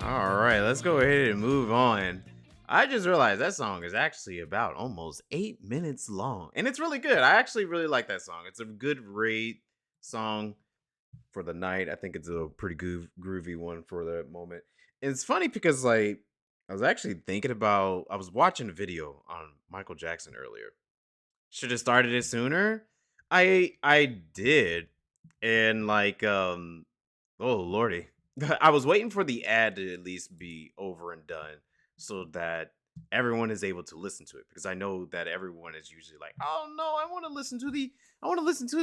All right, let's go ahead and move on. I just realized that song is actually about almost 8 minutes long, and it's really good. I actually really like that song. It's a good rate song for the night. I think it's a pretty groovy one for the moment. And it's funny because I was actually thinking about I was watching a video on Michael Jackson earlier. Should have started it sooner. I did, and oh lordy, I was waiting for the ad to at least be over and done so that everyone is able to listen to it because I know that everyone is usually like, oh no, I want to listen to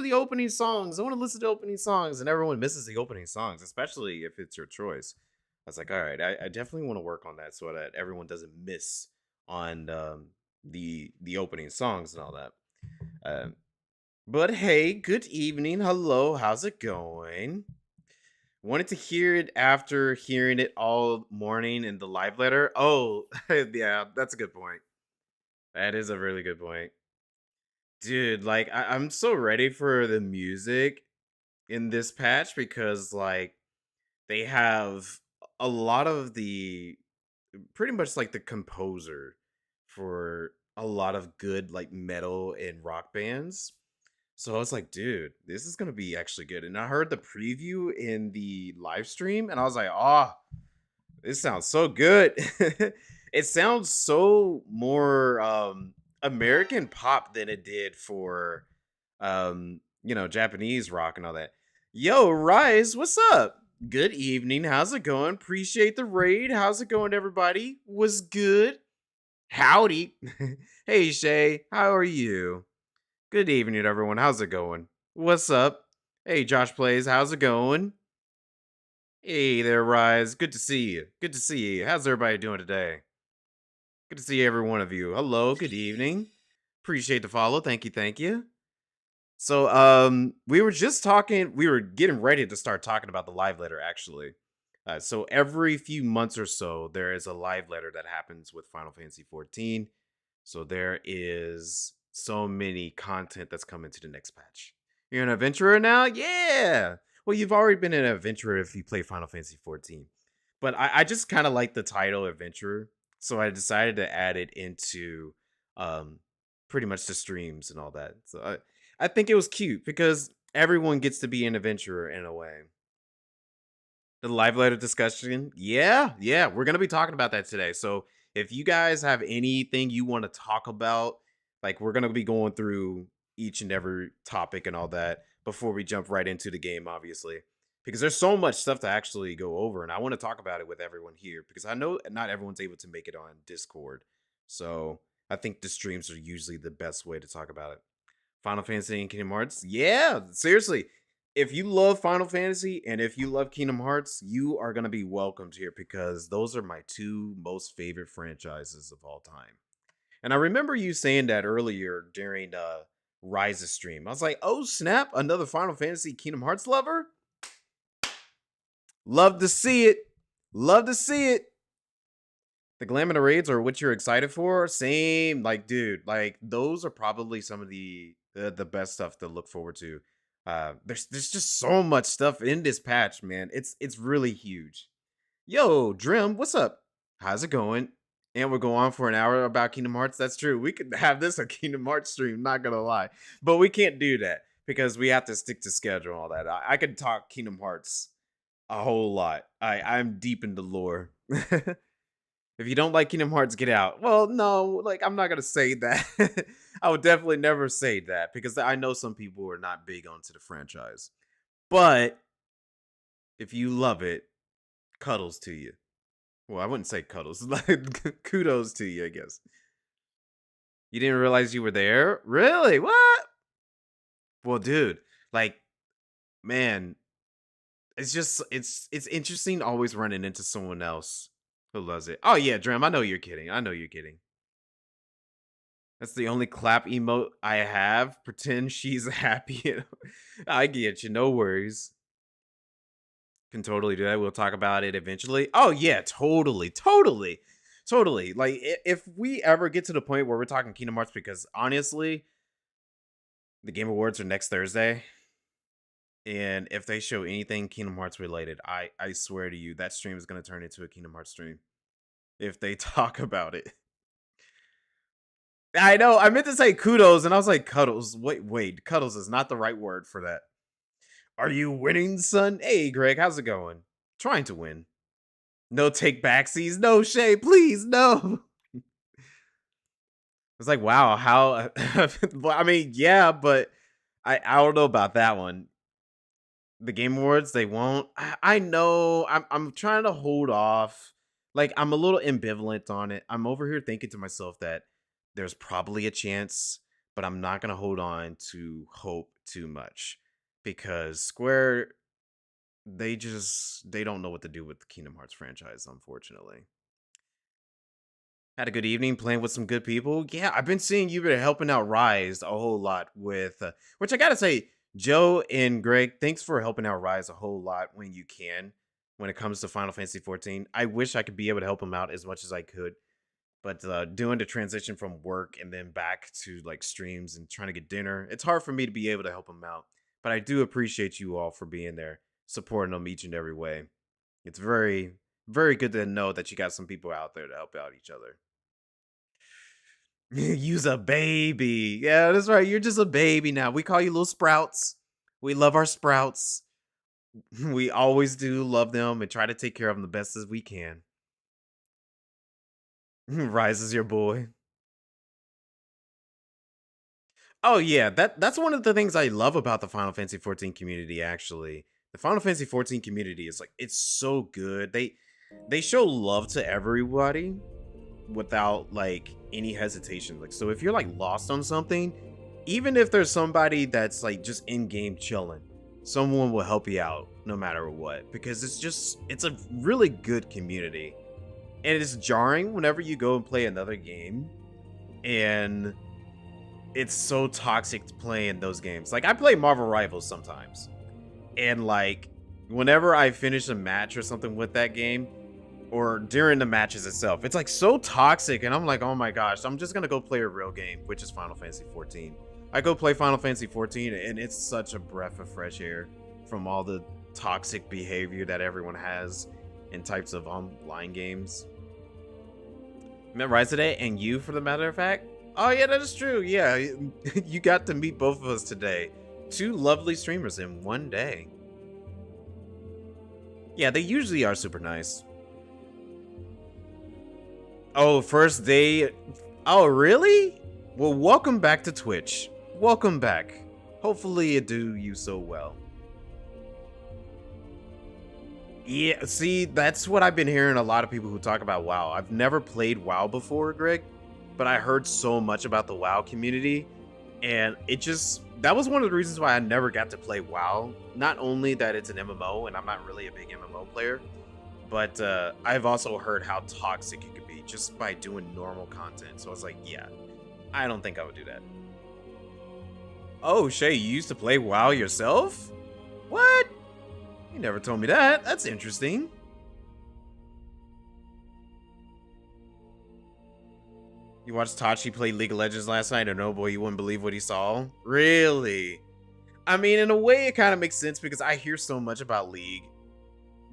the opening songs. I want to listen to opening songs, and everyone misses the opening songs, especially if it's your choice. I was like, all right, I definitely want to work on that so that everyone doesn't miss on the opening songs and all that. Um, but hey, good evening. Hello, how's it going? Wanted to hear it after hearing it all morning in the live letter. Oh, yeah, that's a good point. That is a really good point. Dude, I'm so ready for the music in this patch because they have a lot of the pretty much like the composer for a lot of good like metal and rock bands. So I was like, dude, this is gonna be actually good. And I heard the preview in the live stream, and I was like, oh, this sounds so good. It sounds so more American pop than it did for Japanese rock and all that. Yo, Rise, what's up? Good evening. How's it going? Appreciate the raid. How's it going, everybody? Was good. Howdy. Hey Shay, how are you? Good evening, everyone. How's it going? What's up? Hey, Josh Plays. How's it going? Hey there, Rise. Good to see you. Good to see you. How's everybody doing today? Good to see every one of you. Hello. Good evening. Appreciate the follow. Thank you. Thank you. So, we were just talking. We were getting ready to start talking about the live letter, actually. So every few months or so, there is a live letter that happens with Final Fantasy XIV. So there is so many content that's coming to the next patch. You're an adventurer now? Yeah. Well, you've already been an adventurer if you play Final Fantasy XIV. But I just kind of like the title adventurer. So I decided to add it into um pretty much the streams and all that. So I think it was cute because everyone gets to be an adventurer in a way. The live letter discussion. Yeah, we're gonna be talking about that today. So if you guys have anything you want to talk about, like we're gonna be going through each and every topic and all that before we jump right into the game, obviously. Because there's so much stuff to actually go over, and I want to talk about it with everyone here because I know not everyone's able to make it on Discord. So I think the streams are usually the best way to talk about it. Final Fantasy and Kingdom Hearts. Yeah, seriously. If you love Final Fantasy and if you love Kingdom Hearts, you are going to be welcomed here because those are my two most favorite franchises of all time. And I remember you saying that earlier during Rise's stream. I was like, oh snap, another Final Fantasy Kingdom Hearts lover? Love to see it. Love to see it. The glam and the raids are what you're excited for. Same, like, dude, like those are probably some of the best stuff to look forward to. There's just so much stuff in this patch, man. It's really huge. Yo, Drim, what's up? How's it going? And we'll go on for an hour about Kingdom Hearts. That's true. We could have this a Kingdom Hearts stream, not gonna lie, but we can't do that because we have to stick to schedule and all that. I could talk Kingdom Hearts a whole lot. I'm deep into lore. If you don't like Kingdom Hearts, get out. Well, no, like I'm not gonna say that. I would definitely never say that because I know some people are not big onto the franchise. But if you love it, cuddles to you. Well, I wouldn't say cuddles. Like kudos to you, I guess. You didn't realize you were there? Really? What? Well, dude, like, man, it's interesting always running into someone else who loves it. Oh yeah, Dram, I know you're kidding. I know you're kidding. That's the only clap emote I have. Pretend she's happy. I get you. No worries. Can totally do that. We'll talk about it eventually. Oh yeah, totally, totally, totally. Like if we ever get to the point where we're talking Kingdom Hearts, because honestly, the Game Awards are next Thursday. And if they show anything Kingdom Hearts related, I swear to you, that stream is gonna turn into a Kingdom Hearts stream. If they talk about it. I know, I meant to say kudos, and I was like, cuddles. Wait, cuddles is not the right word for that. Are you winning, son? Hey, Greg, how's it going? Trying to win. No take backsies. No, Shay, please, no. It's like, wow, how? I mean, yeah, but I don't know about that one. The Game Awards, they won't. I know. I'm trying to hold off. Like, I'm a little ambivalent on it. I'm over here thinking to myself that there's probably a chance, but I'm not gonna hold on to hope too much because Square, they don't know what to do with the Kingdom Hearts franchise, unfortunately. Had a good evening playing with some good people. Yeah, I've been seeing you've been helping out Rise a whole lot with, which I gotta say, Joe and Greg, thanks for helping out Rise a whole lot when you can. When it comes to Final Fantasy XIV, I wish I could be able to help him out as much as I could, but doing the transition from work and then back to like streams and trying to get dinner, it's hard for me to be able to help him out. But I do appreciate you all for being there, supporting him each and every way. It's very, very good to know that you got some people out there to help out each other. Use a baby. Yeah, that's right. You're just a baby now. We call you little sprouts. We love our sprouts. We always do love them and try to take care of them the best as we can. Rise is your boy. Oh yeah, that's one of the things I love about the Final Fantasy XIV community actually. The Final Fantasy XIV community is like it's so good. They show love to everybody without like any hesitation. Like so if you're like lost on something, even if there's somebody that's like just in game chilling, someone will help you out no matter what because it's a really good community. And it's jarring whenever you go and play another game and it's so toxic to play in those games. Like I play Marvel Rivals sometimes. And like whenever I finish a match or something with that game or during the matches itself, it's like so toxic and I'm like, "Oh my gosh, I'm just going to go play a real game, which is Final Fantasy XIV." I go play Final Fantasy XIV and it's such a breath of fresh air from all the toxic behavior that everyone has in types of online games. Met Rise today and you for the matter of fact. Oh yeah, that is true. Yeah, you got to meet both of us today. Two lovely streamers in one day. Yeah, they usually are super nice. Oh, first day. Oh, really? Well, welcome back to Twitch. Welcome back. Hopefully it do you so well. Yeah, see, that's what I've been hearing a lot of people who talk about WoW. I've never played WoW before, Greg, but I heard so much about the WoW community, and that was one of the reasons why I never got to play WoW. Not only that it's an MMO, and I'm not really a big MMO player, but I've also heard how toxic it could be just by doing normal content. So I was like, yeah, I don't think I would do that. Oh, Shay, you used to play WoW yourself? What? You never told me that. That's interesting. You watched Tachi play League of Legends last night, and oh boy, you wouldn't believe what he saw? Really? I mean, in a way, it kind of makes sense because I hear so much about League.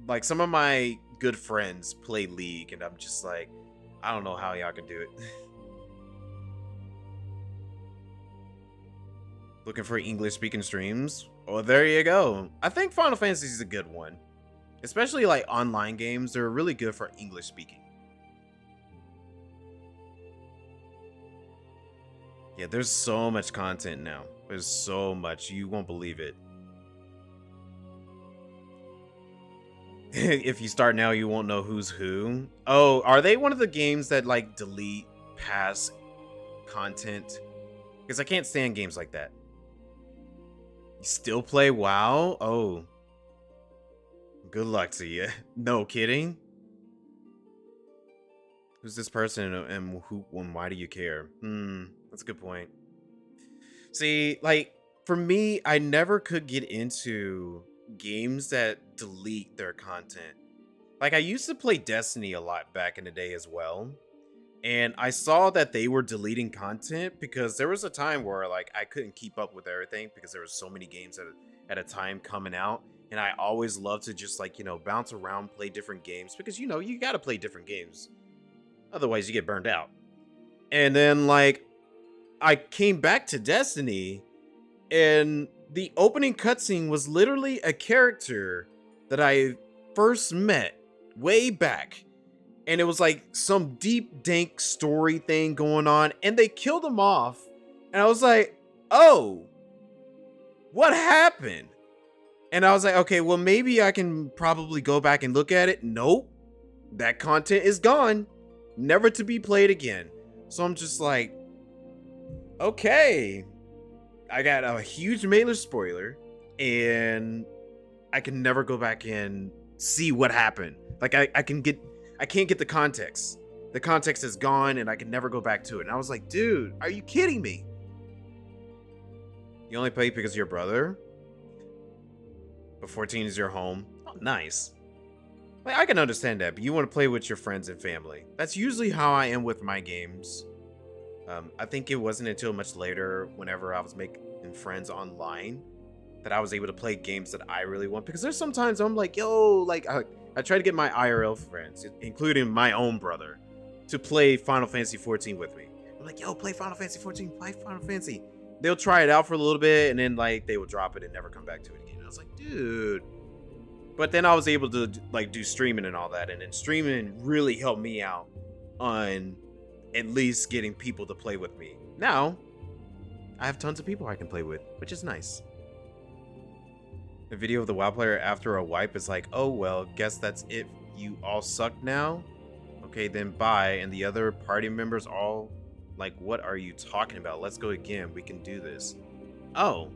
Like, some of my good friends play League, and I'm just like, I don't know how y'all can do it. Looking for English-speaking streams? Well, there you go. I think Final Fantasy is a good one. Especially, like, online games, they're really good for English-speaking. Yeah, there's so much content now. There's so much. You won't believe it. If you start now, you won't know who's who. Oh, are they one of the games that, like, delete past content? Because I can't stand games like that. You still play WoW? Oh. Good luck to you. No kidding. Who's this person and who and why do you care? That's a good point. See, like, for me, I never could get into games that delete their content. Like, I used to play Destiny a lot back in the day as well. And I saw that they were deleting content because there was a time where, like, I couldn't keep up with everything because there were so many games at a time coming out. And I always love to just like, bounce around, play different games because, you got to play different games. Otherwise, you get burned out. And then, like, I came back to Destiny, and the opening cutscene was literally a character that I first met way back. And it was like some deep, dank story thing going on, and they killed him off. And I was like, oh, what happened? And I was like, okay, well, maybe I can probably go back and look at it. Nope. That content is gone. Never to be played again. So I'm just like, okay. I got a huge mailer spoiler, and I can never go back and see what happened. Like, I can't get the context. The context is gone, and I can never go back to it. And I was like, dude, are you kidding me? You only play because of your brother? But 14 is your home? Oh, nice. Like, I can understand that, but you want to play with your friends and family. That's usually how I am with my games. I think it wasn't until much later, whenever I was making friends online, that I was able to play games that I really want. Because there's sometimes I'm like, yo, like, I try to get my IRL friends, including my own brother, to play Final Fantasy XIV with me. I'm like, yo, play Final Fantasy XIV, play Final Fantasy. They'll try it out for a little bit, and then, like, they will drop it and never come back to it again. I was like, dude. But then I was able to, like, do streaming and all that, and then streaming really helped me out on at least getting people to play with me. Now, I have tons of people I can play with, which is nice. The video of the WoW player after a wipe is like, oh, well, guess that's it. You all suck now? Okay, then bye. And the other party members all like, what are you talking about? Let's go again. We can do this. Oh,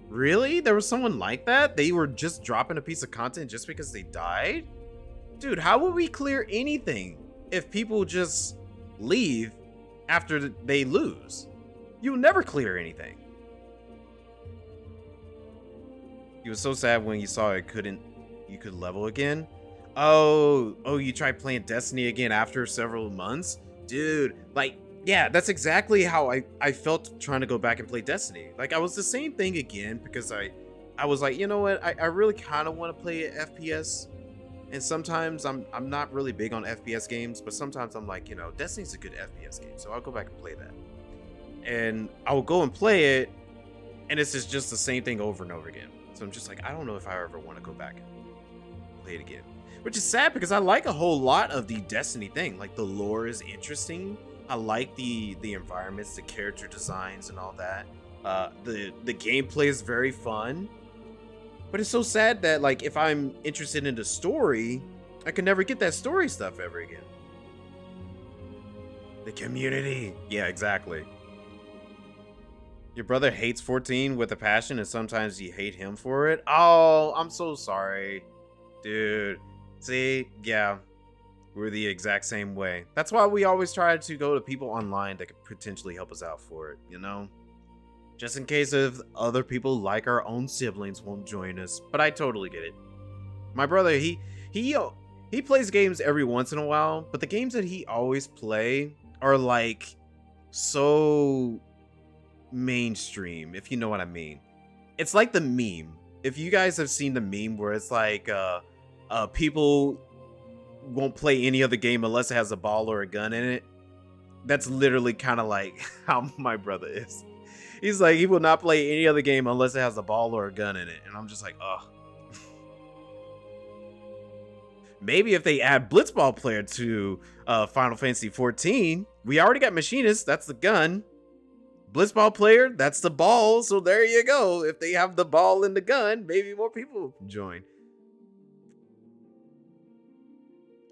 really? There was someone like that? They were just dropping a piece of content just because they died? Dude, how would we clear anything if people just leave after they lose? You'll never clear anything. You was so sad when you saw you could level again. Oh, you tried playing Destiny again after several months? Dude, like, yeah, that's exactly how I felt trying to go back and play Destiny. Like, I was the same thing again because I was like, you know what? I really kind of want to play FPS. And sometimes I'm not really big on FPS games, but sometimes I'm like, Destiny's a good FPS game, so I'll go back and play that. And I will go and play it, and it's just the same thing over and over again. So I'm just like, I don't know if I ever want to go back and play it again. Which is sad because I like a whole lot of the Destiny thing. Like, the lore is interesting. I like the environments, the character designs, and all that. The gameplay is very fun. But it's so sad that, like, if I'm interested in the story, I can never get that story stuff ever again. The community. Yeah, exactly. Your brother hates 14 with a passion, and sometimes you hate him for it. Oh, I'm so sorry. Dude. See? Yeah. We're the exact same way. That's why we always try to go to people online that could potentially help us out for it, Just in case if other people like our own siblings won't join us. But I totally get it. My brother, he plays games every once in a while, but the games that he always play are like so mainstream, if you know what I mean. It's like the meme. If you guys have seen the meme where it's like people won't play any other game unless it has a ball or a gun in it. That's literally kind of like how my brother is. He's like, he will not play any other game unless it has a ball or a gun in it. And I'm just like, ugh. Maybe if they add Blitzball player to Final Fantasy XIV, we already got Machinist, that's the gun. Blitzball player, that's the ball. So there you go. If they have the ball and the gun, maybe more people join.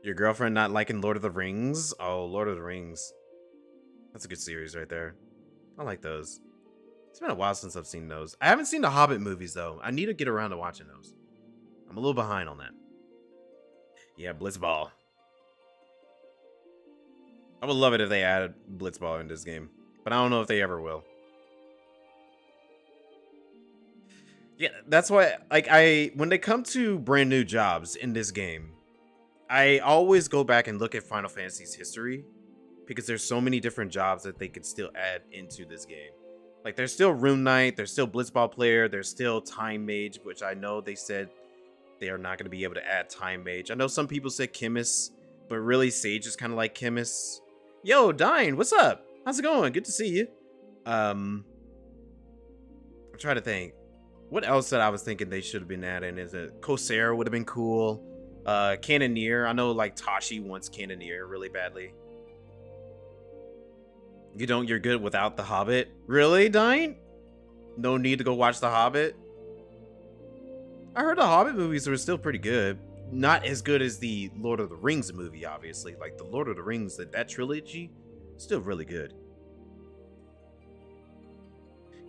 Your girlfriend not liking Lord of the Rings? Oh, Lord of the Rings. That's a good series right there. I like those. It's been a while since I've seen those. I haven't seen the Hobbit movies, though. I need to get around to watching those. I'm a little behind on that. Yeah, Blitzball. I would love it if they added Blitzball in this game. But I don't know if they ever will. Yeah, that's why, like, when they come to brand new jobs in this game, I always go back and look at Final Fantasy's history because there's so many different jobs that they could still add into this game. Like, there's still Rune Knight, there's still Blitzball Player, there's still Time Mage, which I know they said they are not going to be able to add Time Mage. I know some people said Chemist, but really Sage is kind of like Chemist. Yo, Dine, what's up? How's it going? Good to see you. I'm trying to think. What else that I was thinking they should have been adding? Is it Corsair would have been cool. Cannoneer. I know like Tashi wants Cannoneer really badly. You're good without The Hobbit. Really, Dine? No need to go watch The Hobbit? I heard the Hobbit movies were still pretty good. Not as good as the Lord of the Rings movie, obviously. Like the Lord of the Rings, that trilogy, still really good.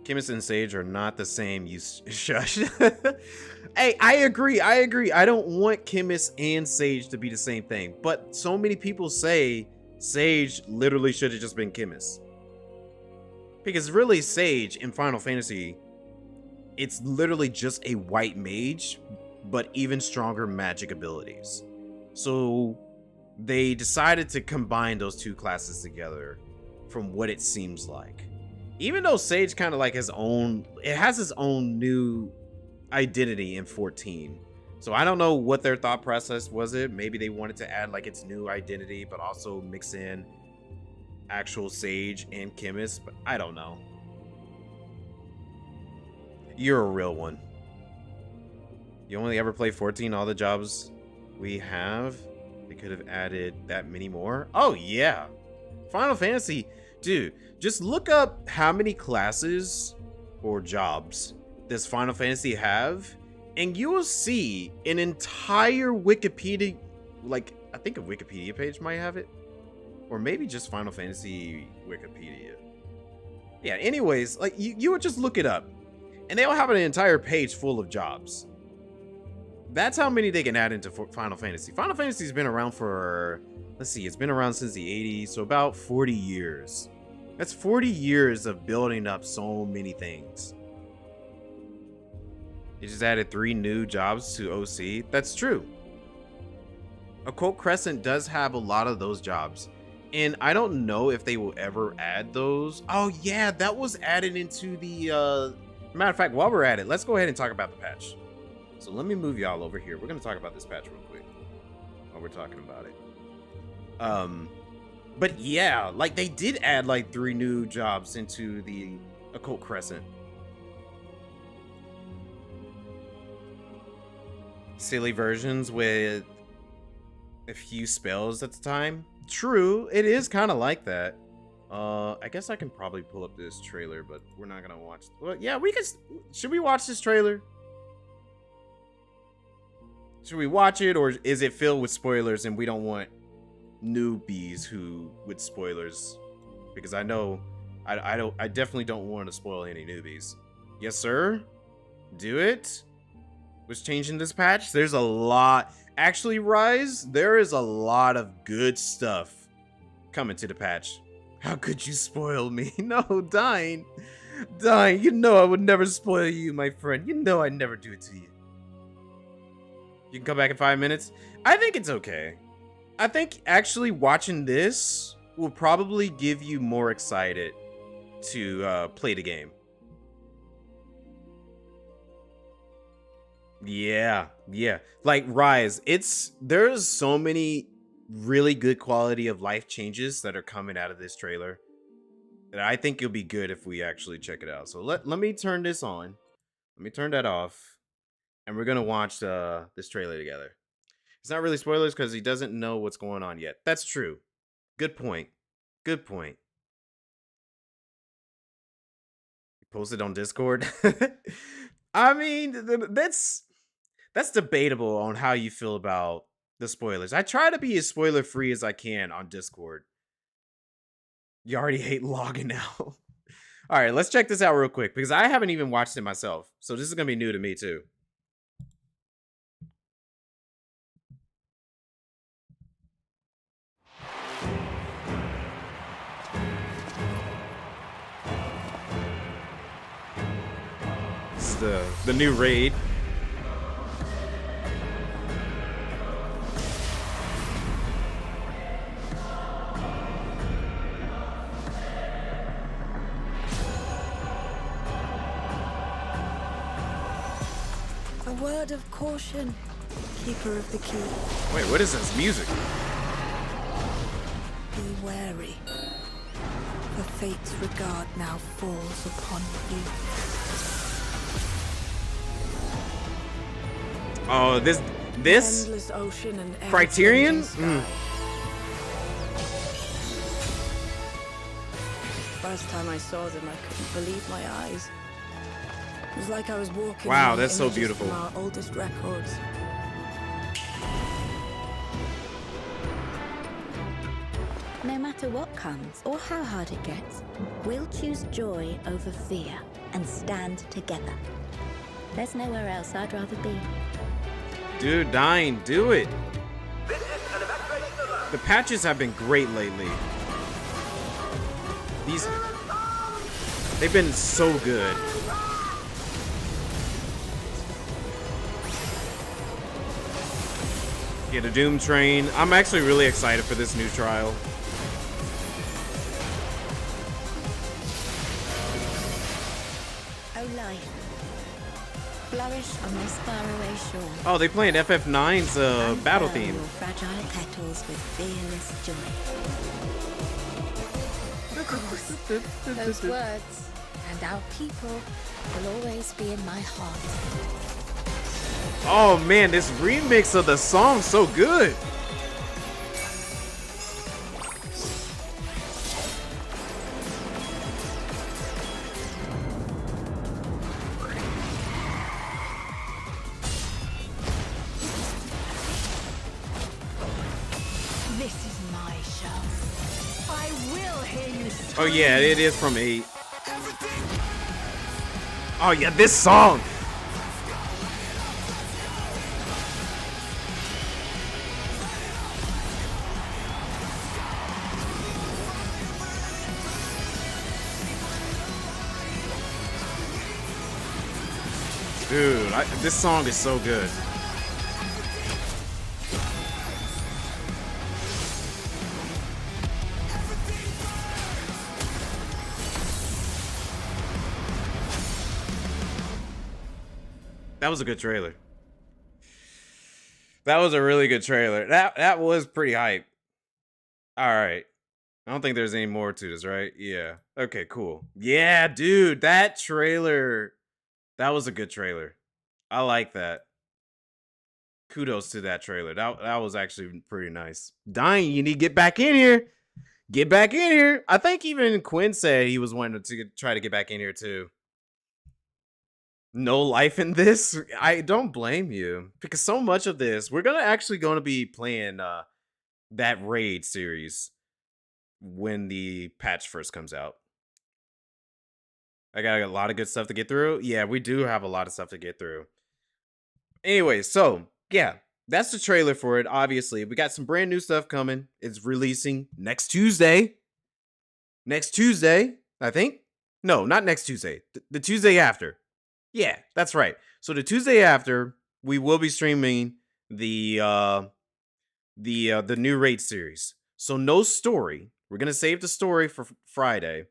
Chemist and Sage are not the same, you shush. Hey, I agree. I don't want Chemist and Sage to be the same thing. But so many people say Sage literally should have just been Chemist. Because really, Sage in Final Fantasy, it's literally just a white mage, but even stronger magic abilities. So they decided to combine those two classes together from what it seems like. Even though Sage kind of like it has its own new identity in 14. So I don't know what their thought process was. Maybe they wanted to add like its new identity, but also mix in actual Sage and Chemist, but I don't know. You're a real one. You only ever play 14, all the jobs we have. They could have added that many more. Oh yeah. Final Fantasy, dude, just look up how many classes or jobs does Final Fantasy have, and you will see an entire Wikipedia, like I think a Wikipedia page might have it, or maybe just Final Fantasy Wikipedia. Yeah, anyways, like you would just look it up, and they'll have an entire page full of jobs. That's how many they can add into Final Fantasy. Final Fantasy's been around for, let's see, it's been around since the 80s, so about 40 years. That's 40 years of building up so many things. They just added 3 new jobs to OC. That's true. Occult Crescent does have a lot of those jobs. And I don't know if they will ever add those. Oh yeah, that was added into the, matter of fact, while we're at it, let's go ahead and talk about the patch. So let me move y'all over here. We're going to talk about this patch real quick while we're talking about it. But yeah, like they did add like 3 new jobs into the Occult Crescent. Silly versions with a few spells at the time. True, it is kind of like that. I guess I can probably pull up this trailer, but we're not going to watch. Well, yeah, we could. Should we watch this trailer? Should we watch it, or is it filled with spoilers and we don't want newbies who with spoilers? Because I know I definitely don't want to spoil any newbies. Yes, sir. Do it. What's changing this patch? There's a lot. Actually, Rise, there is a lot of good stuff coming to the patch. How could you spoil me? No, Dine. Dine, you know I would never spoil you, my friend. You know I'd never do it to you. You can come back in 5 minutes. I think it's okay. I think actually watching this will probably give you more excited to play the game. Yeah. Like Rise, there's so many really good quality of life changes that are coming out of this trailer that I think it'll be good if we actually check it out. So let me turn this on. Let me turn that off. And we're gonna watch this trailer together. It's not really spoilers because he doesn't know what's going on yet. That's true. Good point. Good point. Post it on Discord. I mean, that's debatable on how you feel about the spoilers. I try to be as spoiler free as I can on Discord. You already hate logging out. All right, let's check this out real quick because I haven't even watched it myself. So this is gonna be new to me too. The new raid. word of caution, keeper of the key. Wait, what is this music? Be wary, for fate's regard now falls upon you. Oh, this Endless ocean and Criterion? First time I saw them, I couldn't believe my eyes. It was like I was walking. Wow, among that's so images beautiful. from our oldest records. No matter what comes or how hard it gets, we'll choose joy over fear and stand together. There's nowhere else I'd rather be. Dude, Dying, do it. The patches have been great lately. They've been so good. Yeah, the Doom Train. I'm actually really excited for this new trial. Oh, life. Flourish on this faraway shore. Oh, they playing FF9's battle Unfurl theme. your fragile petals with fearless joy. Of course, those words and our people will always be in my heart. Oh man, this remix of the song's so good. This is my show. I will hear you scream. Oh yeah, it is from 8. Oh yeah, this song. Dude, this song is so good. That was a good trailer. That was a really good trailer. That was pretty hype. All right. I don't think there's any more to this, right? Yeah. Okay, cool. Yeah, dude, that trailer. That was a good trailer. I like that. Kudos to that trailer. That was actually pretty nice. Dying, you need to get back in here. Get back in here. I think even Quinn said he was wanting to try to get back in here too. No life in this? I don't blame you. Because so much of this, we're actually going to be playing that raid series when the patch first comes out. I got a lot of good stuff to get through. Yeah, we do have a lot of stuff to get through. Anyway, so yeah, that's the trailer for it. Obviously, we got some brand new stuff coming. It's releasing next Tuesday. Next Tuesday, I think. No, not next Tuesday. The Tuesday after. Yeah, that's right. So the Tuesday after, we will be streaming the new raid series. So no story. We're gonna save the story for Friday.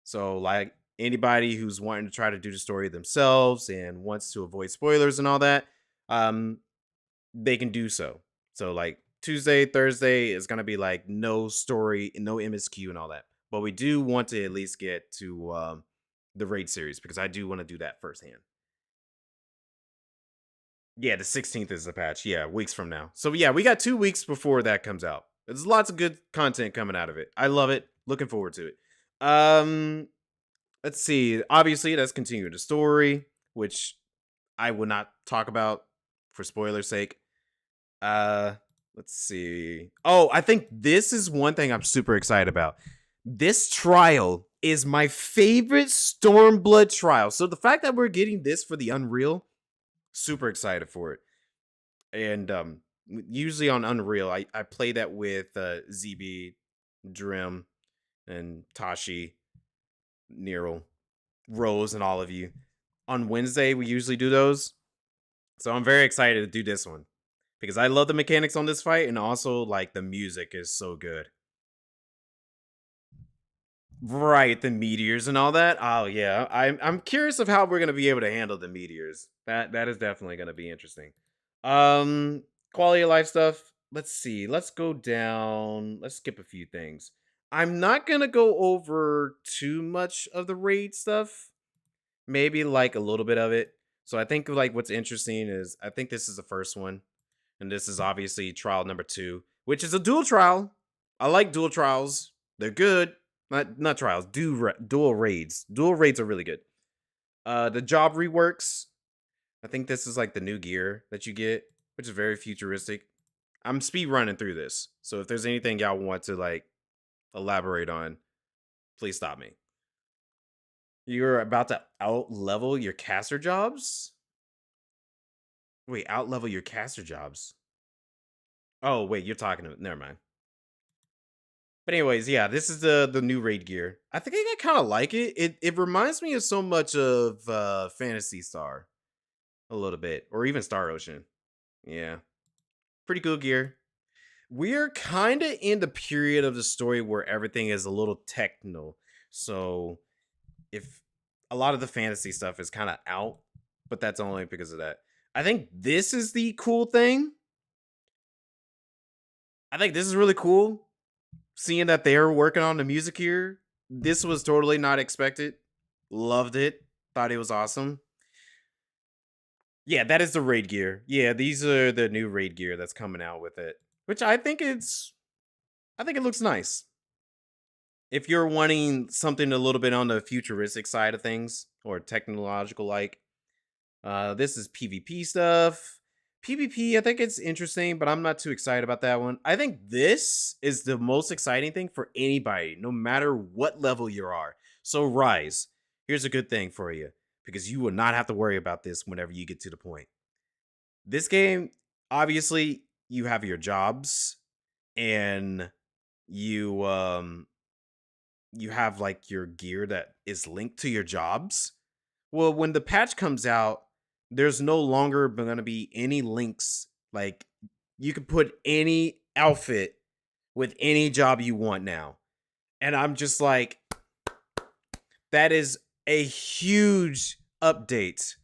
So like anybody who's wanting to try to do the story themselves and wants to avoid spoilers and all that, they can do so. So like Tuesday, Thursday is gonna be like no story, no MSQ and all that. But we do want to at least get to the raid series because I do want to do that firsthand. Yeah, the 16th is the patch. Yeah, weeks from now. So yeah, we got 2 weeks before that comes out. There's lots of good content coming out of it. I love it. Looking forward to it. Let's see. Obviously, that's continuing the story, which I will not talk about for spoiler's sake. Let's see. Oh, I think this is one thing I'm super excited about. This trial is my favorite Stormblood trial. So the fact that we're getting this for the Unreal, super excited for it. And usually on Unreal, I play that with ZB, Drim, and Tashi, Nero, Rose, and all of you. On Wednesday, we usually do those. So I'm very excited to do this one. Because I love the mechanics on this fight, and also, like, the music is so good. Right, the meteors and all that. Oh yeah, I'm curious of how we're gonna be able to handle the meteors. That is definitely gonna be interesting. Um, Quality of life stuff. Let's see. Let's go down. Let's skip a few things. I'm not gonna go over too much of the raid stuff. Maybe like a little bit of it. So I think like what's interesting is I think this is the first one, and this is obviously trial number 2, which is a dual trial. I like dual trials. They're good. Not trials. Dual raids. Dual raids are really good. The job reworks. I think this is like the new gear that you get, which is very futuristic. I'm speed running through this, so if there's anything y'all want to like elaborate on, please stop me. You're about to out level your caster jobs. Wait, out level your caster jobs. Oh wait, you're talking to. Never mind. But anyways, yeah, this is the new raid gear. I think I kind of like it. It reminds me of so much of Fantasy Star a little bit, or even Star Ocean. Yeah, pretty cool gear. We're kind of in the period of the story where everything is a little techno. So if a lot of the fantasy stuff is kind of out, but that's only because of that. I think this is the cool thing. I think this is really cool. Seeing that they're working on the music here, this was totally not expected. Loved it. Thought it was awesome. Yeah, that is the raid gear. Yeah, these are the new raid gear that's coming out with it, which I think it looks nice. If you're wanting something a little bit on the futuristic side of things or technological like, this is PvP stuff. PvP, I think it's interesting, but I'm not too excited about that one. I think this is the most exciting thing for anybody, no matter what level you are. So Rise, here's a good thing for you, because you will not have to worry about this whenever you get to the point. This game, obviously, you have your jobs, and you you have like your gear that is linked to your jobs. Well, when the patch comes out, there's no longer going to be any links. Like, you can put any outfit with any job you want now. And I'm just like, that is a huge update.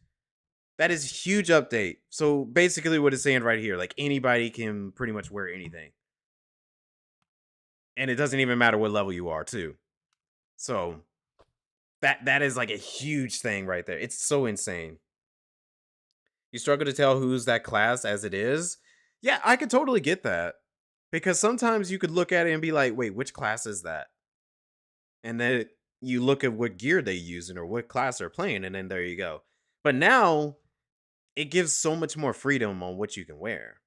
That is a huge update. So basically what it's saying right here, like anybody can pretty much wear anything. And it doesn't even matter what level you are, too. So that is like a huge thing right there. It's so insane. You struggle to tell who's that class as it is. Yeah, I could totally get that. Because sometimes you could look at it and be like, wait, which class is that? And then you look at what gear they using or what class they're playing, and then there you go. But now it gives so much more freedom on what you can wear.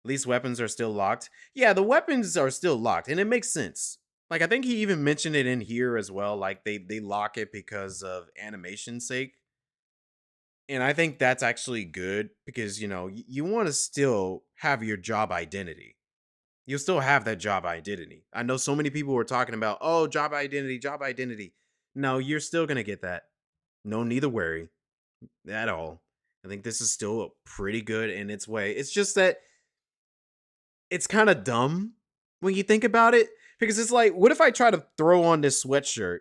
At least weapons are still locked. Yeah, the weapons are still locked, and it makes sense. Like, I think he even mentioned it in here as well. Like, they lock it because of animation's sake. And I think that's actually good because, you know, you want to still have your job identity. You'll still have that job identity. I know so many people were talking about, oh, job identity, job identity. No, you're still going to get that. No need to worry at all. I think this is still pretty good in its way. It's just that it's kind of dumb when you think about it, because it's like, what if I try to throw on this sweatshirt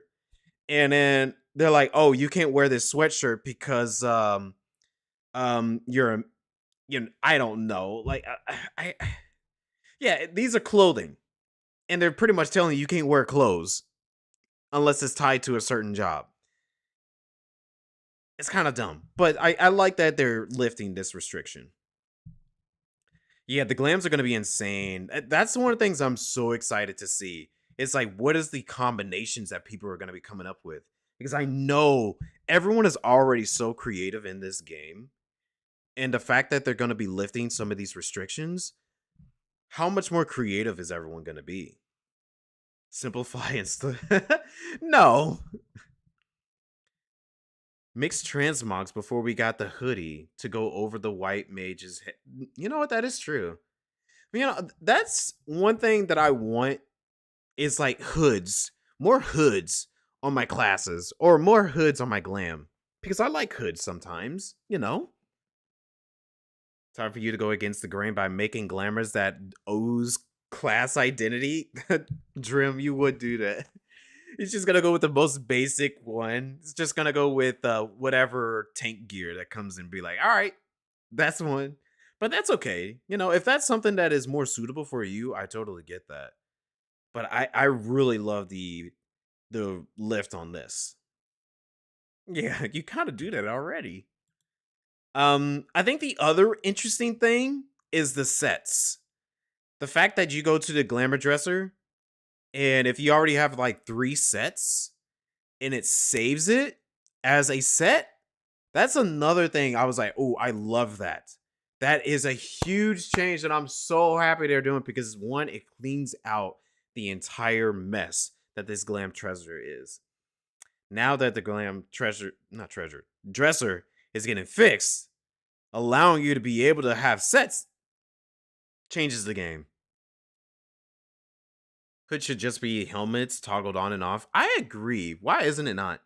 and then they're like, oh, you can't wear this sweatshirt because you're you know, I don't know, like I yeah, these are clothing, and they're pretty much telling you can't wear clothes unless it's tied to a certain job. It's kind of dumb, but I like that they're lifting this restriction. Yeah, the glams are going to be insane. That's one of the things I'm so excited to see. It's like, what is the combinations that people are going to be coming up with? Because I know everyone is already so creative in this game. And the fact that they're going to be lifting some of these restrictions, how much more creative is everyone going to be? Simplify and no. Mixed transmogs before we got the hoodie to go over the white mage's head. You know what? That is true. You know, that's one thing that I want is like hoods. More hoods on my classes or more hoods on my glam. Because I like hoods sometimes, you know? Time for you to go against the grain by making glamours that owes class identity. Drim, you would do that. He's just gonna go with the most basic one. He's just gonna go with whatever tank gear that comes and be like, all right, that's one. But that's okay. You know, if that's something that is more suitable for you, I totally get that. But I really love the lift on this. Yeah, you kind of do that already. I think the other interesting thing is the sets. The fact that you go to the glamour dresser, and if you already have like 3 sets and it saves it as a set, that's another thing I was like, oh, I love that. That is a huge change that I'm so happy they're doing because one, it cleans out the entire mess that this glam treasure is. Now that the glam dresser is getting fixed, allowing you to be able to have sets changes the game. Hood should just be helmets toggled on and off. I agree. Why isn't it not?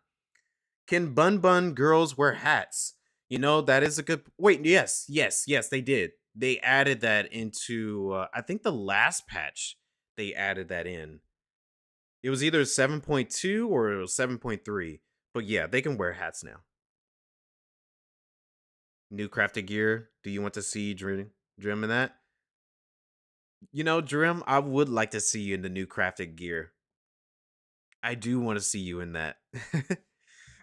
Can bun girls wear hats? You know, that is a good... Wait, yes, they did. They added that into, I think the last patch, they added that in. It was either 7.2 or it was 7.3. But yeah, they can wear hats now. New crafted gear. Do you want to see Drim in that? You know, Drim, I would like to see you in the new crafted gear. I do want to see you in that.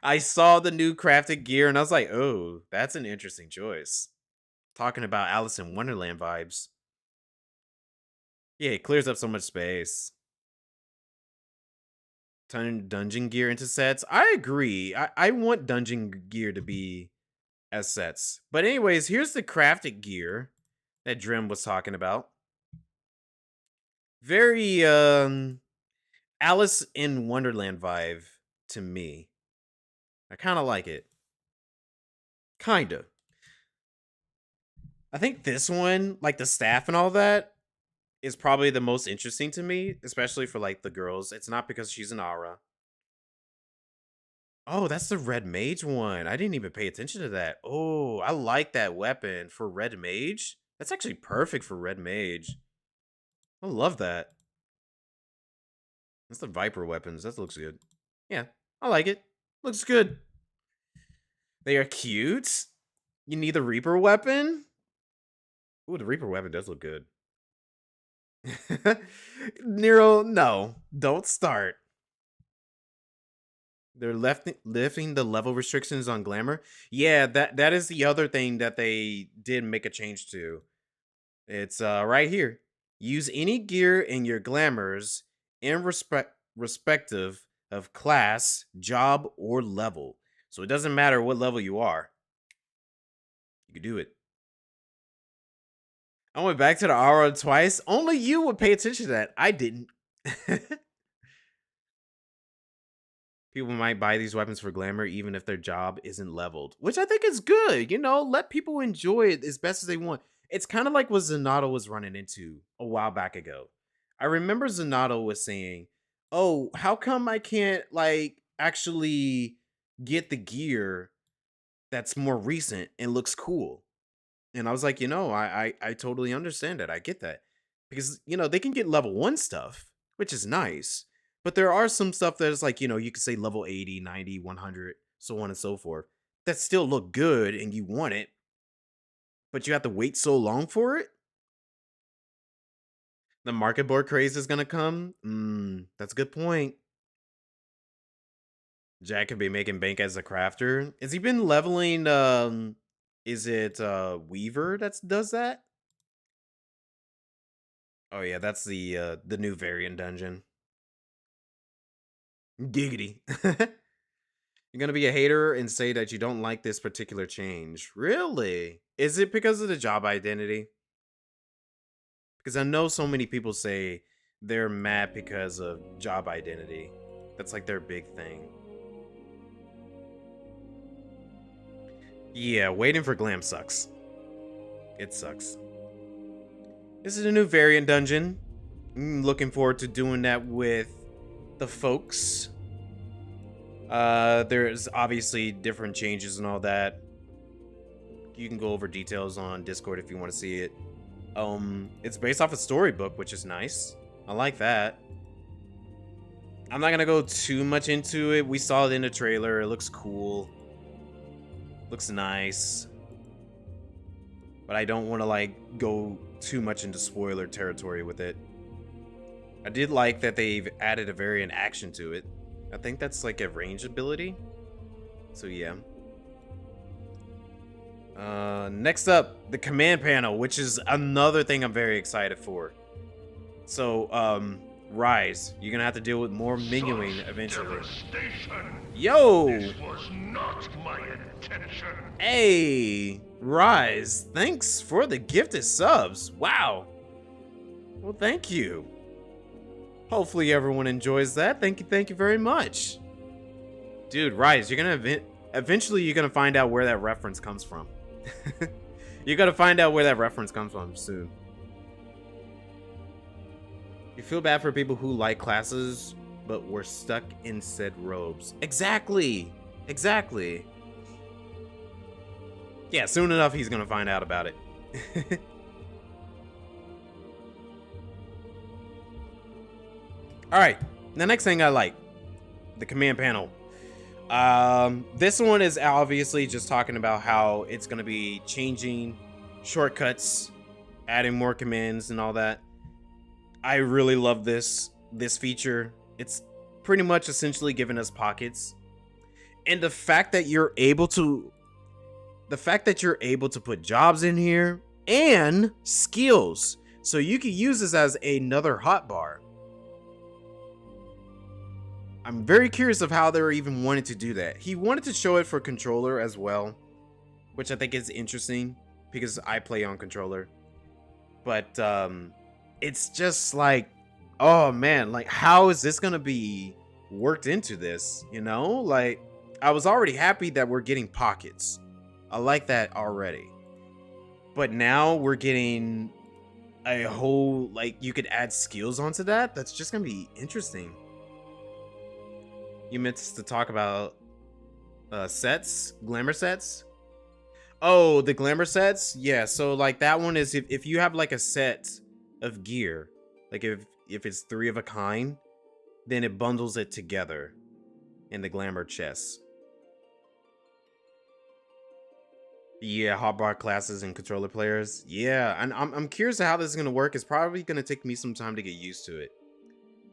I saw the new crafted gear and I was like, oh, that's an interesting choice. Talking about Alice in Wonderland vibes. Yeah, it clears up so much space. Turn dungeon gear into sets. I agree. I want dungeon gear to be as sets. But anyways, here's the crafted gear that Drim was talking about. Very Alice in Wonderland vibe to me. I kind of like it. Kinda. I think this one, like the staff and all that, is probably the most interesting to me, especially for like the girls. It's not because she's an aura. Oh, that's the red mage one. I didn't even pay attention to that. Oh, I like that weapon for red mage. That's actually perfect for red mage. I love that. That's the viper weapons. That looks good. Yeah, I like it. Looks good. They are cute. You need the reaper weapon? Ooh, the reaper weapon does look good. Nero, no. Don't start. They're lifting the level restrictions on glamour. Yeah, that is the other thing that they did make a change to. It's right here. Use any gear in your glamours in respective of class, job, or level. So it doesn't matter what level you are. You can do it. I went back to the aura twice. Only you would pay attention to that. I didn't. People might buy these weapons for glamour even if their job isn't leveled, which I think is good. You know, let people enjoy it as best as they want. It's kind of like what Zanotto was running into a while back ago. I remember Zanotto was saying, oh, how come I can't like actually get the gear that's more recent and looks cool? And I was like, you know, I totally understand that. I get that. Because, you know, they can get level 1 stuff, which is nice. But there are some stuff that is like, you know, you could say level 80, 90, 100, so on and so forth, that still look good and you want it, but you have to wait so long for it. The market board craze is going to come. That's a good point. Jack could be making bank as a crafter. Has he been leveling, is it Weaver that does that? Oh yeah, that's the new variant dungeon. Giggity. You're gonna be a hater and say that you don't like this particular change. Really? Is it because of the job identity? Because I know so many people say they're mad because of job identity. That's like their big thing. Yeah, waiting for glam sucks. It sucks. This is a new variant dungeon. I'm looking forward to doing that with the folks. There's obviously different changes and all that. You can go over details on Discord if you want to see it. It's based off a storybook, which is nice. I like that. I'm not gonna go too much into it. We saw it in the trailer. It looks cool. Looks nice. But I don't want to like go too much into spoiler territory with it. I did like that they've added a variant action to it. I think that's like a range ability. So yeah. Next up, the command panel, which is another thing I'm very excited for. So, Rise, you're gonna have to deal with more menuing eventually. Yo! This was not my intention. Hey, Rise, thanks for the gifted subs. Wow. Well, thank you. Hopefully everyone enjoys that. Thank you very much. Dude, Rise, you're gonna eventually you're gonna find out where that reference comes from. You're gonna find out where that reference comes from soon. You feel bad for people who like classes but were stuck in said robes. Exactly. Exactly. Yeah, soon enough he's gonna find out about it. Alright, the next thing I like, the command panel. This one is obviously just talking about how it's gonna be changing shortcuts, adding more commands and all that. I really love this feature. It's pretty much essentially giving us pockets. And the fact that you're able to put jobs in here and skills. So you can use this as another hotbar. I'm very curious of how they're even wanting to do that. He wanted to show it for controller as well, which I think is interesting because I play on controller. But it's just like, oh man, like how is this gonna be worked into this? You know, like I was already happy that we're getting pockets. I like that already. But now we're getting a whole, like you could add skills onto that. That's just gonna be interesting. You meant to talk about sets, glamour sets. Oh, the glamour sets. Yeah, so like that one is if you have like a set of gear, like if it's 3 of a kind, then it bundles it together in the glamour chest. Yeah, hotbar classes and controller players. Yeah, and I'm curious how this is gonna work. It's probably gonna take me some time to get used to it,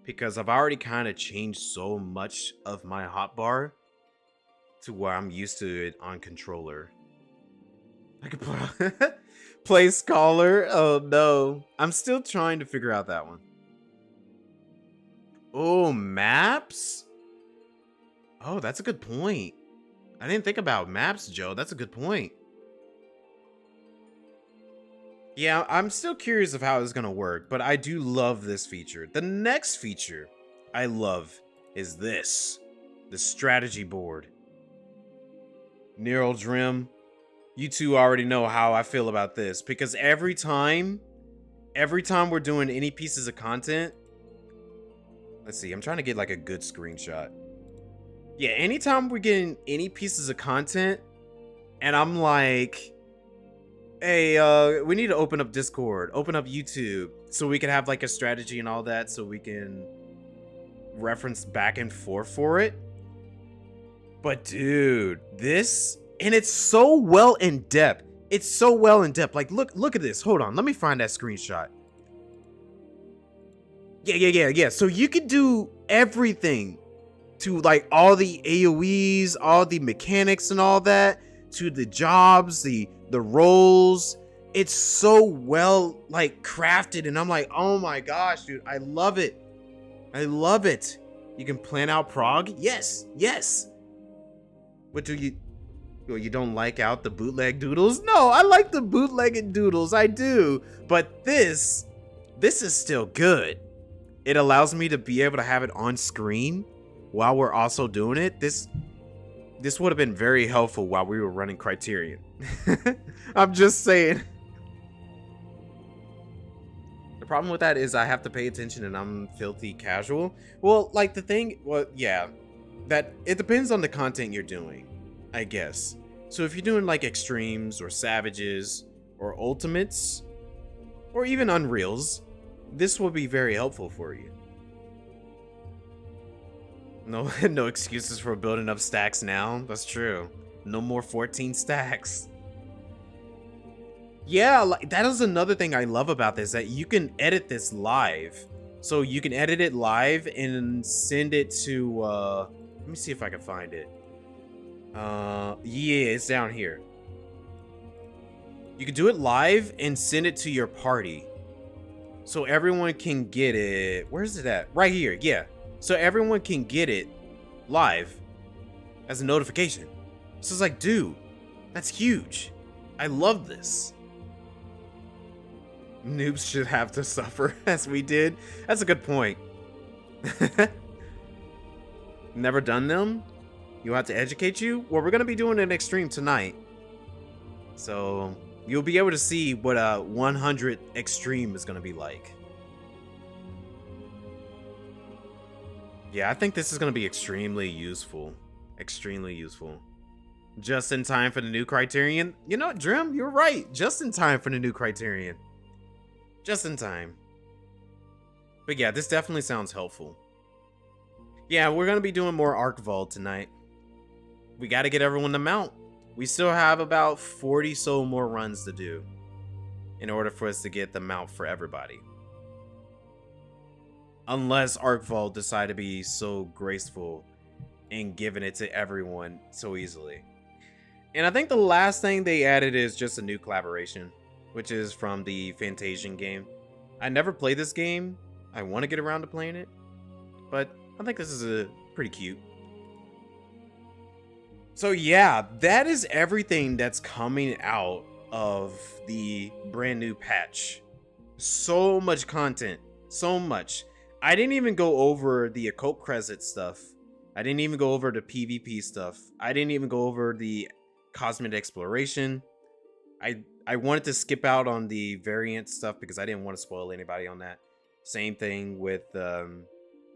because I've already kind of changed so much of my hotbar to where I'm used to it on controller. I could play Scholar. Oh no, I'm still trying to figure out that one. Oh, maps. Oh, that's a good point. I didn't think about maps, Joe. That's a good point. Yeah, I'm still curious of how it's gonna work, but I do love this feature. The next feature I love is this, the strategy board. Neural Dream, you two already know how I feel about this, because every time we're doing any pieces of content, let's see, I'm trying to get like a good screenshot. Yeah, anytime we're getting any pieces of content and I'm like, hey, we need to open up Discord, open up YouTube, so we can have like a strategy and all that, so we can reference back and forth for it. But dude, this, and it's so well in depth. It's so well in depth. Like, look at this. Hold on, let me find that screenshot. Yeah. So you could do everything to like all the AoEs, all the mechanics and all that, to the jobs, the roles. It's so well like crafted, and I'm like, oh my gosh, dude, I love it. I love it. You can plan out prog. Yes. What do you? Well, you don't like out the bootleg doodles? No, I like the bootlegged doodles. I do, but this is still good. It allows me to be able to have it on screen while we're also doing it. This would have been very helpful while we were running Criterion. I'm just saying. The problem with that is I have to pay attention and I'm filthy casual. Well, like the thing, well, yeah, that it depends on the content you're doing, I guess. So if you're doing like extremes or savages or ultimates or even unreals, this will be very helpful for you. No, no excuses for building up stacks now. That's true. No more 14 stacks. Yeah, like, that is another thing I love about this, that you can edit this live. So you can edit it live and send it to, let me see if I can find it. Yeah, it's down here. You can do it live and send it to your party. So everyone can get it. Where's it at? Right here, yeah. So everyone can get it live as a notification. So it's like, dude, that's huge. I love this. Noobs should have to suffer as we did. That's a good point. Never done them? You'll have to educate you? Well, we're going to be doing an extreme tonight. So you'll be able to see what a 100 extreme is going to be like. Yeah, I think this is going to be extremely useful. Extremely useful. Just in time for the new Criterion. You know what, Drim? You're right. Just in time for the new Criterion. Just in time. But yeah, this definitely sounds helpful. Yeah, we're going to be doing more Arc Vault tonight. We got to get everyone to mount. We still have about 40 so more runs to do in order for us to get the mount for everybody. Unless Arc Vault decide to be so graceful in giving it to everyone so easily. And I think the last thing they added is just a new collaboration, which is from the Fantasian game. I never played this game. I want to get around to playing it, but I think this is pretty cute. So yeah, that is everything that's coming out of the brand new patch. So much content, so much. I didn't even go over the Occult Crescent stuff. I didn't even go over the PvP stuff. I didn't even go over the Cosmic Exploration. I wanted to skip out on the variant stuff because I didn't want to spoil anybody on that. Same thing with the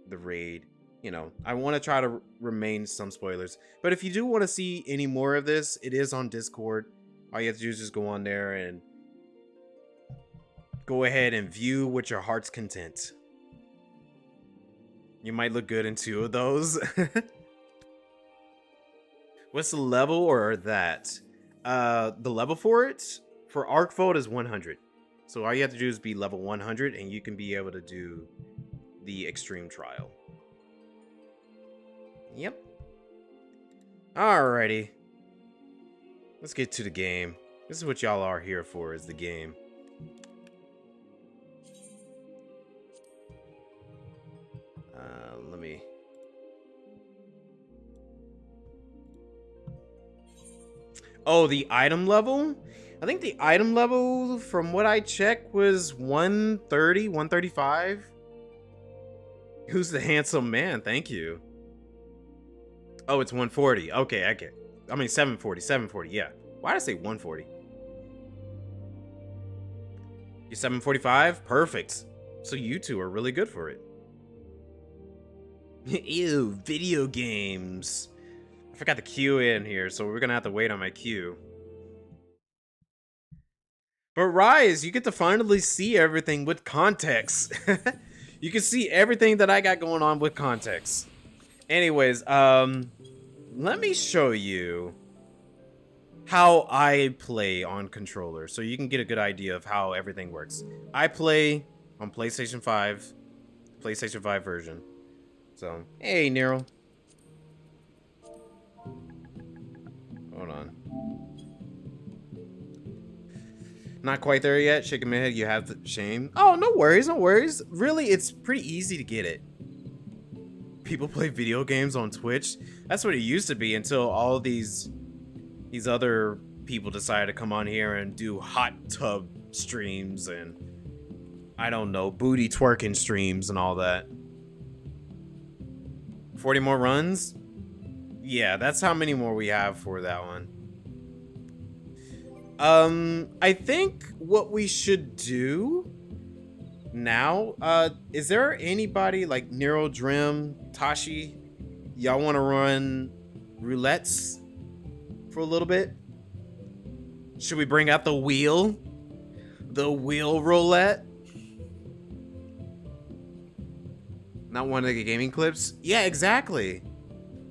raid. You know, I want to try to remain some spoilers. But if you do want to see any more of this, it is on Discord. All you have to do is just go on there and go ahead and view with your heart's content. You might look good in 2 of those. What's the level or that? The level for it, for Arc Vault, is 100. So all you have to do is be level 100 and you can be able to do the extreme trial. Yep. Alrighty. Let's get to the game. This is what y'all are here for, is the game. Let me... Oh, the item level? I think the item level, from what I checked, was 130, 135. Who's the handsome man? Thank you. Oh, it's 140. Okay, I get. I mean 740, yeah. Why did I say 140? You're 745? Perfect. So you two are really good for it. Ew, video games. I forgot the queue in here, so we're gonna have to wait on my queue. But Rise, you get to finally see everything with context. You can see everything that I got going on with context. Anyways, let me show you how I play on controller so you can get a good idea of how everything works. I play on PlayStation 5 version. So, hey, Nero. Hold on. Not quite there yet. Shaking my head, you have the shame. Oh, no worries, no worries. Really, it's pretty easy to get it. People play video games on Twitch. That's what it used to be until all these other people decided to come on here and do hot tub streams and I don't know, booty twerking streams and all that. 40 more runs? Yeah, that's how many more we have for that one. I think what we should do now, is there anybody like Nero, Drim, Tashi, y'all want to run roulettes for a little bit? Should we bring out the wheel? The wheel roulette? Not one of the gaming clips? Yeah, exactly.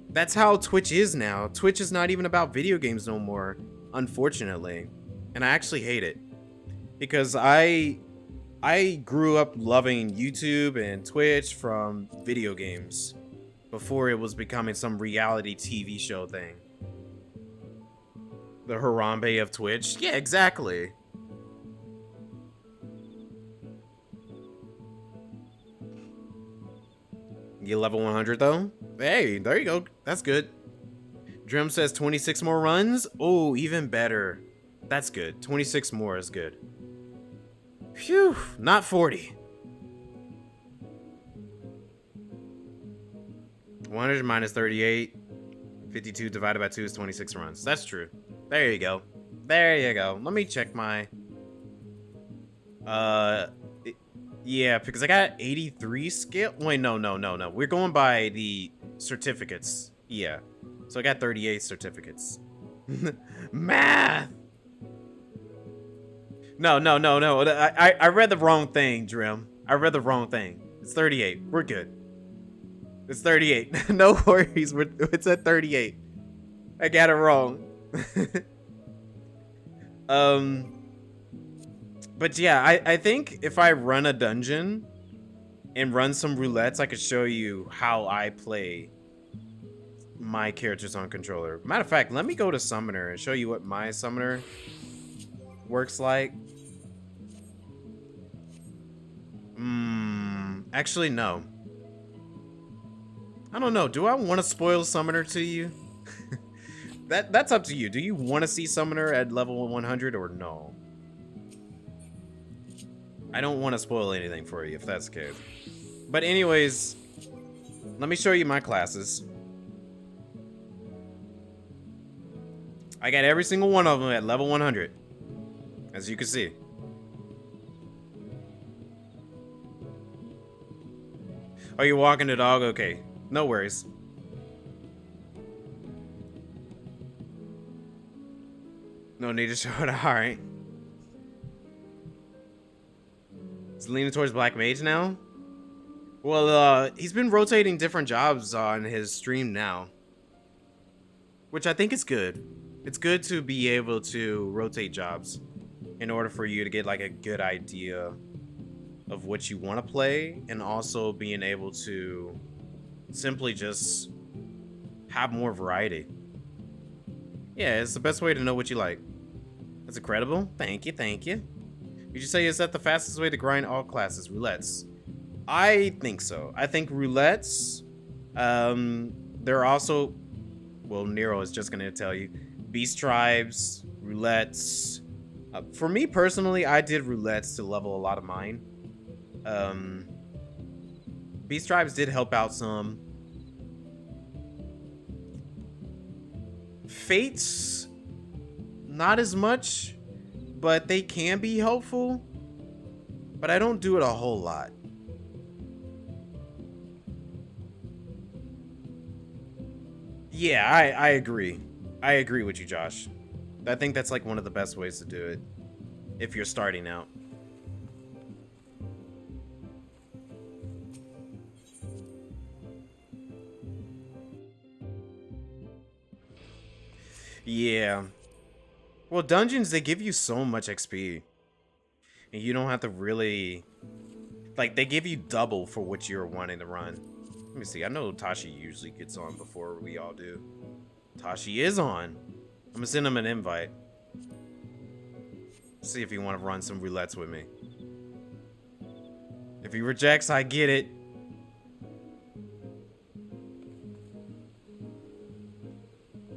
That's how Twitch is now. Twitch is not even about video games no more, unfortunately. And I actually hate it. Because I grew up loving YouTube and Twitch from video games before it was becoming some reality TV show thing. The Harambe of Twitch? Yeah, exactly. You level 100 though? Hey, there you go. That's good. Drum says 26 more runs? Oh, even better. That's good. 26 more is good. Phew, not 40. 100 minus 38. 52 divided by 2 is 26 runs. That's true. There you go. There you go. Let me check my... Yeah, because I got 83 skill. Wait, no. We're going by the certificates. Yeah. So I got 38 certificates. Math! No. I read the wrong thing, Drim. I read the wrong thing. It's 38. We're good. It's 38. No worries. It's at 38. I got it wrong. But yeah, I think if I run a dungeon and run some roulettes, I could show you how I play my characters on controller. Matter of fact, let me go to Summoner and show you what my Summoner works like. Actually, no. I don't know. Do I want to spoil Summoner to you? That's up to you. Do you want to see Summoner at level 100 or no? I don't want to spoil anything for you if that's the case. But anyways, let me show you my classes. I got every single one of them at level 100, as you can see. Oh, you're walking the dog? Okay, no worries. No need to show it. All right. He's leaning towards Black Mage now. Well, he's been rotating different jobs on his stream now, which I think is good. It's good to be able to rotate jobs in order for you to get like a good idea of what you want to play, and also being able to simply just have more variety. Yeah, it's the best way to know what you like. That's incredible. Thank you, thank you. Would you say is that the fastest way to grind all classes? Roulettes. I think so. I think roulettes. There are also, well, Nero is just gonna tell you, beast tribes, roulettes. For me personally, I did roulettes to level a lot of mine. Beast tribes did help out some. Fates, not as much, but they can be helpful. But I don't do it a whole lot. Yeah, I agree. I agree with you, Josh. I think that's like one of the best ways to do it if you're starting out. Yeah. Well, dungeons, they give you so much XP. And you don't have to really... Like, they give you double for what you're wanting to run. Let me see. I know Tashi usually gets on before we all do. Tashi is on. I'm gonna send him an invite. See if he want to run some roulettes with me. If he rejects, I get it.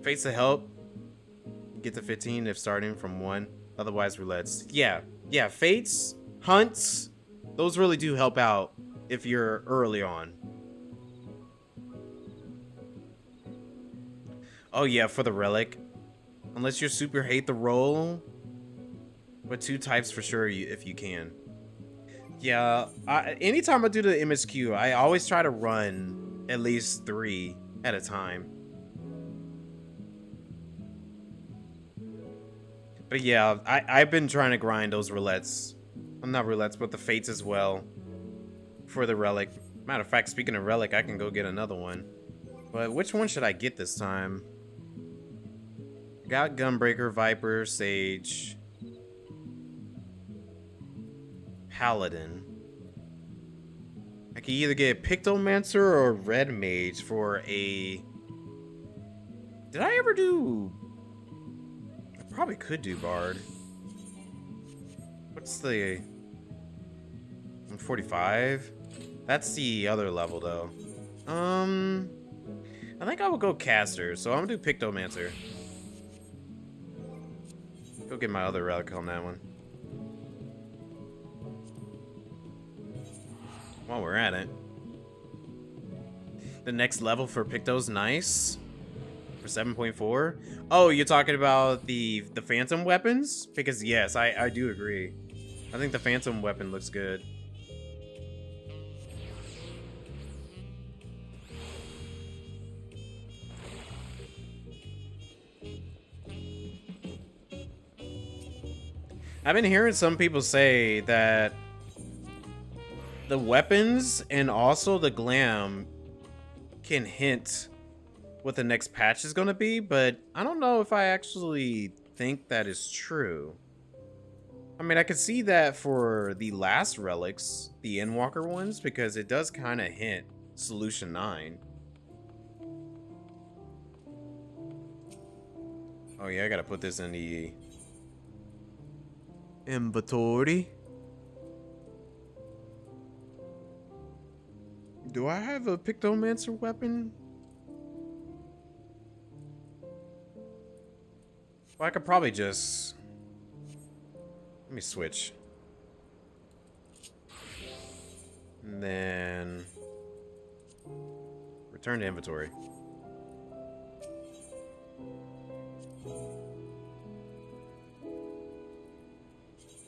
Fates to help. Get to 15 if starting from 1. Otherwise, roulettes. Yeah, fates, hunts, those really do help out if you're early on. Oh yeah, for the relic. Unless you super hate the roll. But 2 types for sure if you can. Yeah, anytime I do the MSQ, I always try to run at least 3 at a time. But yeah, I've been trying to grind those roulettes. Not roulettes, but the fates as well. For the relic. Matter of fact, speaking of relic, I can go get another one. But which one should I get this time? Got Gunbreaker, Viper, Sage, Paladin. I can either get Pictomancer or Red Mage for a... Did I ever do... I probably could do Bard. What's the... 145? That's the other level, though. I think I will go Caster, so I'm gonna do Pictomancer. Go get my other relic on that one. While we're at it. The next level for Picto's nice. For 7.4. Oh, you're talking about the Phantom weapons? Because yes, I do agree. I think the Phantom weapon looks good. I've been hearing some people say that the weapons and also the glam can hint what the next patch is going to be, but I don't know if I actually think that is true. I mean, I could see that for the last relics, the Endwalker ones, because it does kind of hint Solution 9. Oh yeah, I gotta put this in the inventory. Do I have a Pictomancer weapon? Well, I could probably just... Let me switch. And then... Return to inventory.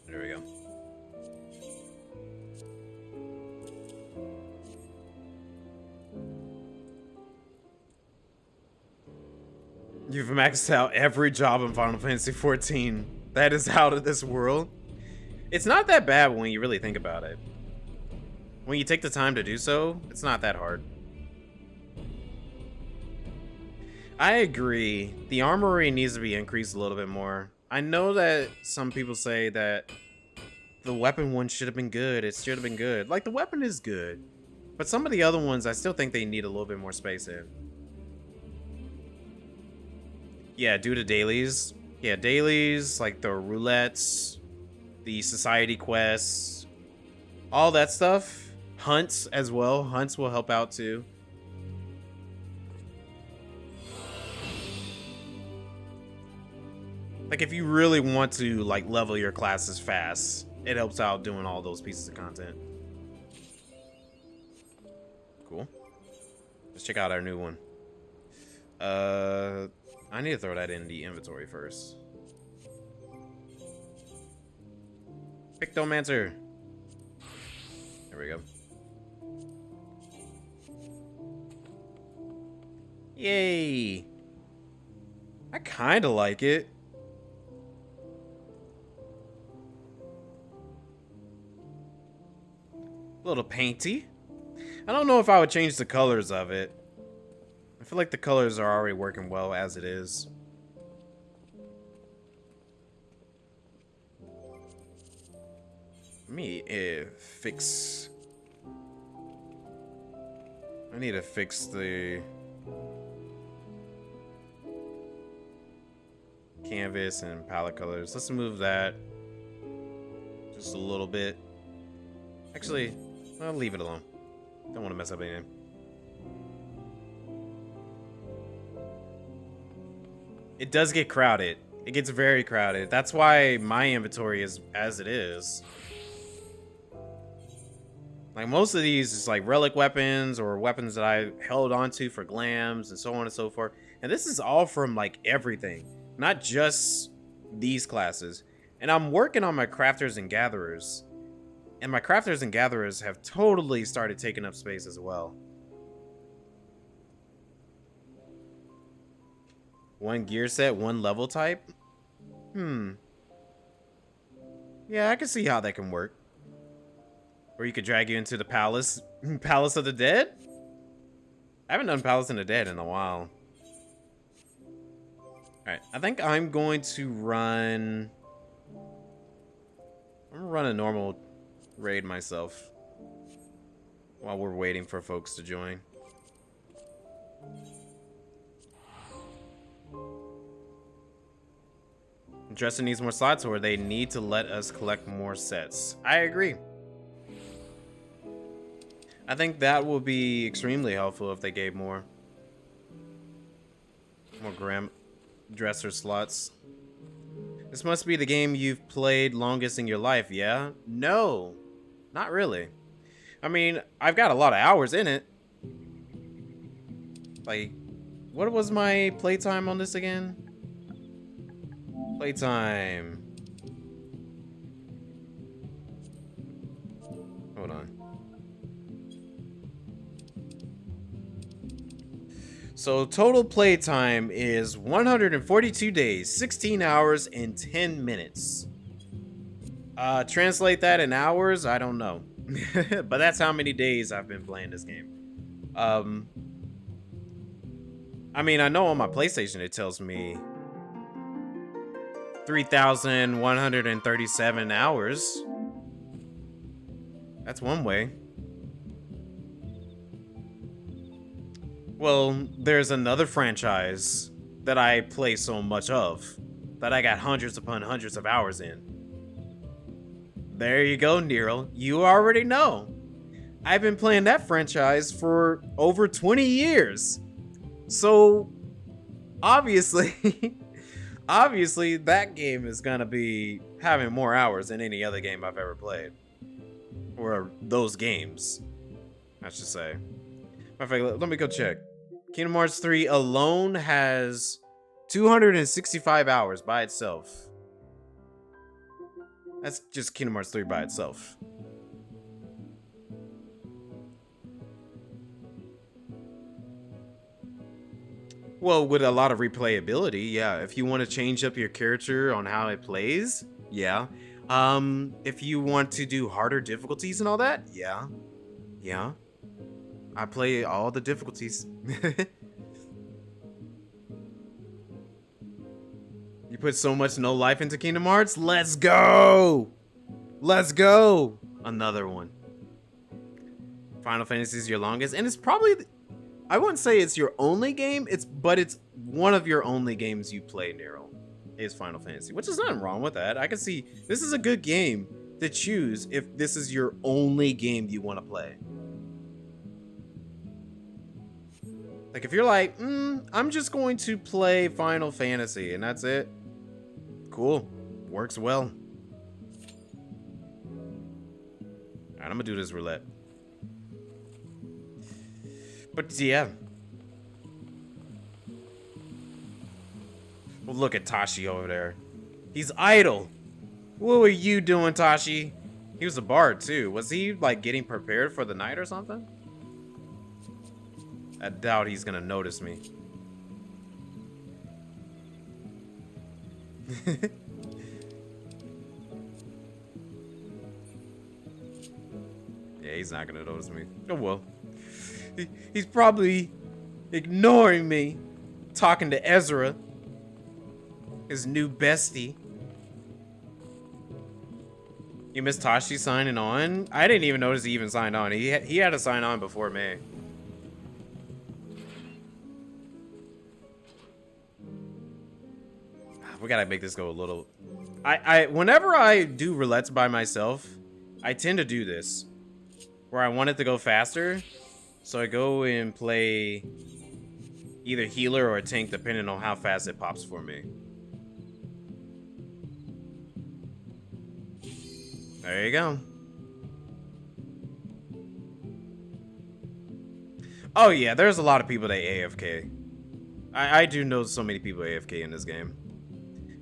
There we go. You've maxed out every job in Final Fantasy XIV. That is out of this world. It's not that bad when you really think about it. When you take the time to do so, it's not that hard. I agree. The armory needs to be increased a little bit more. I know that some people say that the weapon one should have been good. It should have been good. Like, the weapon is good. But some of the other ones, I still think they need a little bit more space in. Yeah, due to dailies. Yeah, dailies, like the roulettes, the society quests, all that stuff. Hunts as well. Hunts will help out too. Like, if you really want to, like, level your classes fast, it helps out doing all those pieces of content. Cool. Let's check out our new one. I need to throw that in the inventory first. Pictomancer. There we go. Yay. I kind of like it. A little painty. I don't know if I would change the colors of it. I feel like the colors are already working well as it is. Let me fix... I need to fix the canvas and palette colors. Let's move that just a little bit. Actually, I'll leave it alone. Don't want to mess up anything. It does get crowded. It gets very crowded. That's why my inventory is as it is. Like, most of these is like relic weapons or weapons that I held onto for glams and so on and so forth. And this is all from like everything, not just these classes. And I'm working on my crafters and gatherers. And my crafters and gatherers have totally started taking up space as well. One gear set, one level type? Yeah, I can see how that can work. Or you could drag you into the palace. Palace of the Dead? I haven't done Palace of the Dead in a while. Alright, I think I'm going to run... I'm gonna run a normal raid myself. While we're waiting for folks to join. Dresser needs more slots, or they need to let us collect more sets. I agree. I think that will be extremely helpful if they gave more dresser slots. This must be the game you've played longest in your life, yeah? No, not really. I mean, I've got a lot of hours in it. Like, what was my playtime on this again? Playtime. Hold on. So total playtime is 142 days, 16 hours, and 10 minutes. Translate that in hours, I don't know. But that's how many days I've been playing this game. I mean, I know on my PlayStation it tells me 3,137 hours. That's one way. Well, there's another franchise that I play so much of that I got hundreds upon hundreds of hours in. There you go, Nero. You already know. I've been playing that franchise for over 20 years. So, obviously, obviously that game is gonna be having more hours than any other game I've ever played. Or those games, I should say. Matter of fact, let me go check. Kingdom Hearts 3 alone has 265 hours by itself. That's just Kingdom Hearts 3 by itself. Well, with a lot of replayability, yeah. If you want to change up your character on how it plays, yeah. If you want to do harder difficulties and all that, yeah. Yeah. I play all the difficulties. You put so much no life into Kingdom Hearts? Let's go! Let's go! Another one. Final Fantasy is your longest, and it's probably... I wouldn't say it's your only game, but it's one of your only games you play, Nero, is Final Fantasy, which is nothing wrong with that. I can see this is a good game to choose if this is your only game you want to play. Like, if you're like, I'm just going to play Final Fantasy, and that's it. Cool. Works well. Alright, I'm gonna do this roulette. But, yeah. Well, look at Tashi over there. He's idle. What were you doing, Tashi? He was a bard, too. Was he, like, getting prepared for the night or something? I doubt he's gonna notice me. Yeah, he's not gonna notice me. Oh well. He's probably ignoring me, talking to Ezra, his new bestie. You missed Tashi signing on? I didn't even notice he even signed on. He had to sign on before me. We gotta make this go a little... Whenever I do roulettes by myself, I tend to do this. Where I want it to go faster. So I go and play either healer or a tank depending on how fast it pops for me. There you go. Oh yeah, there's a lot of people that AFK. I do know so many people AFK in this game.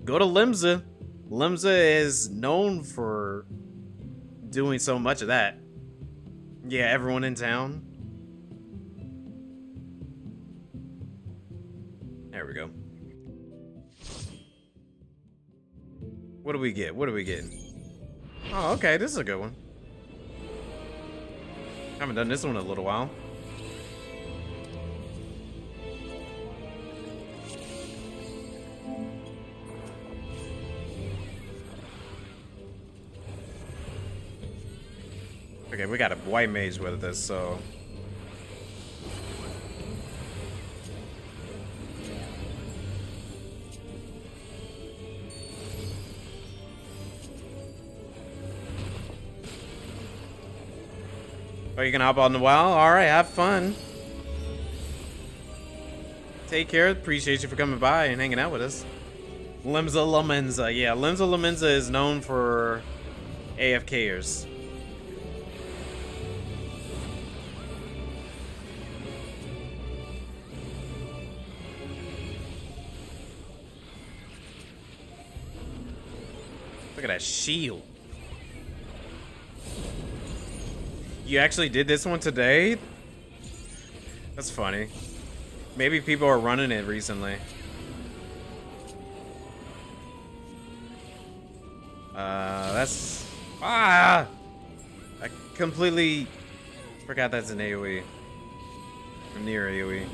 Go to Limsa. Limsa is known for doing so much of that. Yeah, everyone in town. There we go. What do we get? What are we getting? Oh, okay, this is a good one. Haven't done this one in a little while. Okay, we got a white mage with us, so. Oh, you can hop on the wall? Alright, have fun. Take care. Appreciate you for coming by and hanging out with us. Limsa Lamenza. Yeah, Limsa Lamenza is known for AFKers. Look at that shield. You actually did this one today? That's funny. Maybe people are running it recently. That's... I completely forgot that's an AoE. Or near AoE.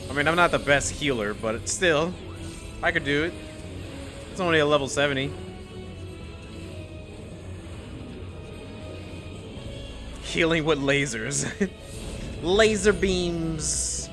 I mean, I'm not the best healer, but still, I could do it. It's only a level 70. Healing with lasers. Laser beams.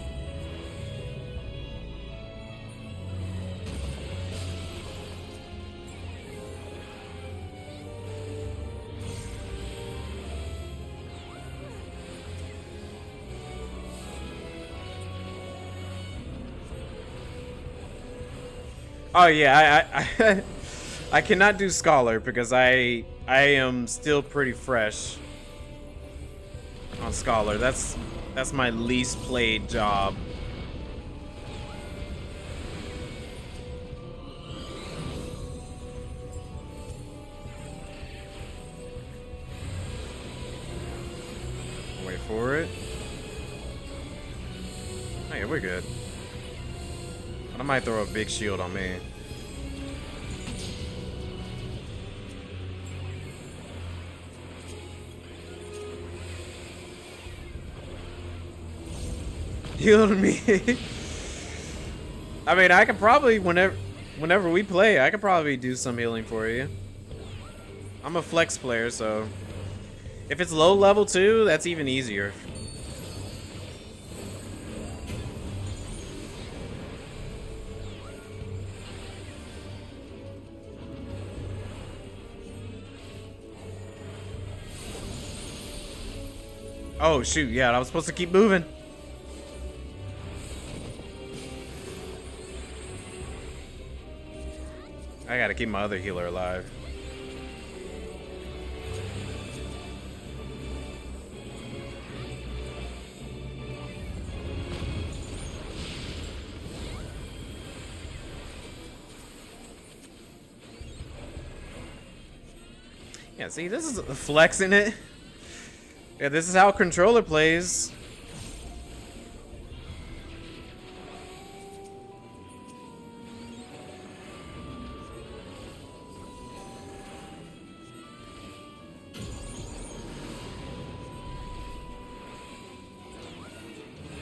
Oh yeah, I cannot do Scholar because I am still pretty fresh on Scholar. That's my least played job. Wait for it. Oh yeah, we're good. I might throw a big shield on me. Healed me. I mean, I could probably, whenever we play, I could probably do some healing for you. I'm a flex player, so if it's low level 2, that's even easier. Oh shoot, yeah, I was supposed to keep moving. I gotta keep my other healer alive. Yeah, see, this is a flex in it. Yeah, this is how a controller plays.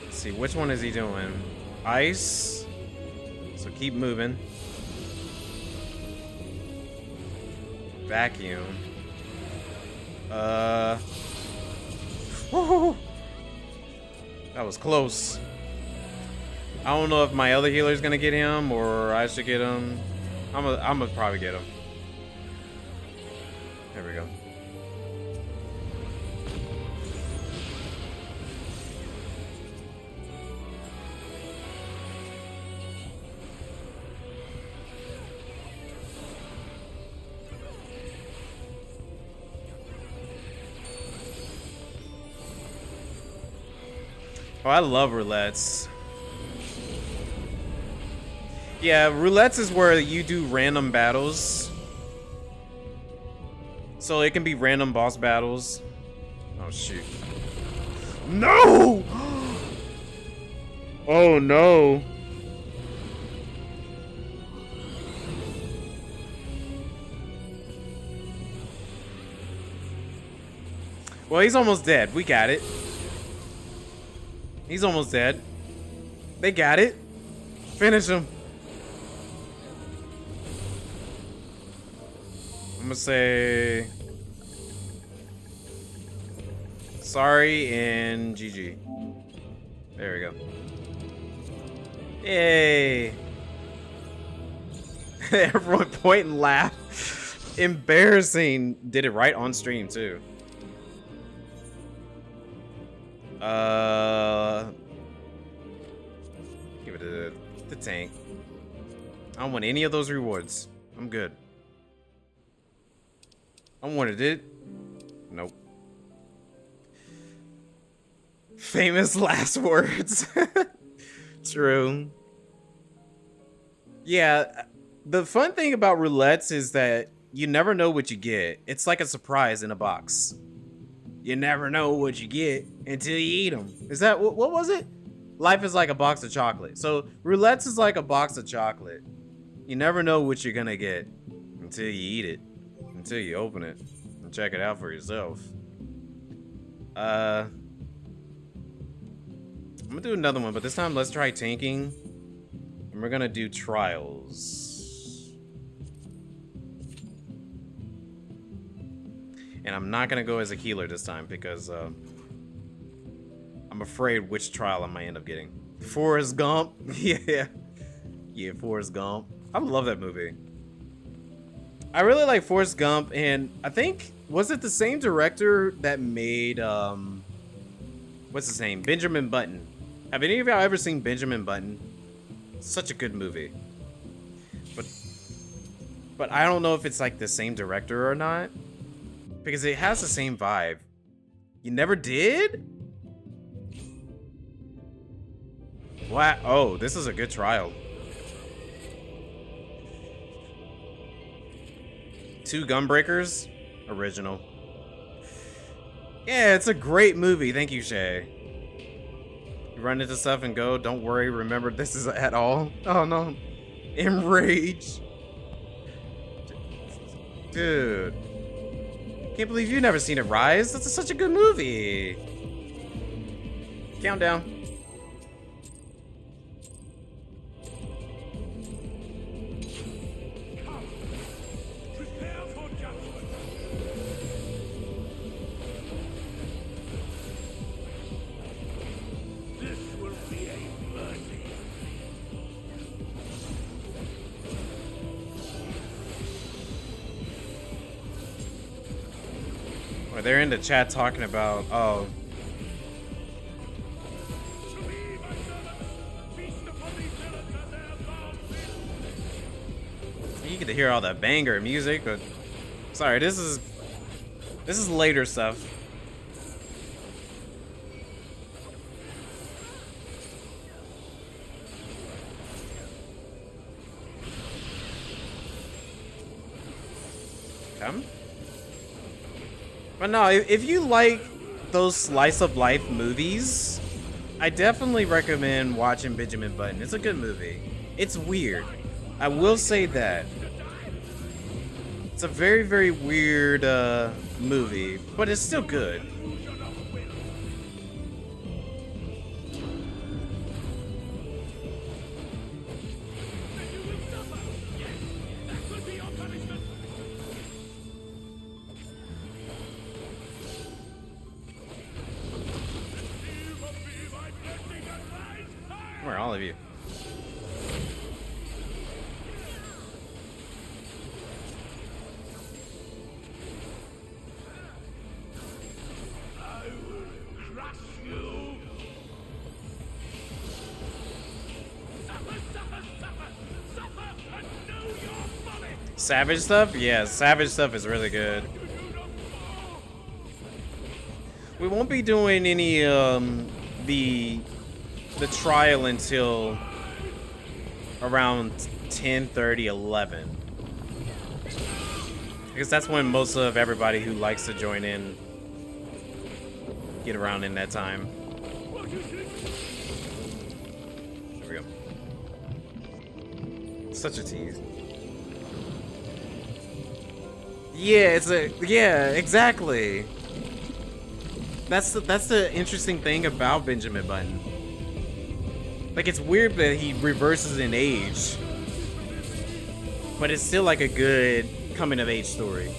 Let's see, which one is he doing? Ice. So keep moving. Vacuum. Woo! That was close. I don't know if my other healer's gonna get him or I should get him. I'm gonna probably get him. There we go. Oh, I love roulettes. Yeah, roulettes is where you do random battles. So it can be random boss battles. Oh, shoot. No! Oh, no. Well, he's almost dead. We got it. He's almost dead. They got it. Finish him. I'm gonna say sorry and GG. There we go. Yay. Everyone point and laugh. Embarrassing. Did it right on stream too. Give it the tank. I don't want any of those rewards. I'm good. I wanted it. Nope. Famous last words. True. Yeah, the fun thing about roulettes is that you never know what you get. It's like a surprise in a box. You never know what you get until you eat them. Is that, what was it? Life is like a box of chocolate. So roulettes is like a box of chocolate. You never know what you're gonna get until you eat it. Until you open it and check it out for yourself. I'm gonna do another one, but this time let's try tanking. And we're gonna do trials. And I'm not gonna go as a healer this time because I'm afraid which trial I might end up getting. Forrest Gump. Yeah, Forrest Gump. I love that movie. I really like Forrest Gump, and I think, was it the same director that made, what's his name? Benjamin Button. Have any of y'all ever seen Benjamin Button? Such a good movie. But I don't know if it's like the same director or not, because it has the same vibe. You never did? What? Oh, this is a good trial. 2 Gunbreakers, original. Yeah, it's a great movie. Thank you, Shay. You run into stuff and go, don't worry, remember this is at all. Oh no. Enrage. Dude. Can't believe you've never seen it, Rise. That's such a good movie. Countdown. They're in the chat talking about, oh. You get to hear all that banger music, but sorry, this is later stuff. Come. But no, if you like those slice of life movies, I definitely recommend watching Benjamin Button. It's a good movie. It's weird. I will say that. It's a very, very weird movie, but it's still good. Where are all of you? Savage stuff? Yeah, savage stuff is really good. We won't be doing any the trial until around 10:30, 11. Because that's when most of everybody who likes to join in get around in that time. There we go. Such a tease. Yeah, exactly. That's the interesting thing about Benjamin Button. Like, it's weird that he reverses in age, but it's still like a good coming of age story.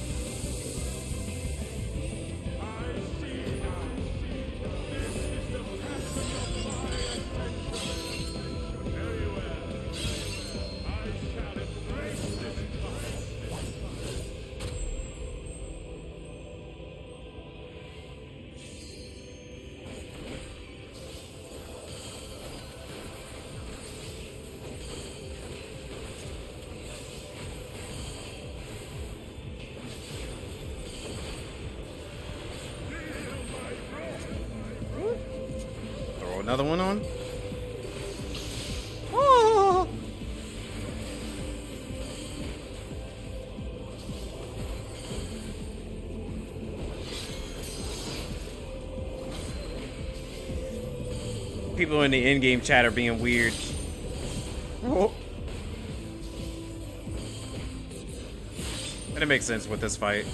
Another one on? Oh! People in the in-game chat are being weird. Oh. And it makes sense with this fight.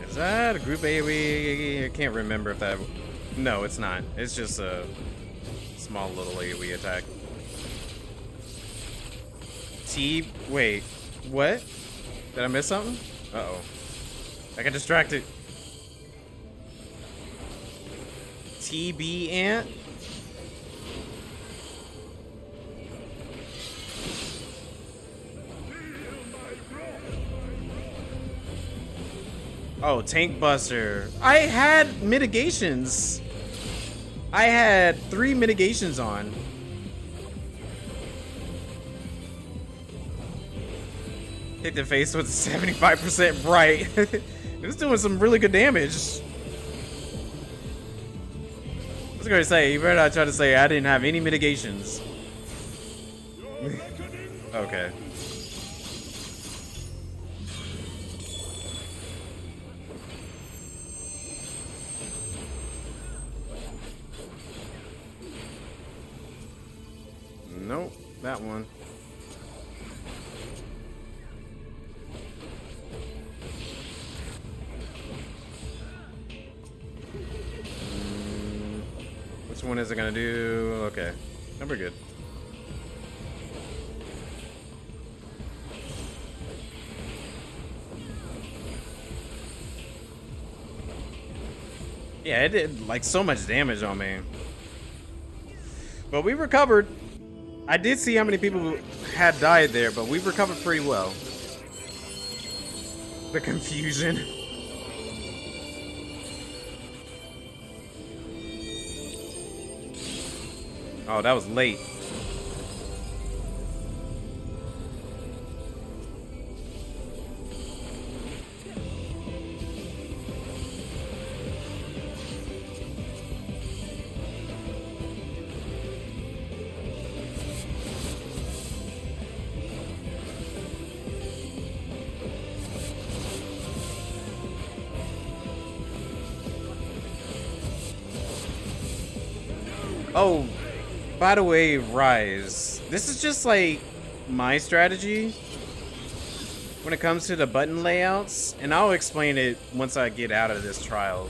Is that a group AoE? I can't remember if that... No, it's not. It's just a small little AoE attack. Wait. What? Did I miss something? Uh-oh. I got distracted. TB ant? Oh, Tank Buster. I had mitigations. I had 3 mitigations on. Hit the face with 75% bright. It was doing some really good damage. I was going to say, you better not try to say I didn't have any mitigations. Okay. Nope, that one. Which one is it gonna do? Okay, no, we're good. Yeah, it did like so much damage on me. But we recovered. I did see how many people had died there, but we recovered pretty well. The confusion. Oh, that was late. Oh, by the way, Rise, this is just like my strategy when it comes to the button layouts, and I'll explain it once I get out of this trial.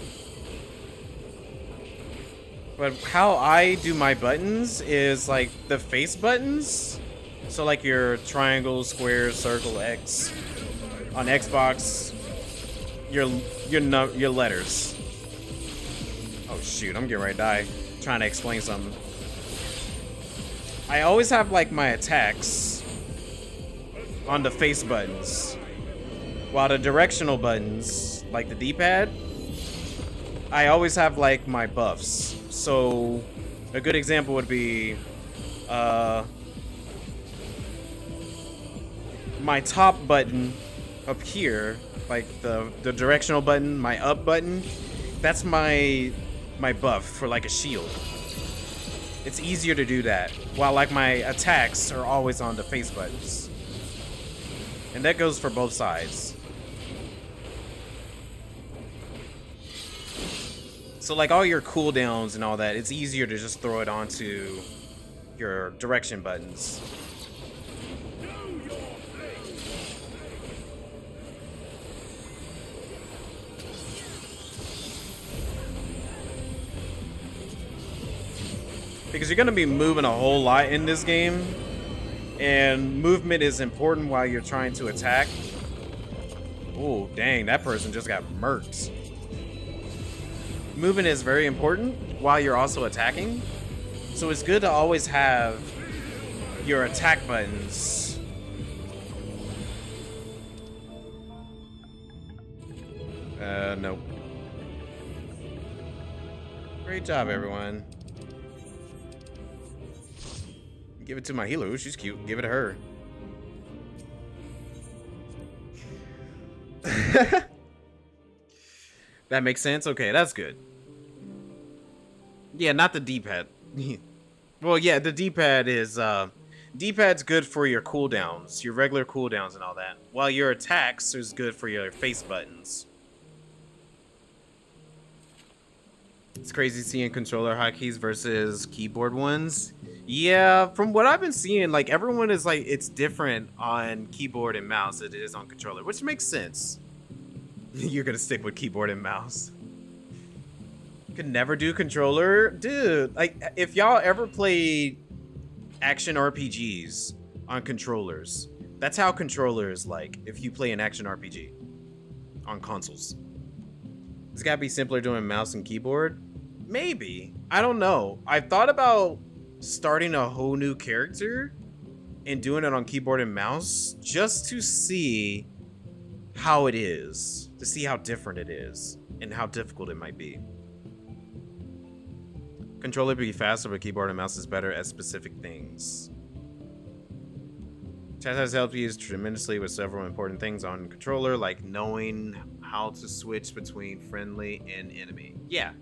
But how I do my buttons is like the face buttons, so like your triangle, square, circle, X on Xbox, your letters. Oh shoot, I'm getting ready to die trying to explain something. I always have like my attacks on the face buttons, while the directional buttons, like the D-pad, I always have like my buffs. So a good example would be my top button up here, like the directional button, my up button, that's my buff for like a shield. It's easier to do that, while like my attacks are always on the face buttons. And that goes for both sides. So like all your cooldowns and all that, it's easier to just throw it onto your direction buttons. Because you're going to be moving a whole lot in this game, and movement is important while you're trying to attack. Oh, dang, that person just got murked. Movement is very important while you're also attacking, so it's good to always have your attack buttons. Nope. Great job, everyone. Give it to my healer. Ooh, she's cute. Give it to her. That makes sense? Okay, that's good. Yeah, not the D-pad. Well, yeah, the D-pad is... D-pad's good for your cooldowns, your regular cooldowns and all that. While your attacks is good for your face buttons. It's crazy seeing controller hotkeys versus keyboard ones. Yeah, from what I've been seeing, like, everyone is like, it's different on keyboard and mouse than it is on controller, which makes sense. You're gonna stick with keyboard and mouse. Could never do controller? Dude, like, if y'all ever played action RPGs on controllers, that's how controller is like if you play an action RPG on consoles. It's gotta be simpler doing mouse and keyboard? Maybe. I don't know. I've thought about starting a whole new character and doing it on keyboard and mouse just to see how it is, to see how different it is and how difficult it might be. Controller be faster, but keyboard and mouse is better at specific things. Chat has helped you tremendously with several important things on controller, like knowing how to switch between friendly and enemy. Yeah.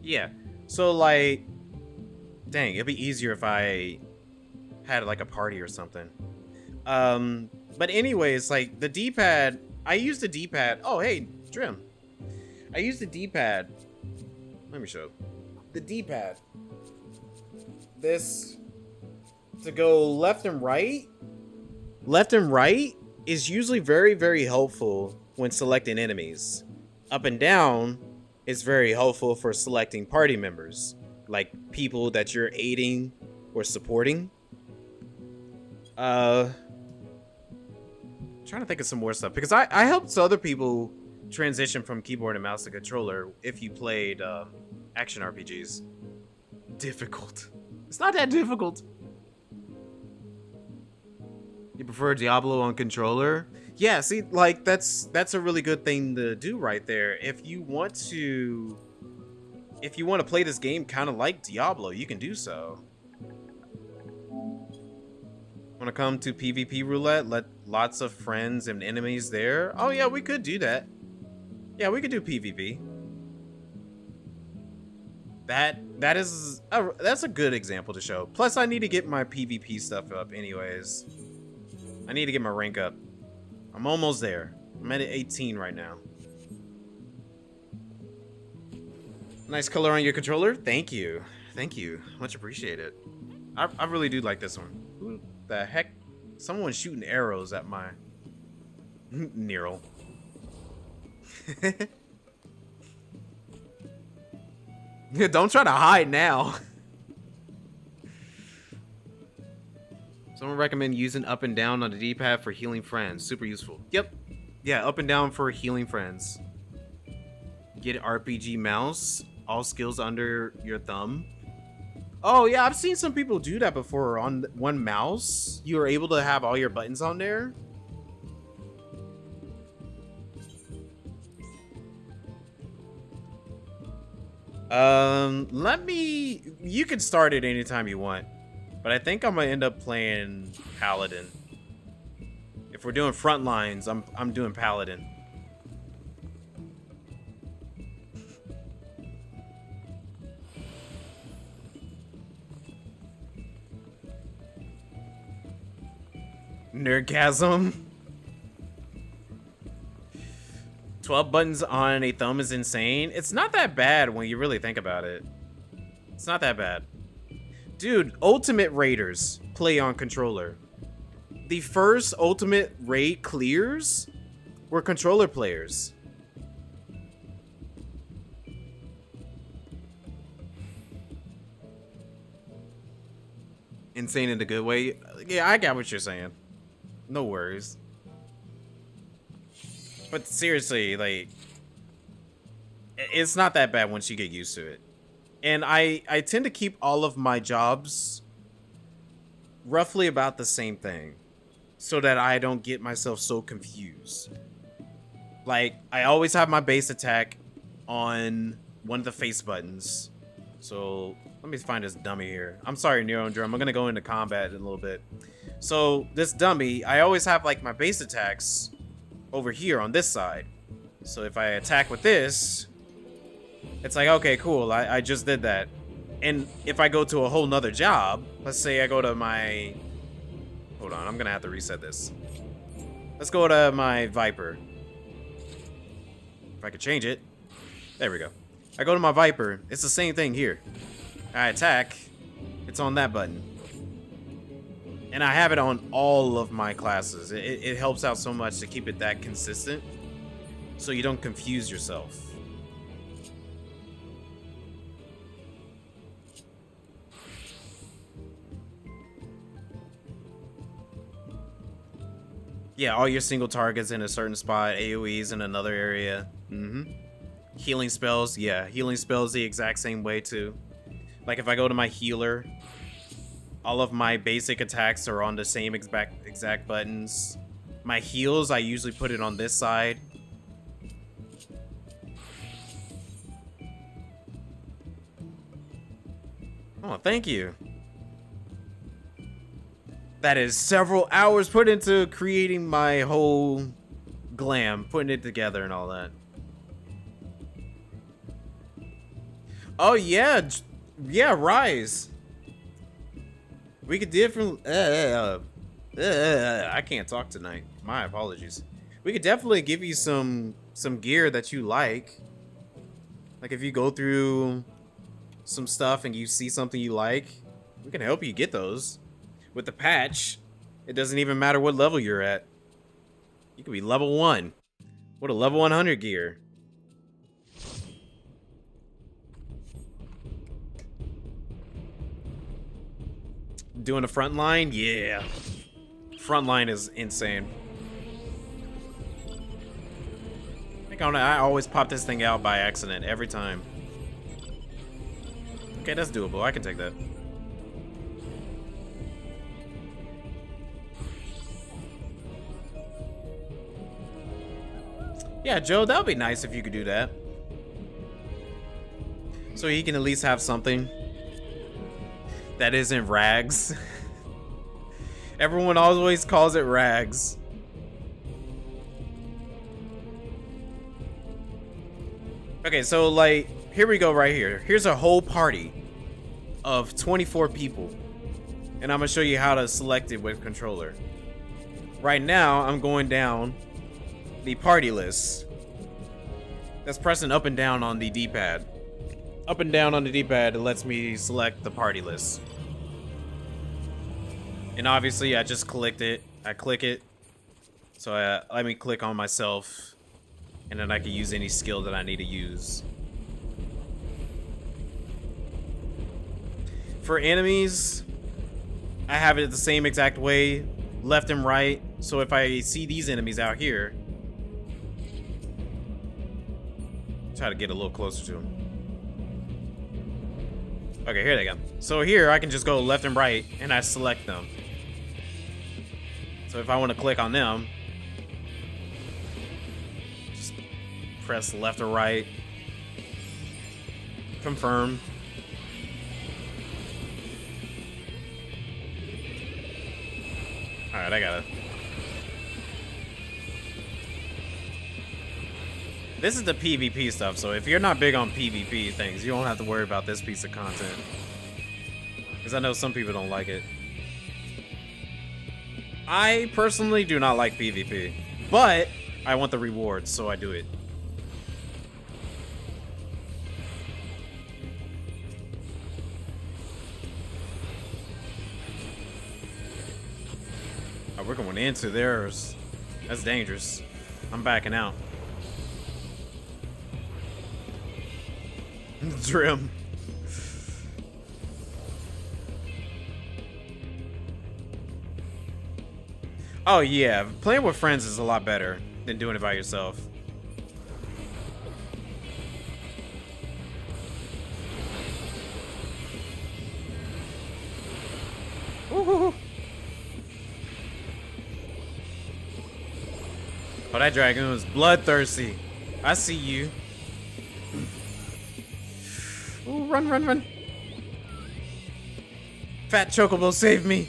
Yeah. So, like, dang, it'd be easier if I had, like, a party or something. But anyways, like, the D-pad, I use the D-pad. Oh, hey, Trim. I use the D-pad. Let me show. The D-pad. This to go left and right. Left and right is usually very, very helpful when selecting enemies. Up and down is very helpful for selecting party members, like people that you're aiding or supporting. Trying to think of some more stuff, because I helped other people transition from keyboard and mouse to controller if you played action RPGs. Difficult. It's not that difficult. You prefer Diablo on controller? Yeah, see, like, that's a really good thing to do right there. If you want to play this game kind of like Diablo, you can do so. Want to come to PvP roulette? Let lots of friends and enemies there? Oh yeah, we could do that. Yeah, we could do PvP. That's a good example to show. Plus, I need to get my PvP stuff up anyways. I need to get my rank up. I'm almost there. I'm at 18 right now. Nice color on your controller. Thank you. Thank you. Much appreciated. I really do like this one. Who the heck? Someone's shooting arrows at my Nero. Don't try to hide now. Someone recommend using up and down on the D-pad for healing friends. Super useful. Yep. Yeah, up and down for healing friends. Get RPG mouse. All skills under your thumb. Oh, yeah, I've seen some people do that before. On one mouse, you are able to have all your buttons on there. You can start it anytime you want. But I think I'm gonna end up playing Paladin. If we're doing front lines, I'm doing Paladin. Nerdgasm. 12 buttons on a thumb is insane. It's not that bad when you really think about it. It's not that bad. Dude, Ultimate Raiders play on controller. The first Ultimate Raid clears were controller players. Insane in a good way. Yeah, I got what you're saying. No worries. But seriously, like, it's not that bad once you get used to it. And I tend to keep all of my jobs roughly about the same thing, so that I don't get myself so confused. Like, I always have my base attack on one of the face buttons. So let me find this dummy here. I'm sorry, Neuron Drum. I'm gonna go into combat in a little bit. So this dummy, I always have like my base attacks over here on this side. So if I attack with this, it's like, okay, cool, I just did that. And if I go to a whole nother job, let's say I go to my... Hold on, I'm gonna have to reset this. Let's go to my Viper. If I could change it. There we go. I go to my Viper, it's the same thing here. I attack, it's on that button. And I have it on all of my classes. It helps out so much to keep it that consistent, so you don't confuse yourself. Yeah, all your single targets in a certain spot, AoEs in another area. Healing spells, yeah, healing spells the exact same way too. Like if I go to my healer, all of my basic attacks are on the same exact buttons. My heals, I usually put it on this side. Oh, thank you. That is several hours put into creating my whole glam, putting it together and all that. Oh yeah, yeah, Rise. We could definitely. I can't talk tonight. My apologies. We could definitely give you some gear that you like. Like if you go through some stuff and you see something you like, we can help you get those. With the patch, it doesn't even matter what level you're at. You could be level 1. What a level 100 gear. Doing the front line? Yeah. Front line is insane. I always pop this thing out by accident every time. Okay, that's doable. I can take that. Yeah, Joe, that would be nice if you could do that. So he can at least have something that isn't rags. Everyone always calls it rags. Okay, so like, here we go right here. Here's a whole party of 24 people. And I'm gonna show you how to select it with controller. Right now, I'm going down the party list. That's pressing up and down on the D-pad. Up and down on the D-pad, it lets me select the party list. And obviously, I just clicked it. I click it. So let me click on myself. And then I can use any skill that I need to use. For enemies, I have it the same exact way, left and right. So if I see these enemies out here, try to get a little closer to them. Okay, here they go. So here I can just go left and right and I select them. So if I want to click on them, just press left or right, confirm. All right, I got it. This is the PvP stuff, so if you're not big on PvP things, you don't have to worry about this piece of content. Because I know some people don't like it. I personally do not like PvP, but I want the rewards, so I do it. we're going into theirs. That's dangerous. I'm backing out. Trim. Oh yeah, playing with friends is a lot better than doing it by yourself. Ooh. Oh, that dragon was bloodthirsty. I see you. Ooh, run, run, run. Fat Chocobo, save me.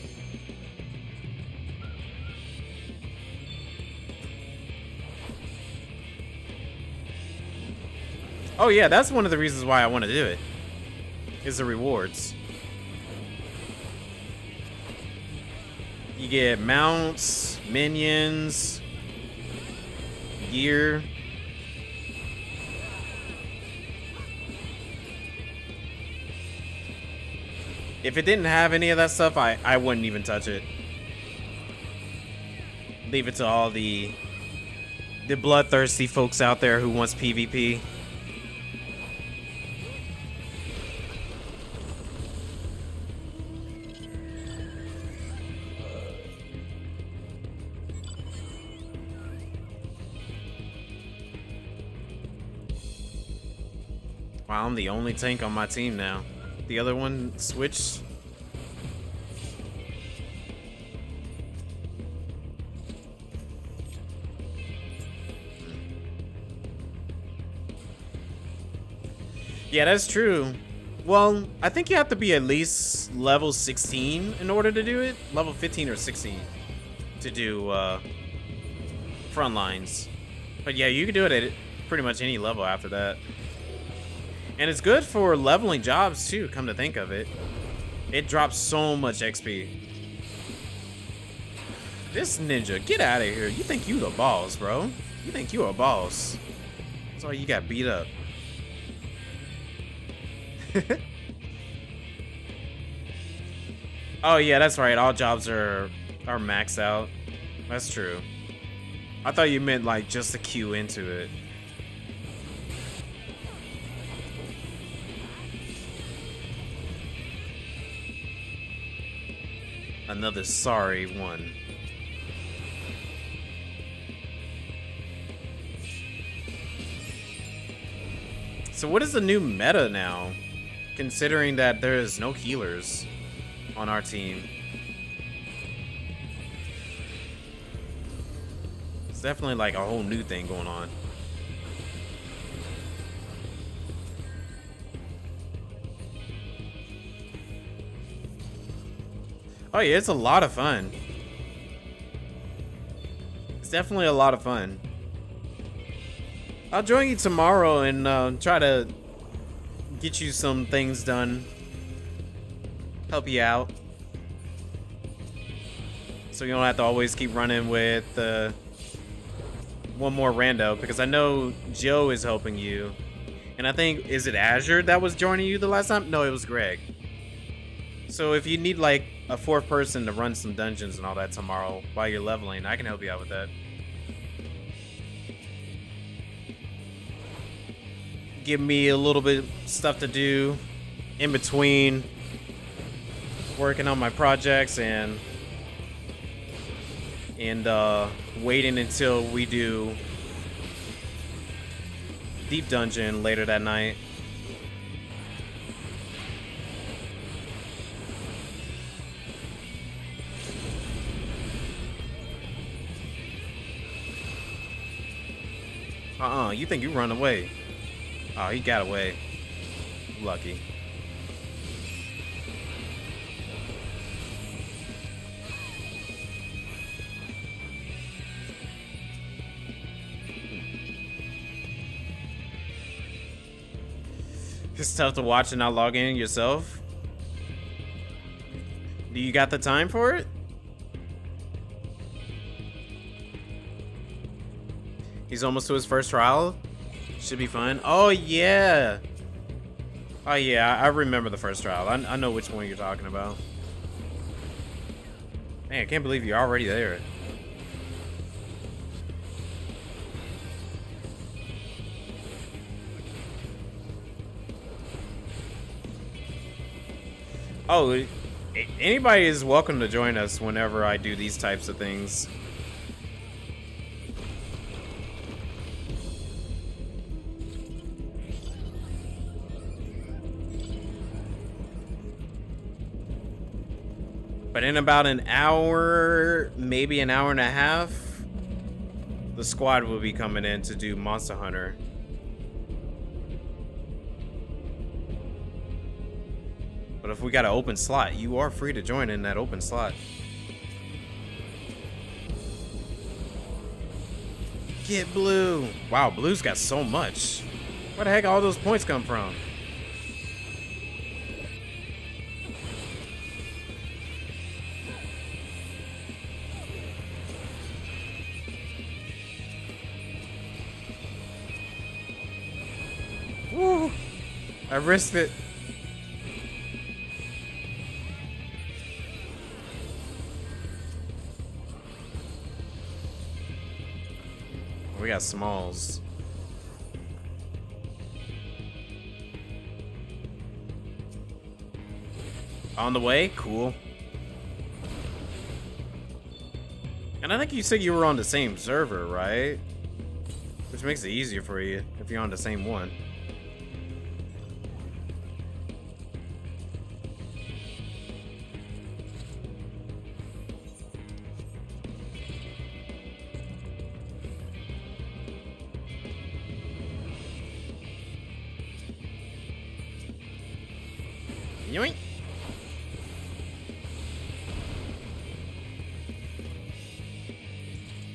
Oh yeah, that's one of the reasons why I want to do it. Is the rewards. You get mounts, minions, gear. If it didn't have any of that stuff, I wouldn't even touch it. Leave it to all the bloodthirsty folks out there who wants PvP. Wow, I'm the only tank on my team now. The other one switched. Yeah, that's true. Well, I think you have to be at least level 16 in order to do it. Level 15 or 16 to do front lines. But yeah, you can do it at pretty much any level after that. And it's good for leveling jobs too, come to think of it. It drops so much XP. This ninja, get out of here. You think you the boss, bro. You think you a boss. That's why you got beat up. Oh yeah, that's right. All jobs are maxed out. That's true. I thought you meant like just to queue into it. Another sorry one. So what is the new meta now? Considering that there is no healers on our team. It's definitely like a whole new thing going on. Oh yeah, it's a lot of fun. It's definitely a lot of fun. I'll join you tomorrow and try to get you some things done. Help you out. So you don't have to always keep running with one more rando, because I know Joe is helping you. And I think, is it Azure that was joining you the last time? No, it was Greg. So if you need like a fourth person to run some dungeons and all that tomorrow while you're leveling, I can help you out with that. Give me a little bit of stuff to do in between working on my projects and waiting until we do Deep Dungeon later that night. You think you run away? Oh, he got away. Lucky. It's tough to watch and not log in yourself. Do you got the time for it? He's almost to his first trial. Should be fun. Oh yeah. Oh yeah, I remember the first trial. I know which one you're talking about. Man, I can't believe you're already there. Oh, anybody is welcome to join us whenever I do these types of things. But in about an hour, maybe an hour and a half, the squad will be coming in to do Monster Hunter. But if we got an open slot, you are free to join in that open slot. Get blue. Wow, blue's got so much. Where the heck all those points come from? Woo! I risked it. We got smalls. On the way? Cool. And I think you said you were on the same server, right? Which makes it easier for you if you're on the same one. Yoink.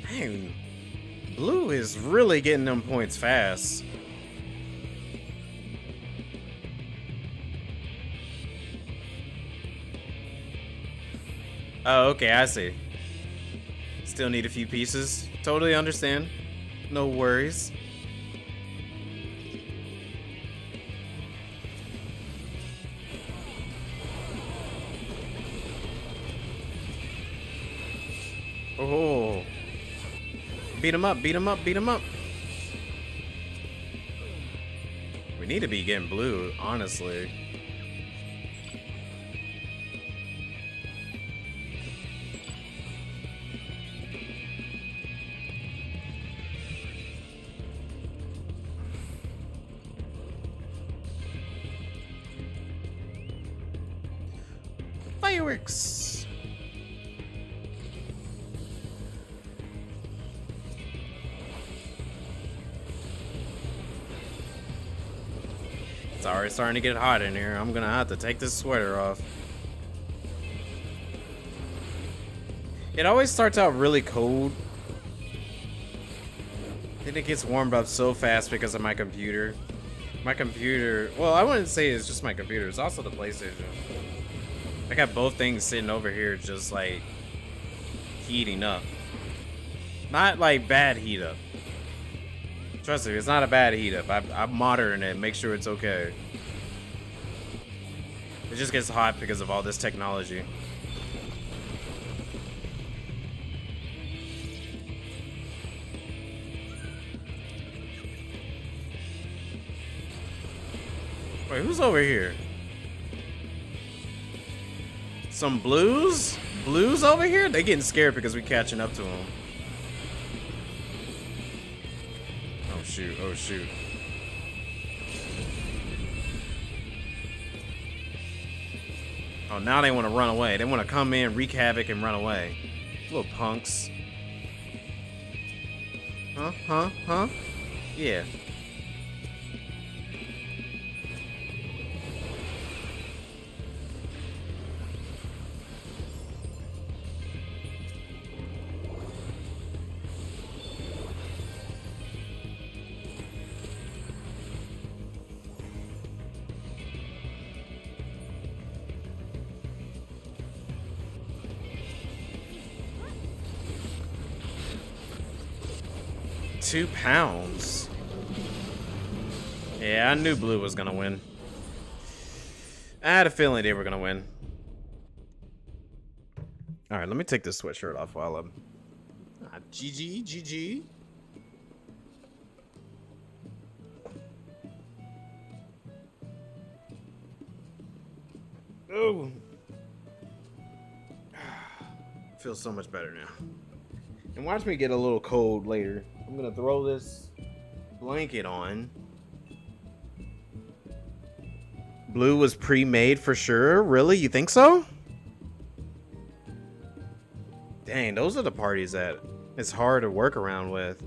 Dang. Blue is really getting them points fast. Oh, okay, I see. Still need a few pieces. Totally understand. No worries. Oh. Beat him up, beat him up, beat him up. We need to be getting blue, honestly. Fireworks. It's already starting to get hot in here. I'm gonna have to take this sweater off. It always starts out really cold. Then it gets warmed up so fast because of my computer. My computer, well, I wouldn't say it's just my computer. It's also the PlayStation. I got both things sitting over here just like heating up. Not like bad heat up. Trust me, it's not a bad heat up. I'm monitoring it, make sure it's okay. It just gets hot because of all this technology. Wait, who's over here? Some blues? Blues over here? They getting scared because we catching up to them. Oh shoot, oh shoot. Oh, now they want to run away. They want to come in, wreak havoc, and run away. Little punks. Huh? Yeah. £2. Yeah, I knew blue was gonna win. I had a feeling they were gonna win. All right, let me take this sweatshirt off while I'm. GG, GG. Oh. Feels so much better now. And watch me get a little cold later. I'm gonna throw this blanket on. Blue was pre-made for sure. Really? You think so? Dang, those are the parties that it's hard to work around with.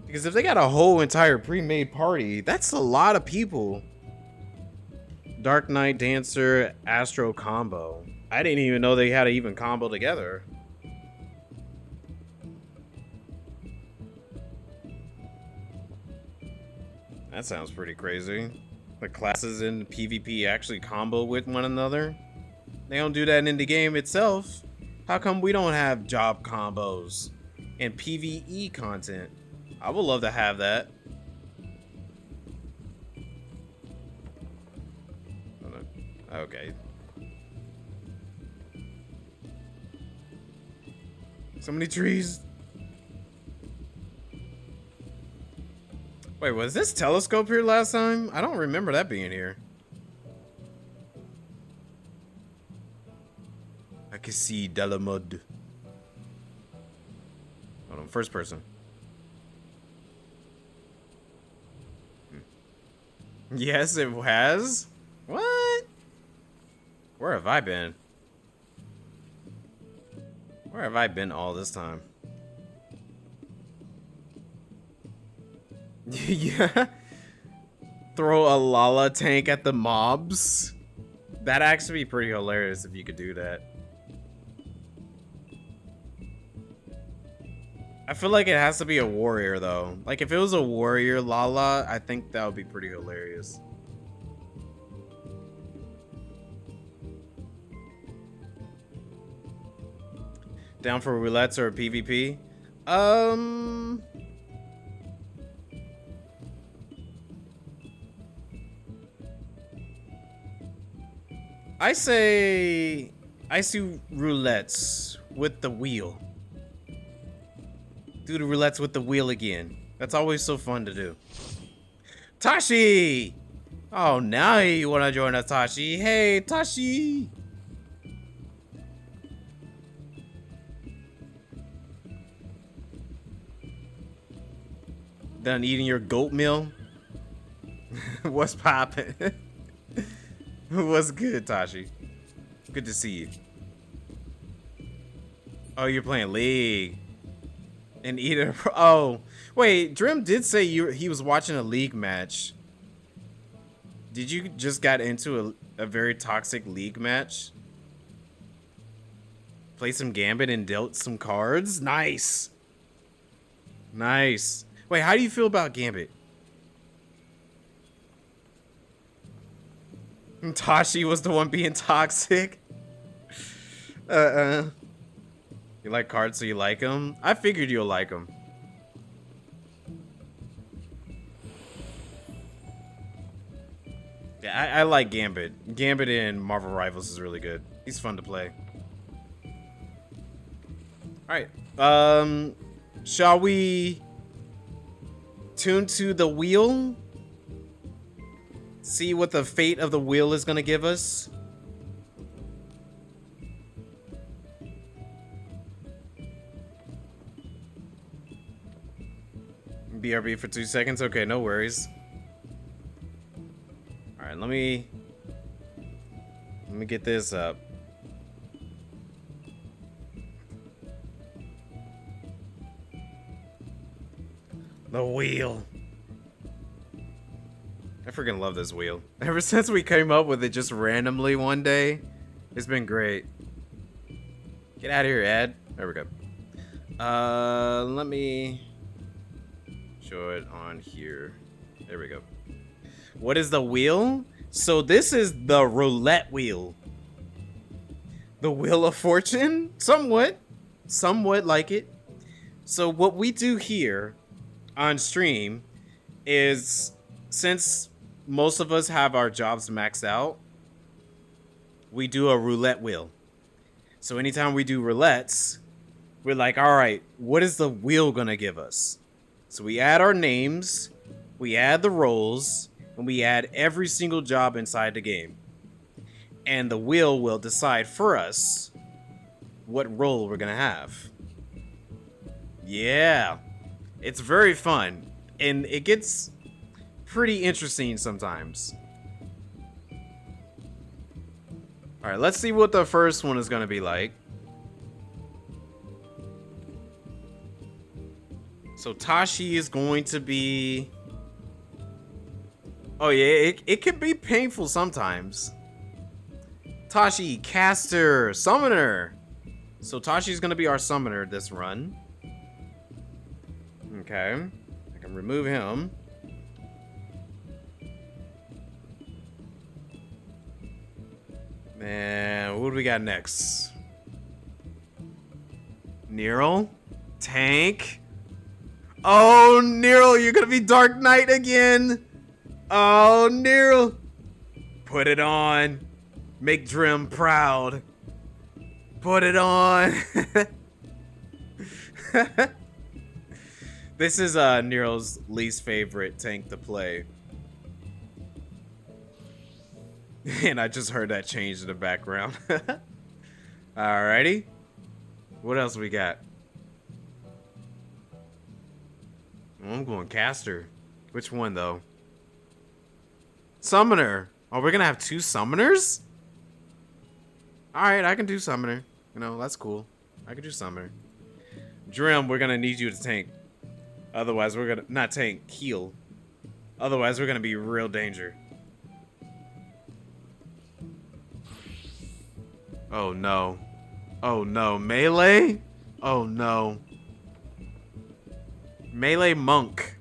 Because if they got a whole entire pre-made party, that's a lot of people. Dark Knight Dancer Astro combo. I didn't even know they had to even combo together. That sounds pretty crazy. The classes in PvP actually combo with one another. They don't do that in the game itself. How come we don't have job combos and PvE content? I would love to have that. Okay. So many trees. Wait, was this telescope here last time? I don't remember that being here. I can see Delamud. Hold on, first person. Yes, it has. What? Where have I been? Where have I been all this time? Yeah. Throw a Lala tank at the mobs. That'd actually be pretty hilarious if you could do that. I feel like it has to be a warrior though. Like if it was a warrior Lala, I think that would be pretty hilarious. Down for roulettes or PvP? I say I see roulettes with the wheel. Do the roulettes with the wheel again. That's always so fun to do. Tashi! Oh, now you want to join us, Tashi. Hey, Tashi! Done eating your goat meal? What's poppin'? What's good, Tashi? Good to see you. Oh, you're playing League. And either. Oh, wait. Drim did say he was watching a League match. Did you just got into a very toxic League match? Play some Gambit and dealt some cards? Nice. Nice. Wait, how do you feel about Gambit? Tashi was the one being toxic. You like cards, so you like them? I figured you'll like them. Yeah, I like Gambit. Gambit in Marvel Rivals is really good. He's fun to play. Alright. Shall we tune to the wheel? See what the fate of the wheel is gonna give us? BRB for 2 seconds? Okay, no worries. Alright, let me get this up. The wheel. I freaking love this wheel. Ever since we came up with it just randomly one day, it's been great. Get out of here, Ed. There we go. Let me show it on here. There we go. What is the wheel? So this is the roulette wheel. The Wheel of Fortune? Somewhat like it. So what we do here on stream is, since most of us have our jobs maxed out, we do a roulette wheel. So anytime we do roulettes, we're like, all right, what is the wheel gonna give us? So we add our names, we add the roles, and we add every single job inside the game. And the wheel will decide for us what role we're gonna have. Yeah, it's very fun, and it gets pretty interesting sometimes. All right, let's see what the first one is gonna be like. So Tashi is going to be... Oh yeah, it can be painful sometimes. Tashi, caster, summoner. So Tashi's gonna be our summoner this run. Okay, I can remove him. And what do we got next? Nero, tank. Oh, Nero, you're gonna be Dark Knight again. Oh, Nero. Put it on. Make Drim proud. Put it on. This is Nero's least favorite tank to play. And I just heard that change in the background. Alrighty. What else we got? I'm going caster. Which one though? Summoner. Oh, we're gonna have 2 summoners? Alright, I can do summoner. You know, that's cool. I can do summoner. Drim, we're gonna need you to tank. Otherwise, we're gonna... Not tank, heal. Otherwise, we're gonna be real danger. Oh no. Oh no. Melee? Oh no. Melee monk.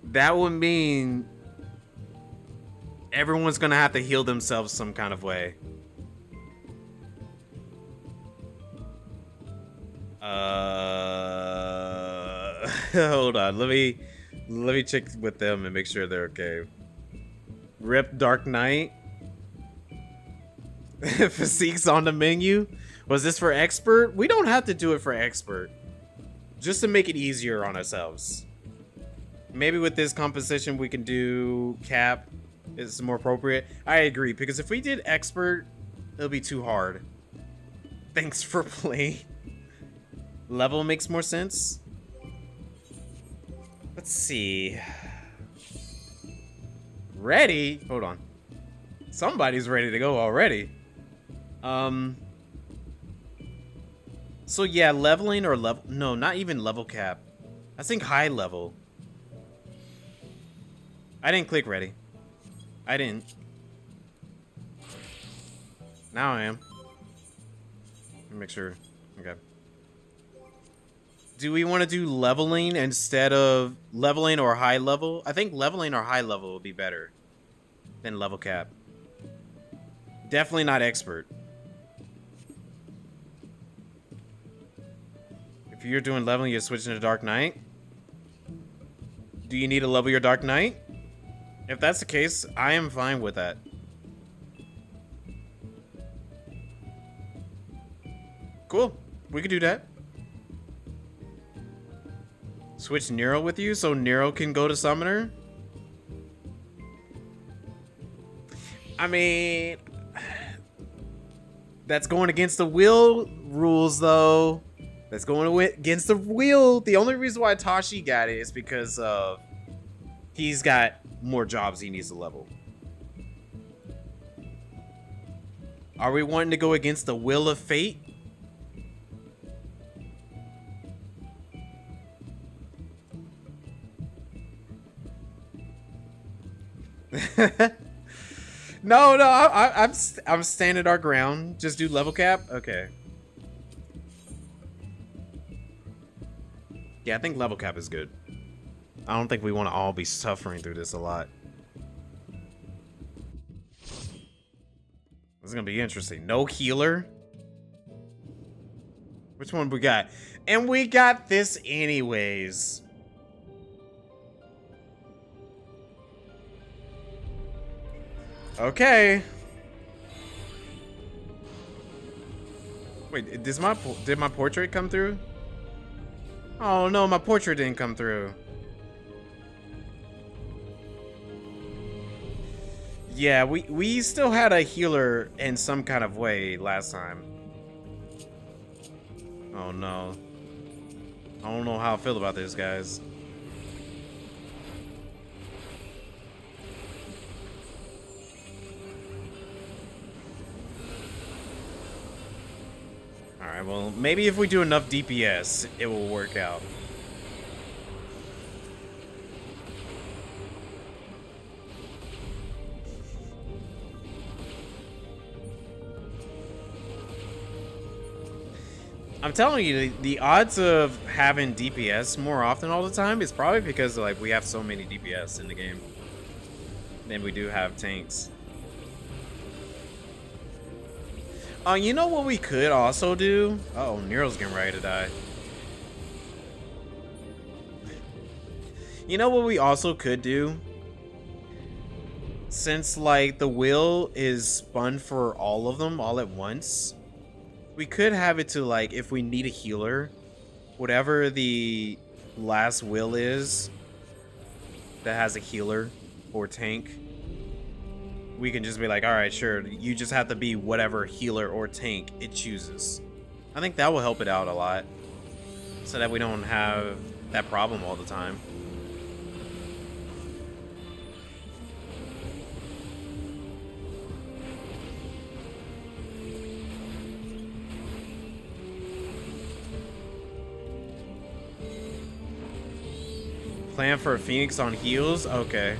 That would mean everyone's gonna have to heal themselves some kind of way. Hold on. Let me check with them and make sure they're okay. Rip Dark Knight. Physique's on the menu. Was this for expert? We don't have to do it for expert. Just to make it easier on ourselves. Maybe with this composition we can do cap. It's more appropriate. I agree, because if we did expert, it'll be too hard. Thanks for playing. Level makes more sense. Let's see. Ready? Hold on. Somebody's ready to go already. So yeah, leveling or level... No, not even level cap. I think high level. I didn't click ready. I didn't. Now I am. Let me make sure. Okay. Do we want to do leveling instead of leveling or high level? I think leveling or high level would be better than level cap. Definitely not expert. If you're doing leveling, you're switching to Dark Knight. Do you need to level your Dark Knight? If that's the case, I am fine with that. Cool. We could do that. Switch Nero with you so Nero can go to Summoner? I mean... That's going against the wheel rules, though. That's going against the wheel. The only reason why Tashi got it is because he's got more jobs he needs to level. Are we wanting to go against the will of fate? No, I'm standing our ground. Just do level cap. Okay. Yeah, I think level cap is good. I don't think we want to all be suffering through this a lot. This is gonna be interesting. No healer. Which one we got? And we got this anyways. Okay. Wait, did my portrait come through? Oh no, my portrait didn't come through. Yeah, we still had a healer in some kind of way last time. Oh no. I don't know how I feel about this, guys. Alright, well, maybe if we do enough DPS, it will work out. I'm telling you, the odds of having DPS more often all the time is probably because like we have so many DPS in the game than we do have tanks. You know what we could also do? Uh-oh, Nero's getting ready to die. You know what we also could do? Since like the wheel is spun for all of them all at once, we could have it to like if we need a healer, whatever the last will is that has a healer or tank, we can just be like, all right, sure, you just have to be whatever healer or tank it chooses. I think that will help it out a lot so that we don't have that problem all the time. Plan for a Phoenix on heals? Okay.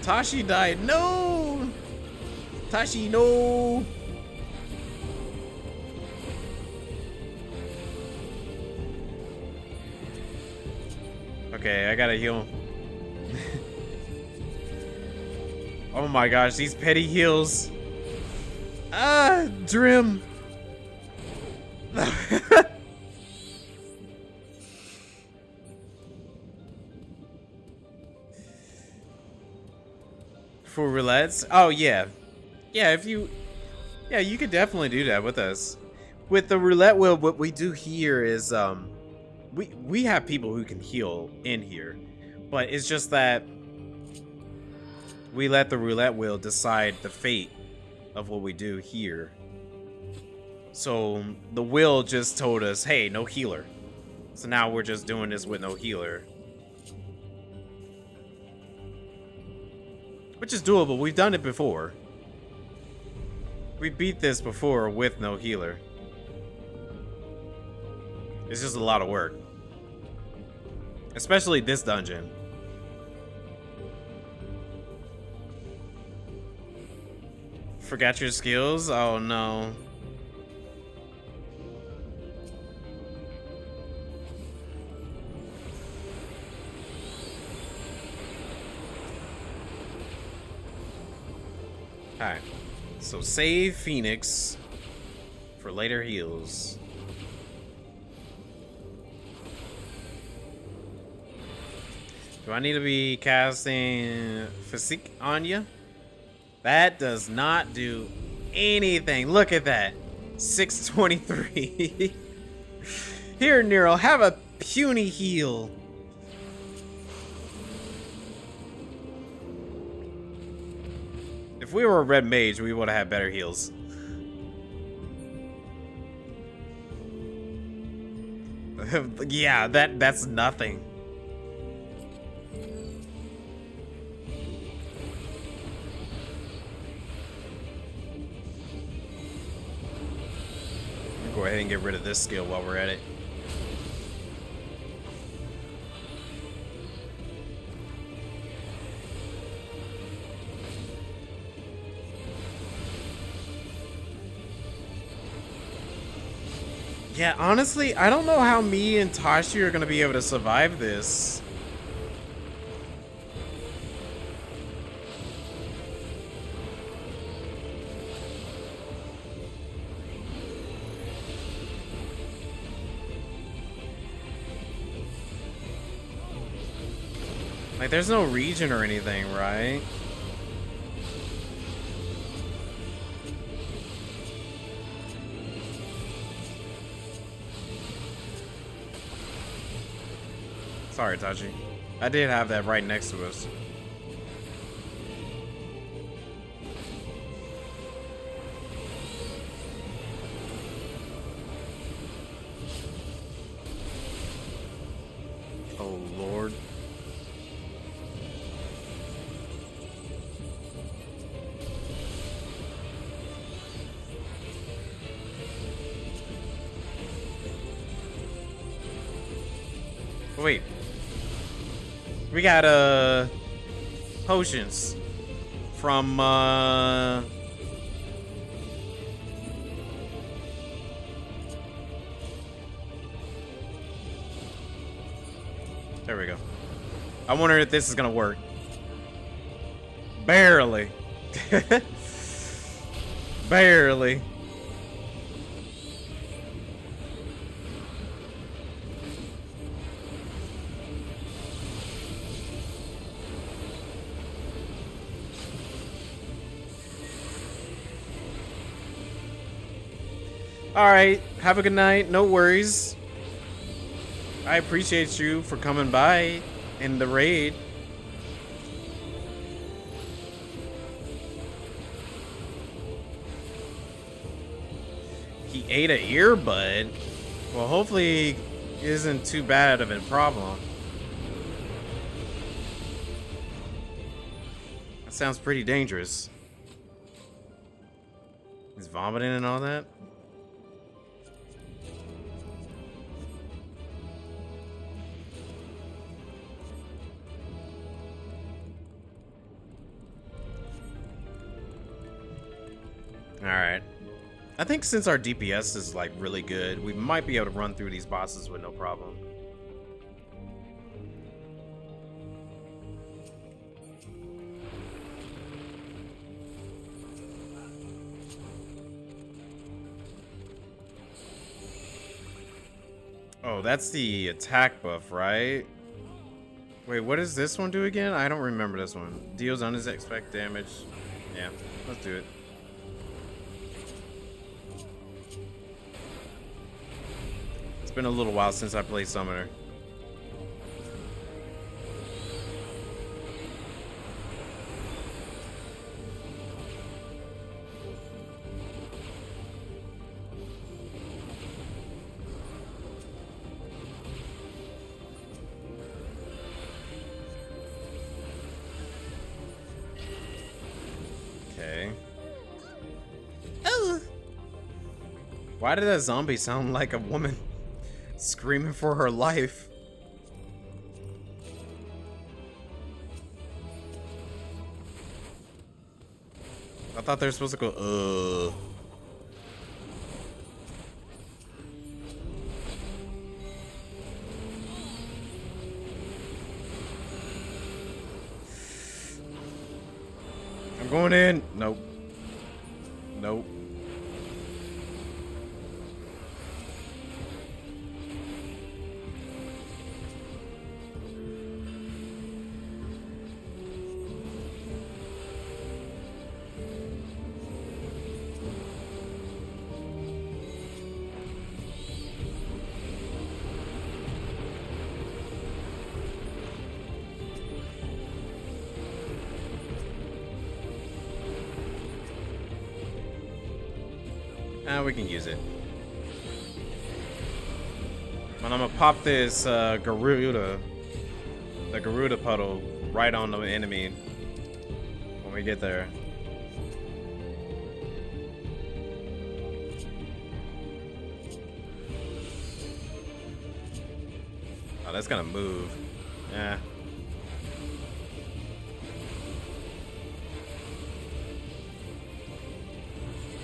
Tashi died. No! Tashi, no! Okay, I gotta heal. Oh my gosh, these petty heals. Ah, Drim. For roulettes? Oh yeah. Yeah, you could definitely do that with us. With the roulette wheel, what we do here is we have people who can heal in here, but it's just that we let the roulette wheel decide the fate of what we do here. So the wheel just told us, hey, no healer. So now we're just doing this with no healer. Which is doable. We've done it before. We beat this before with no healer. It's just a lot of work. Especially this dungeon. Forgot your skills? Oh no. Alright. So save Phoenix for later heals. Do I need to be casting Physique on you? That does not do anything. Look at that. 623. Here, Nero, have a puny heal. If we were a red mage, we would have had better heals. Yeah, that's nothing. Go ahead and get rid of this skill while we're at it. Yeah, honestly, I don't know how me and Tashi are gonna be able to survive this. Like, there's no region or anything, right? Sorry, Tachi. I did have that right next to us. Oh, Lord. Wait. We got potions from there we go. I wonder if this is gonna work. Barely. Barely. All right, have a good night. No worries. I appreciate you for coming by in the raid. He ate an earbud. Well, hopefully it isn't too bad of a problem. That sounds pretty dangerous. He's vomiting and all that. Alright. I think since our DPS is like really good, we might be able to run through these bosses with no problem. Oh, that's the attack buff, right? Wait, what does this one do again? I don't remember this one. Deals unexpected damage. Yeah, let's do it. It's been a little while since I played Summoner. Okay. Oh. Why did that zombie sound like a woman screaming for her life? I thought they were supposed to go, I'm going in. Nope. Nope. We can use it. And I'm gonna pop this Garuda, the Garuda puddle, right on the enemy when we get there. Oh, that's gonna move. Yeah.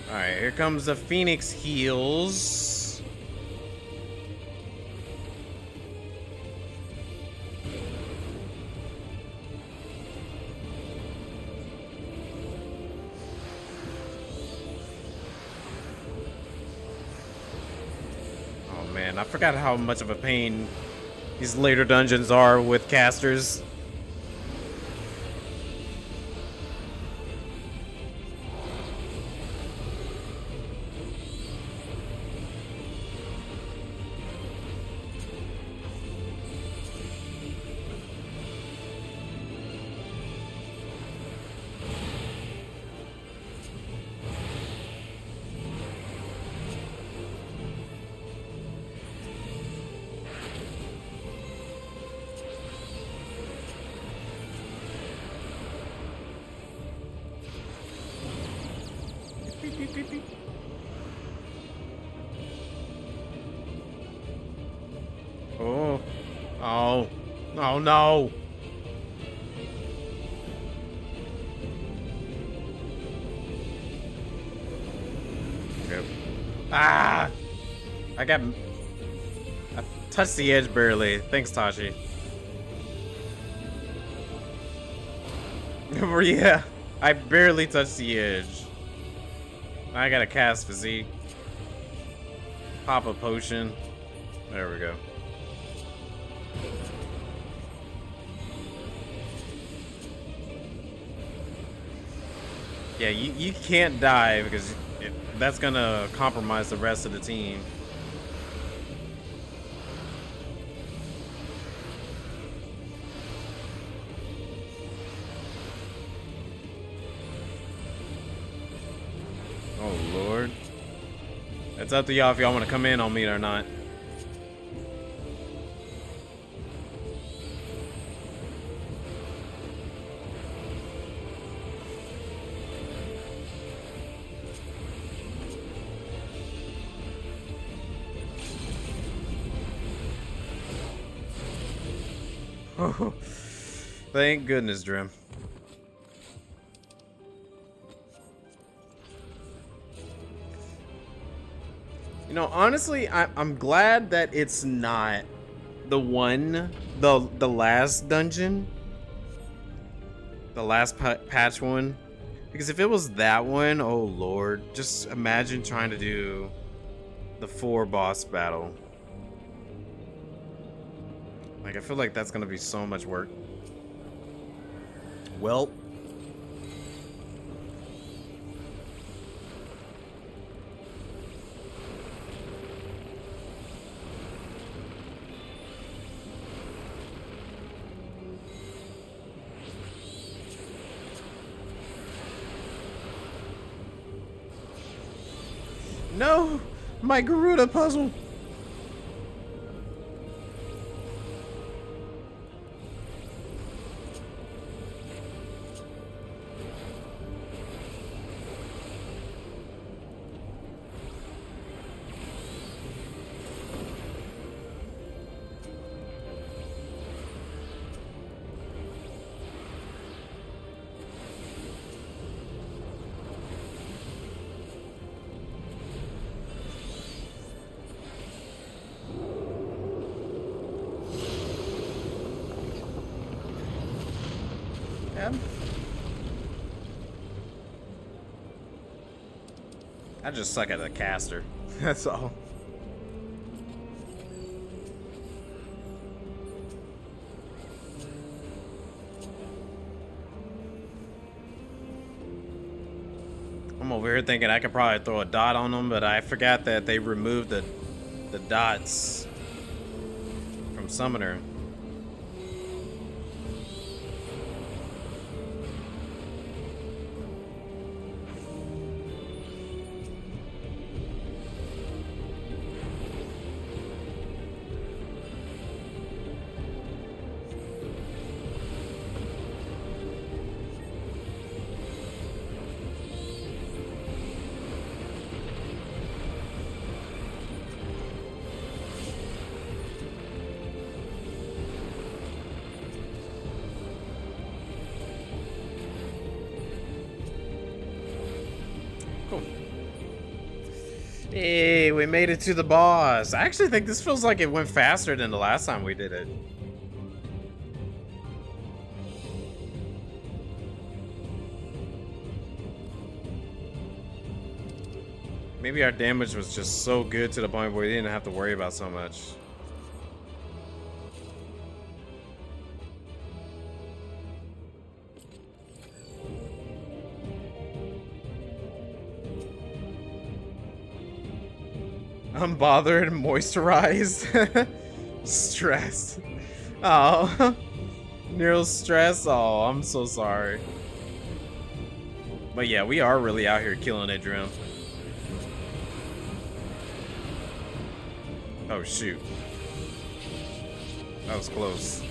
Alright, here comes the Phoenix heals. Oh man, I forgot how much of a pain these later dungeons are with casters. Oh no! Yep. Ah! I touched the edge barely. Thanks, Tashi. Yeah, I barely touched the edge. I gotta cast physique. Pop a potion. There we go. Yeah, you can't die because that's gonna compromise the rest of the team. Oh Lord. It's up to y'all if y'all want to come in on me or not. Oh, thank goodness, Drim. You know, honestly, I'm glad that it's not the last dungeon, the last patch one, because if it was that one, oh Lord, just imagine trying to do the 4 boss battle. Like, I feel like that's gonna be so much work. Well. No! My Garuda puzzle! I just suck at the caster. That's all. I'm over here thinking I could probably throw a dot on them, but I forgot that they removed the dots from Summoner. Hey, we made it to the boss. I actually think this feels like it went faster than the last time we did it. Maybe our damage was just so good to the point where we didn't have to worry about so much. Unbothered, moisturized, stressed. Oh, Nero's stressed. Oh, I'm so sorry. But yeah, we are really out here killing it, Drim. Oh shoot, that was close.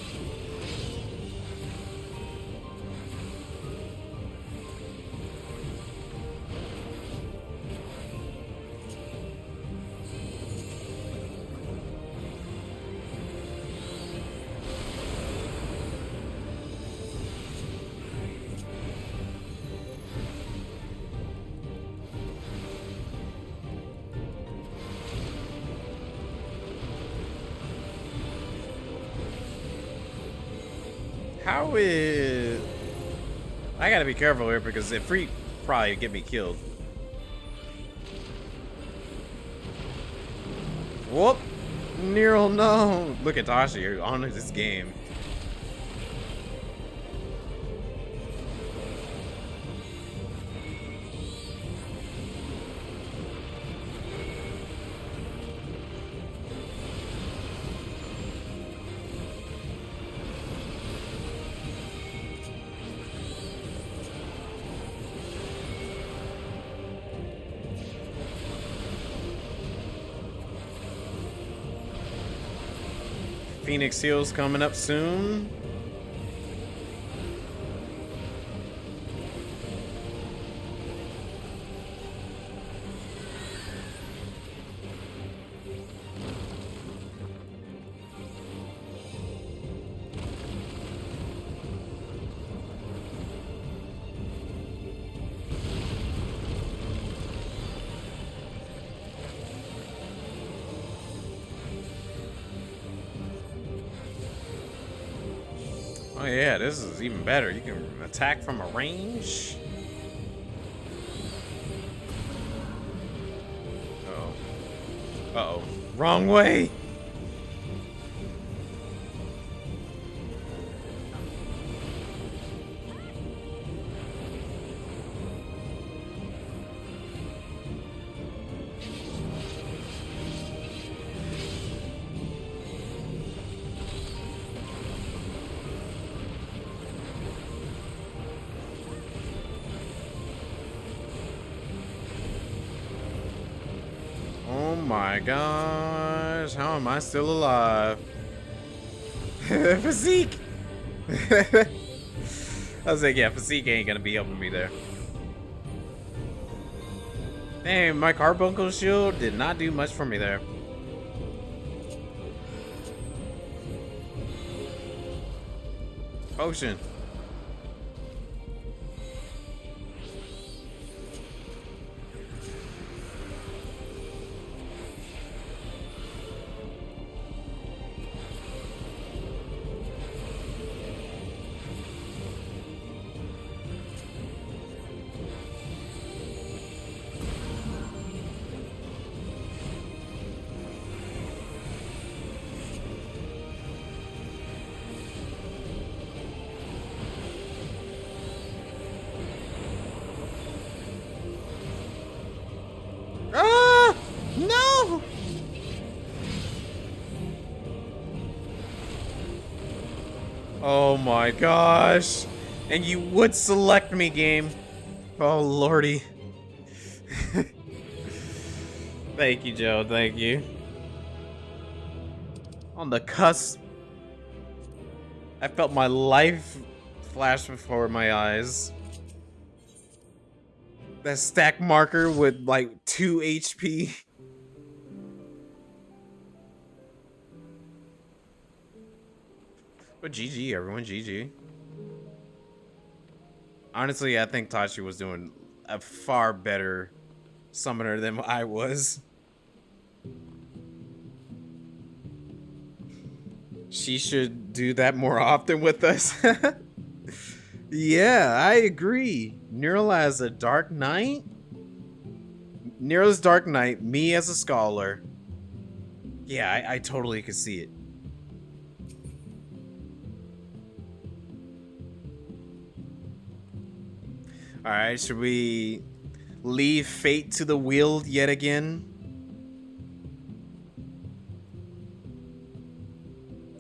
How is... I gotta be careful here because if free probably get me killed. Whoop! Nero, no! Look at Tashi on this game. Phoenix Hills coming up soon. Oh yeah, this is even better. You can attack from a range. Uh-oh. Uh-oh. Wrong way! Oh my gosh, how am I still alive? Physique! I was like, yeah, Physique ain't gonna be helping me there. Dang, my carbuncle shield did not do much for me there. Potion. No! Oh my gosh. And you would select me, game. Oh lordy. Thank you, Joe. Thank you. On the cusp. I felt my life flash before my eyes. That stack marker with like 2 HP. But GG, everyone, GG. Honestly, I think Tachi was doing a far better summoner than I was. She should do that more often with us. Yeah, I agree. Neural as a Dark Knight? Nero's Dark Knight, me as a scholar. Yeah, I totally could see it. Alright, should we leave fate to the wield yet again?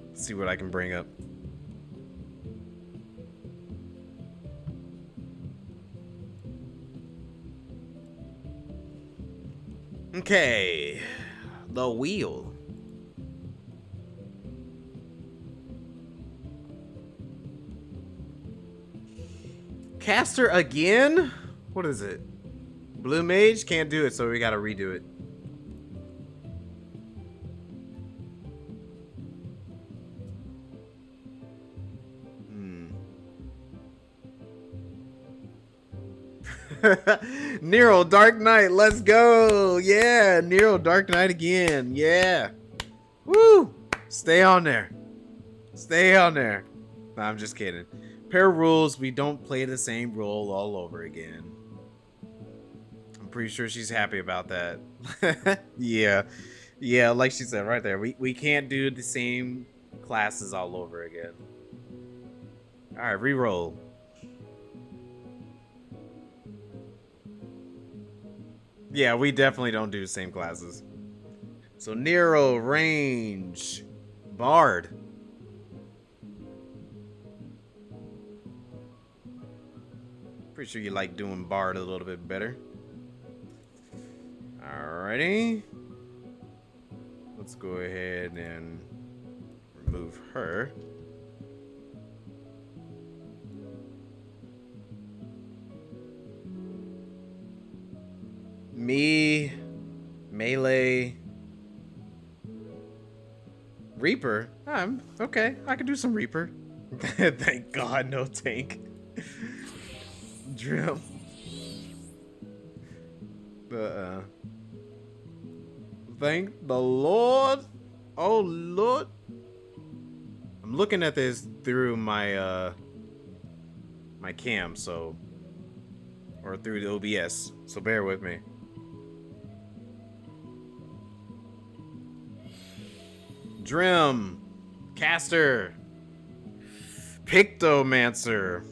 Let's see what I can bring up. Okay, the wheel. Caster again? What is it? Blue Mage can't do it, so we gotta redo it. Nero Dark Knight, let's go. Yeah, Nero Dark Knight again. Yeah. Woo! Stay on there. Stay on there. Nah, I'm just kidding. Pair rules, we don't play the same role all over again. I'm pretty sure she's happy about that. Yeah. Yeah, like she said right there. We can't do the same classes all over again. Alright, re-roll. Yeah, we definitely don't do the same classes. So Nero, range, Bard. Pretty sure you like doing Bard a little bit better. Alrighty. Let's go ahead and remove her. Me, melee, Reaper. Okay. I can do some Reaper. Thank God, no tank. Drill. Thank the Lord. Oh Lord. I'm looking at this through my my cam, so, or through the OBS, so bear with me. Drim, Caster, Pictomancer.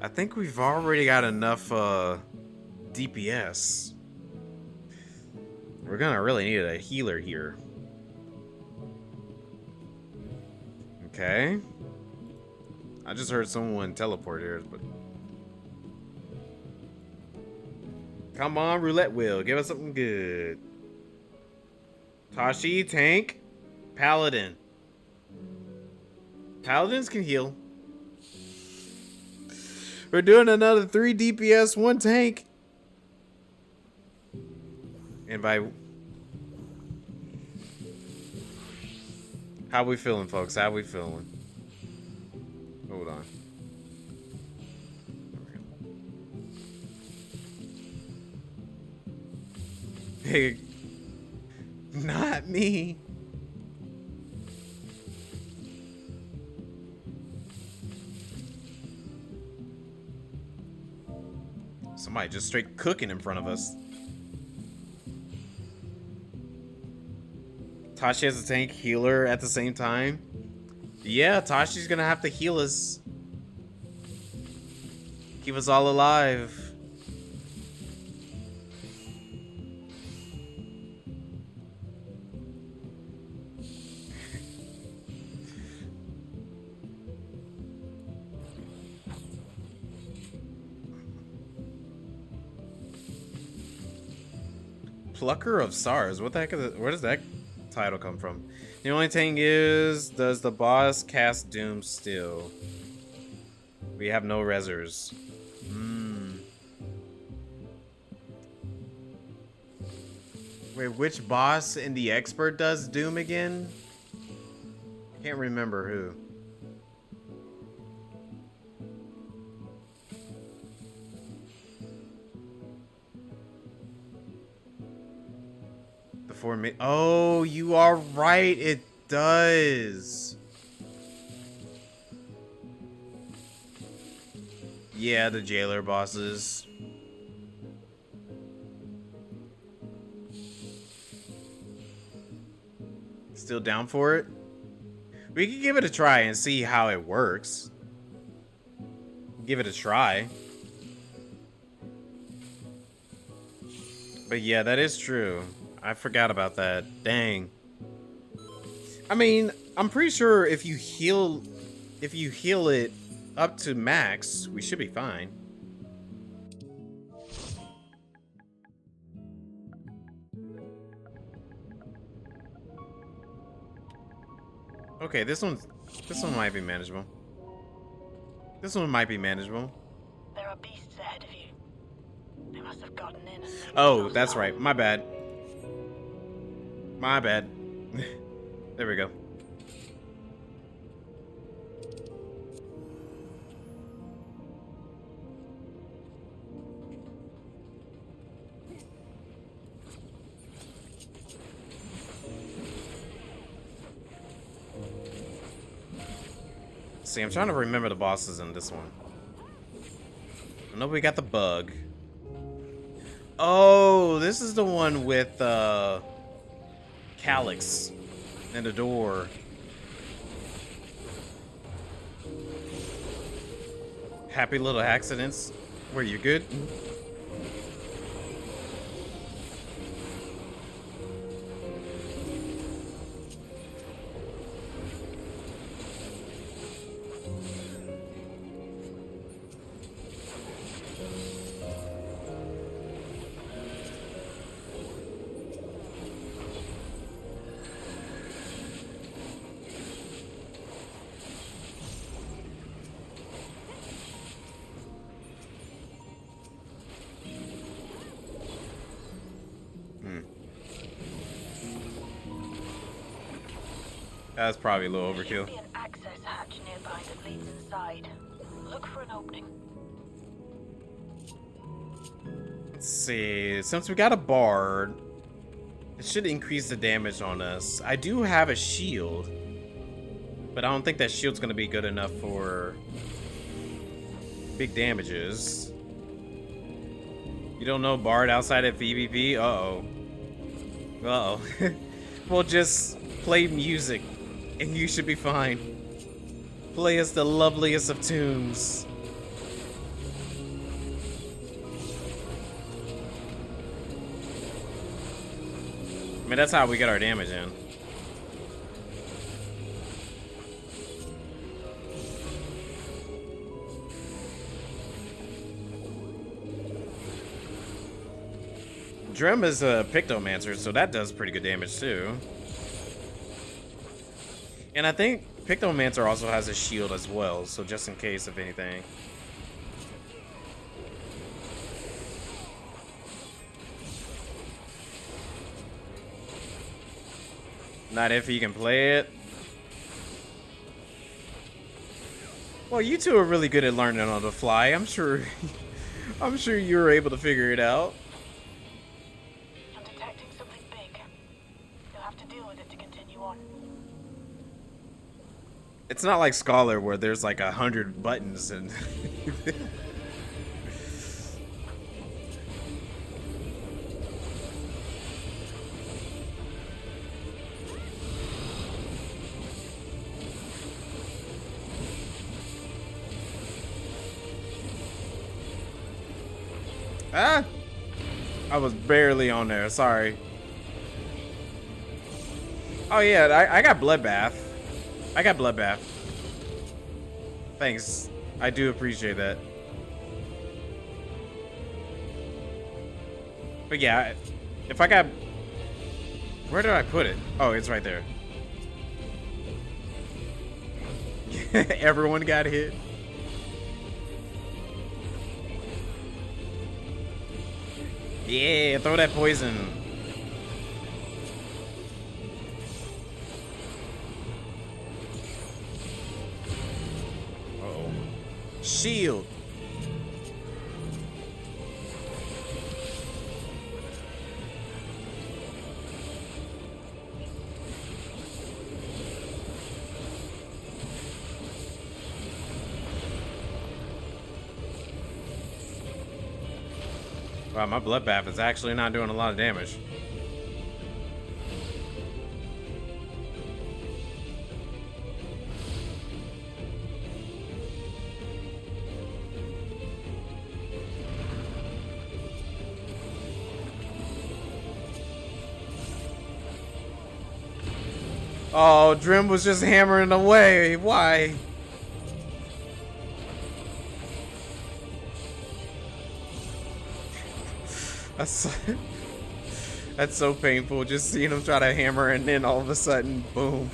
I think we've already got enough DPS. We're gonna really need a healer here. Okay. I just heard someone teleport here, but come on, roulette wheel. Give us something good. Tashi, tank. Paladin. Paladins can heal. We're doing another 3 DPS, 1 tank. And by... how we feeling, folks? How we feeling? Hold on. Hey, not me. Somebody just straight cooking in front of us. Tashi has a tank healer at the same time. Yeah, Tashi's gonna have to heal us. Keep us all alive. Plucker of SARS. What the heck is it? Where does that title come from? The only thing is, does the boss cast Doom still? We have no rezzers. Wait, which boss in the expert does Doom again? I can't remember who. Oh, you are right. It does. Yeah, the jailer bosses. Still down for it? We can give it a try and see how it works. Give it a try. But yeah, that is true. I forgot about that. Dang. I mean, I'm pretty sure if you heal it up to max, we should be fine. Okay, this one might be manageable. This one might be manageable. There are beasts ahead of you. They must have gotten in and made Oh, themselves that's known. right. My bad. My bad. There we go. See, I'm trying to remember the bosses in this one. I know we got the bug. Oh, this is the one with Calyx and the door. Happy little accidents. Were you good? That's probably a little overkill. There should be an access hatch nearby that leads inside. Look for an opening. Let's see. Since we got a bard, it should increase the damage on us. I do have a shield, but I don't think that shield's gonna be good enough for big damages. You don't know bard outside of PvP? Uh-oh. Uh-oh. Well, just play music and you should be fine. Play us the loveliest of tunes. I mean, that's how we get our damage in. Drum is a Pictomancer, so that does pretty good damage too. And I think Pictomancer also has a shield as well, so just in case of anything. Not if you can play it. Well, you two are really good at learning on the fly. I'm sure you were able to figure it out. I'm detecting something big. You'll have to deal with it to continue on. It's not like Scholar where there's like 100 buttons and ah! I was barely on there, sorry. Oh yeah, I got Bloodbath. I got Bloodbath. Thanks. I do appreciate that. But yeah, if I got... Where did I put it? Oh, it's right there. Everyone got hit. Yeah, throw that poison. Uh-oh. Shield. Wow, my Bloodbath is actually not doing a lot of damage. Oh, Drim was just hammering away. Why? That's so painful, just seeing him try to hammer and then all of a sudden, boom.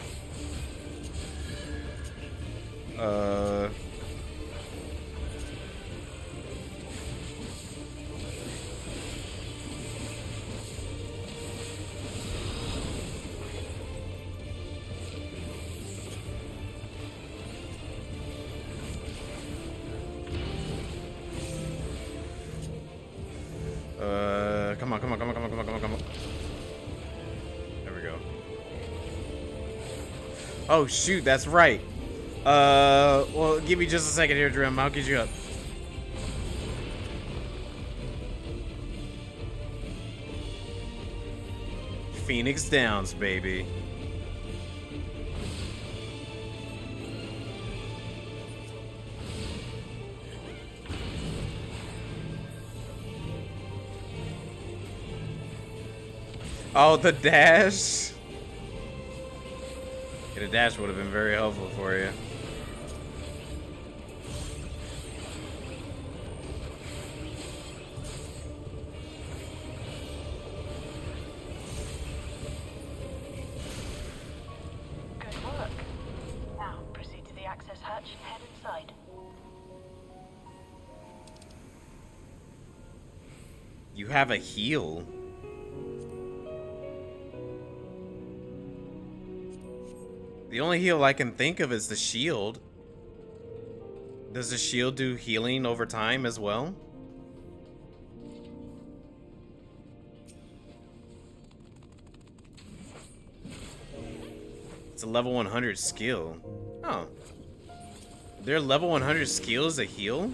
Come on. There we go. Oh shoot, that's right. Well, give me just a second here, Drim. I'll get you up. Phoenix Downs, baby. Oh, the dash. Yeah, the dash would have been very helpful for you. Good work. Now, proceed to the access hatch and head inside. You have a heal. The only heal I can think of is the shield. Does the shield do healing over time as well? It's a level 100 skill. Oh. Their level 100 skill is a heal?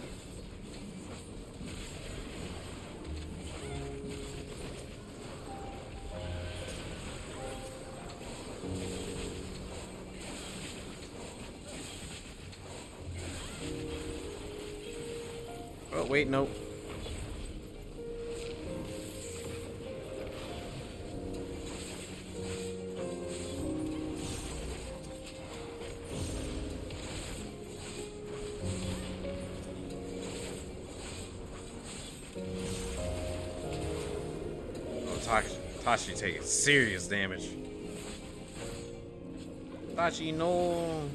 Oh, wait, nope. Oh, Tashi taking serious damage. Tashi, no.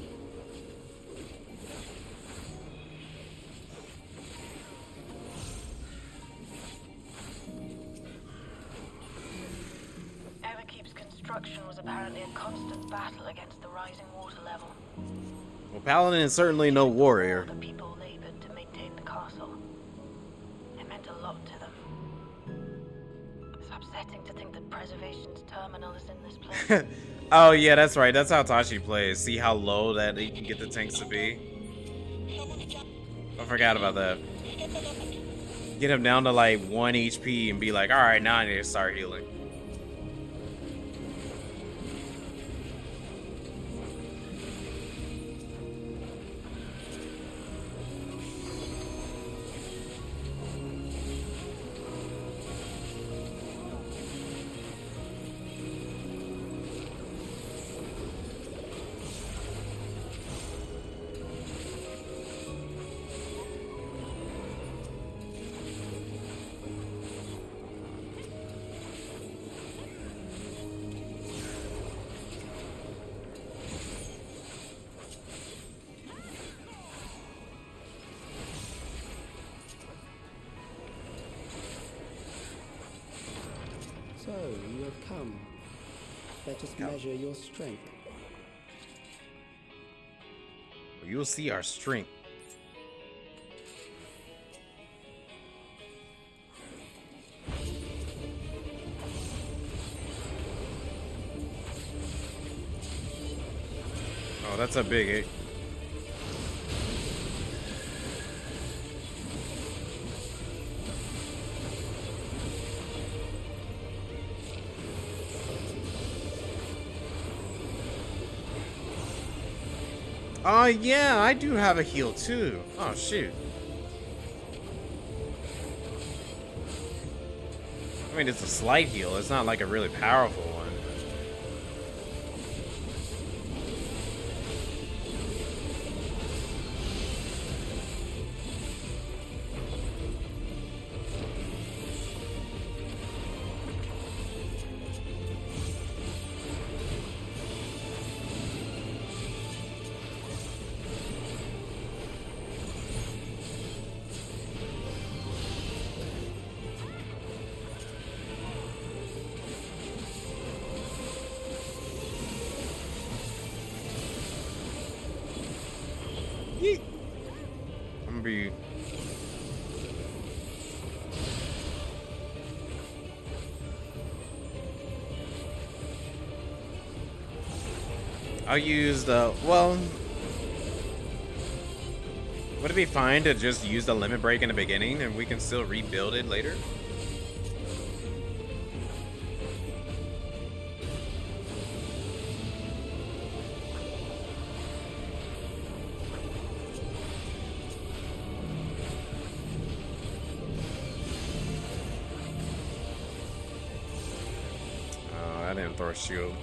Construction was apparently a constant battle against the rising water level. Well, Paladin is certainly no warrior. The people labored to maintain the castle. It meant a lot to them. It's upsetting to think that preservation's terminal is in this place. Oh yeah, that's right. That's how Tashi plays. See how low that he can get the tanks to be? I forgot about that. Get him down to like 1 HP and be like, alright, now I need to start healing. So, you have come. Let us measure your strength. You'll see our strength. Oh, that's a big hit. Oh yeah, I do have a heal too. Oh shoot. I mean, it's a slight heal. It's not like a really powerful one. Yeet. I'm gonna be. I'll use the. Well, Would it be fine to just use the limit break in the beginning and we can still rebuild it later? Oh, I didn't throw a shield.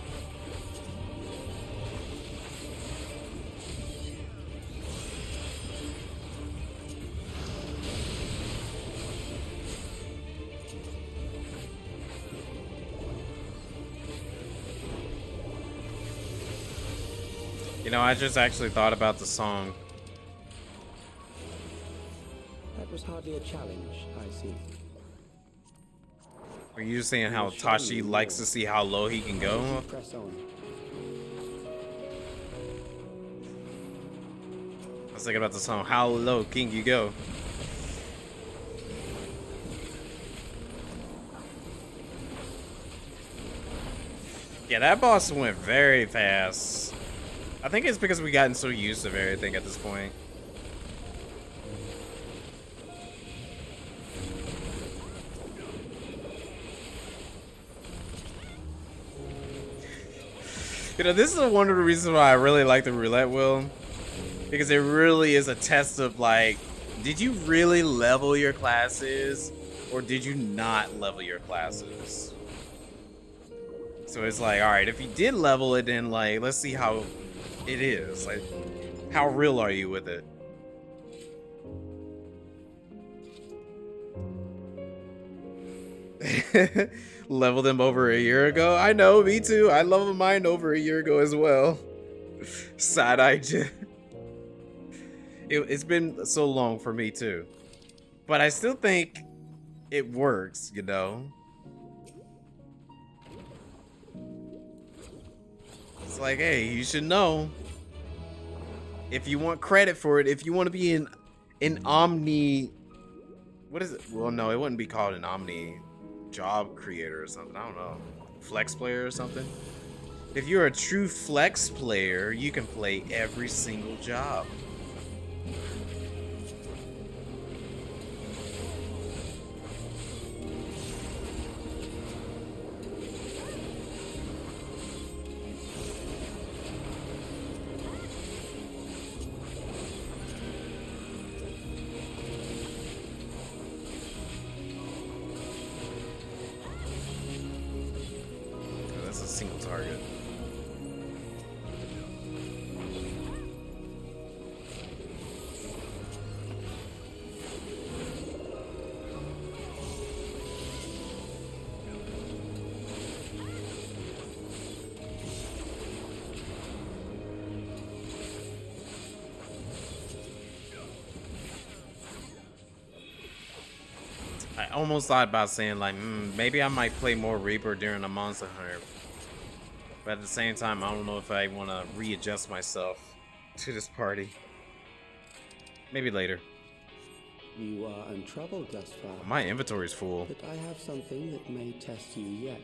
You know, I just actually thought about the song. That was hardly a challenge, I see. Were you just saying how Tashi likes to see how low he can go? Press on. I was thinking about the song, How Low Can You Go? Yeah, that boss went very fast. I think it's because we gotten so used to everything at this point. You know, this is one of the reasons why I really like the roulette wheel. Because it really is a test of like, did you really level your classes? Or did you not level your classes? So it's like, alright, if you did level it, then like, let's see how it is. Like, how real are you with it? Leveled them over a year ago? I know, me too. I leveled mine over a year ago as well. Side-eye. It's been so long for me too. But I still think it works, you know? It's like, hey, you should know. If you want credit for it, if you want to be an Omni... What is it? Well, no, it wouldn't be called an Omni job creator or something. I don't know. Flex player or something. If you're a true flex player, you can play every single job. Single target. I almost thought about saying like, maybe I might play more Reaper during a Monster Hunter. But at the same time, I don't know if I want to readjust myself to this party. Maybe later. You are untroubled thus far. My inventory's full. But I have something that may test you yet.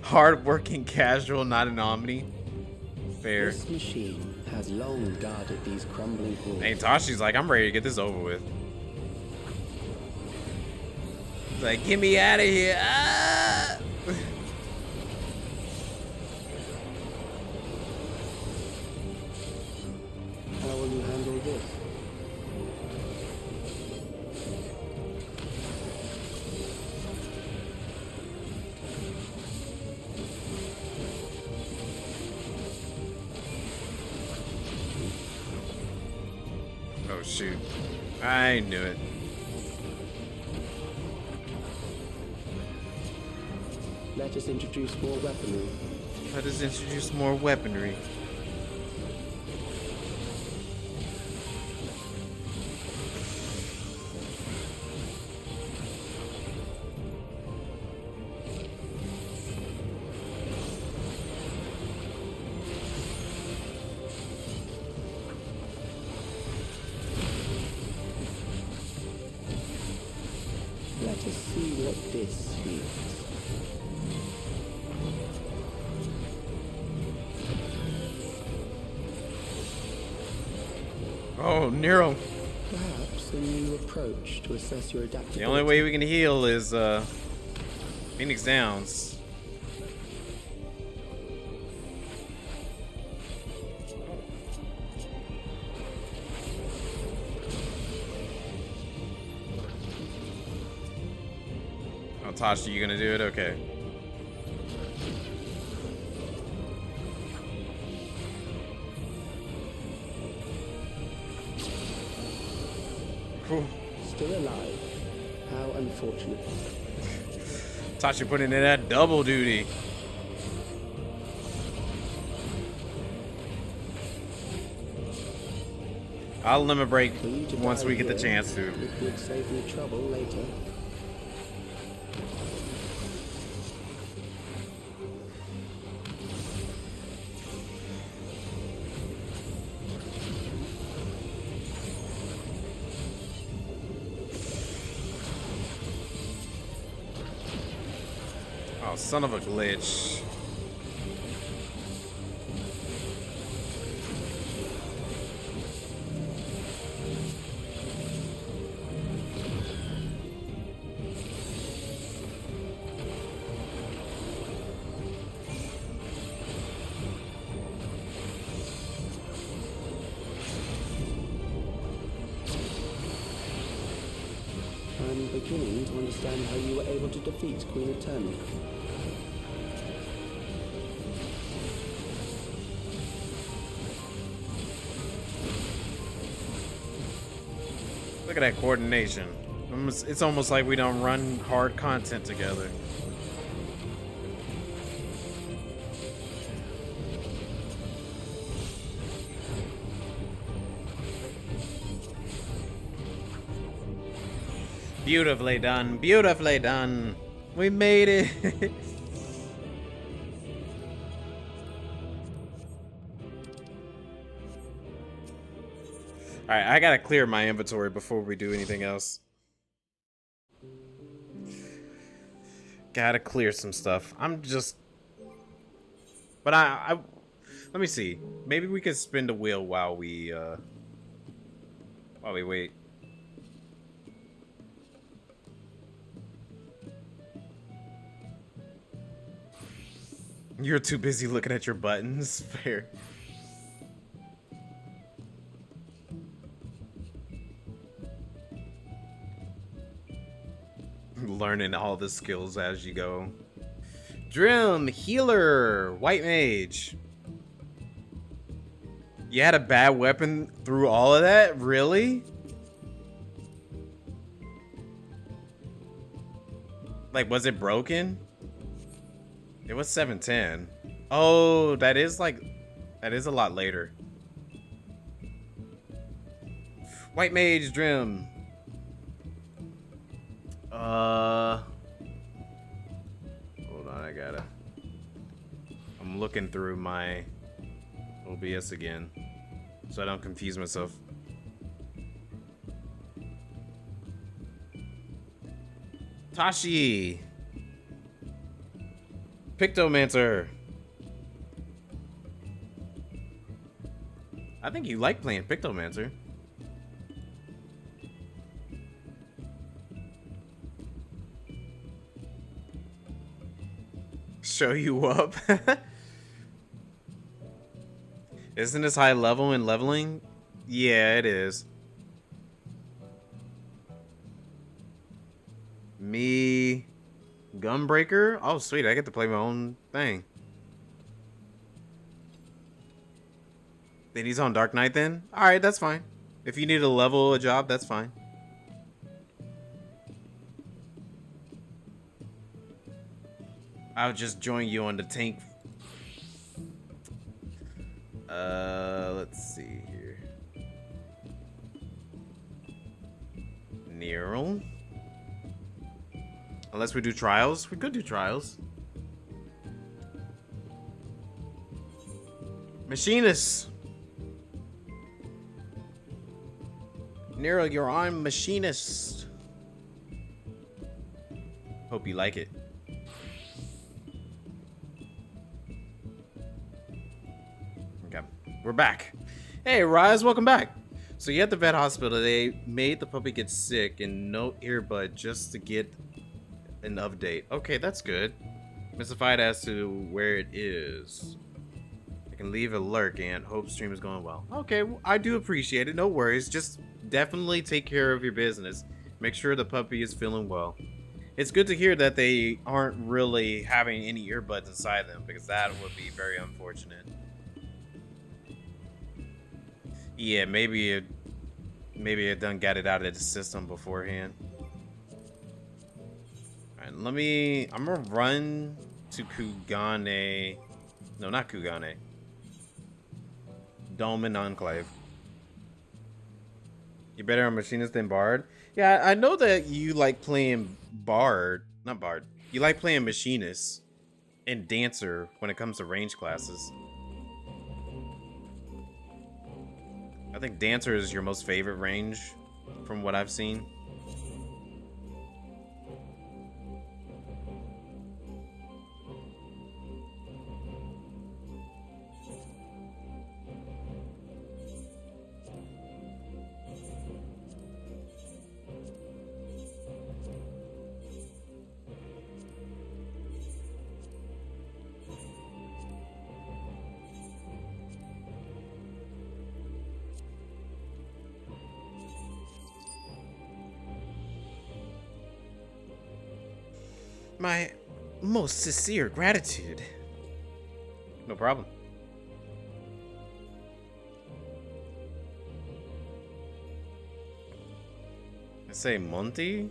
Hard-working casual, not an Omni. Fair. This machine has long guarded these crumbling halls. Hey, Tashi's like, I'm ready to get this over with. It's like, get me out of here. Ah! How will you handle this? Oh, shoot. I knew it. Let us introduce more weaponry. Let us introduce more weaponry. Let us see what this means. Oh, Nero. Perhaps a new approach to assess your adaptability. The only way we can heal is Phoenix Downs. Oh, Tasha, you gonna do it? Okay. Whew. Still alive. How unfortunate. Tasha putting in that double duty. I'll limit break For you to once die we get the here, chance to. it would save me trouble later. Oh, son of a glitch. I'm beginning to understand how you were able to defeat Queen Eternal. Look at that coordination. It's almost like we don't run hard content together. Beautifully done. Beautifully done. We made it. Alright, I gotta clear my inventory before we do anything else. Gotta clear some stuff. I'm just... But I let me see. Maybe we could spin the wheel while we wait. You're too busy looking at your buttons. Fair. Learning all the skills as you go. Drim, healer, white mage. You had a bad weapon through all of that? Really? Like, was it broken? It was 710. Oh, that is a lot later. White mage, Drim. Hold on, I'm looking through my OBS again, so I don't confuse myself. Tashi! Pictomancer! I think you like playing Pictomancer. Show you up. Isn't this high level in leveling? Yeah, it is. Me, Gunbreaker. Oh, sweet! I get to play my own thing. Then he's on Dark Knight. Then, all right, that's fine. If you need to level a job, that's fine. I'll just join you on the tank. Let's see here. Neural. Unless we do trials. We could do trials. Machinist. Nero, you're on Machinist. Hope you like it. Okay, we're back. Hey, Rise, welcome back. So you're at the vet hospital. They made the puppy get sick and no earbud just to get an update. Okay, that's good. Mystified as to where it is. I can leave a lurk and hope stream is going well. Okay, well, I do appreciate it. No worries. Just definitely take care of your business. Make sure the puppy is feeling well. It's good to hear that they aren't really having any earbuds inside them, because that would be very unfortunate. Yeah, maybe it done got it out of the system beforehand. Alright, I'm gonna run to Kugane. No, not Kugane. Dolmen Enclave. You better on Machinist than Bard? Yeah, I know that you like playing Bard. Not Bard. You like playing Machinist and Dancer when it comes to range classes. I think Dancer is your most favorite range from what I've seen. My most sincere gratitude. No problem. I say Monty?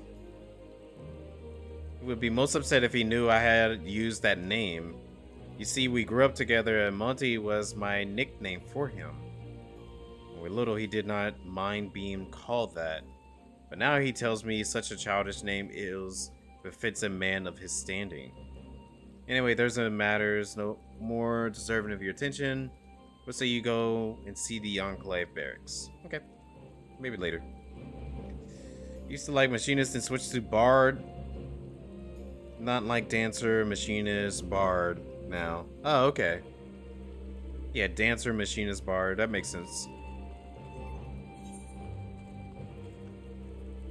He would be most upset if he knew I had used that name. You see, we grew up together and Monty was my nickname for him. When we were little, he did not mind being called that. But now he tells me such a childish name befits a man of his standing. Anyway, there's no matters no more deserving of your attention. Let's say you go and see the Enclave barracks. Okay, maybe later. Used to like Machinist and switched to Bard. Not like Dancer, Machinist, Bard now. Oh, okay. Yeah, Dancer, Machinist, Bard. That makes sense.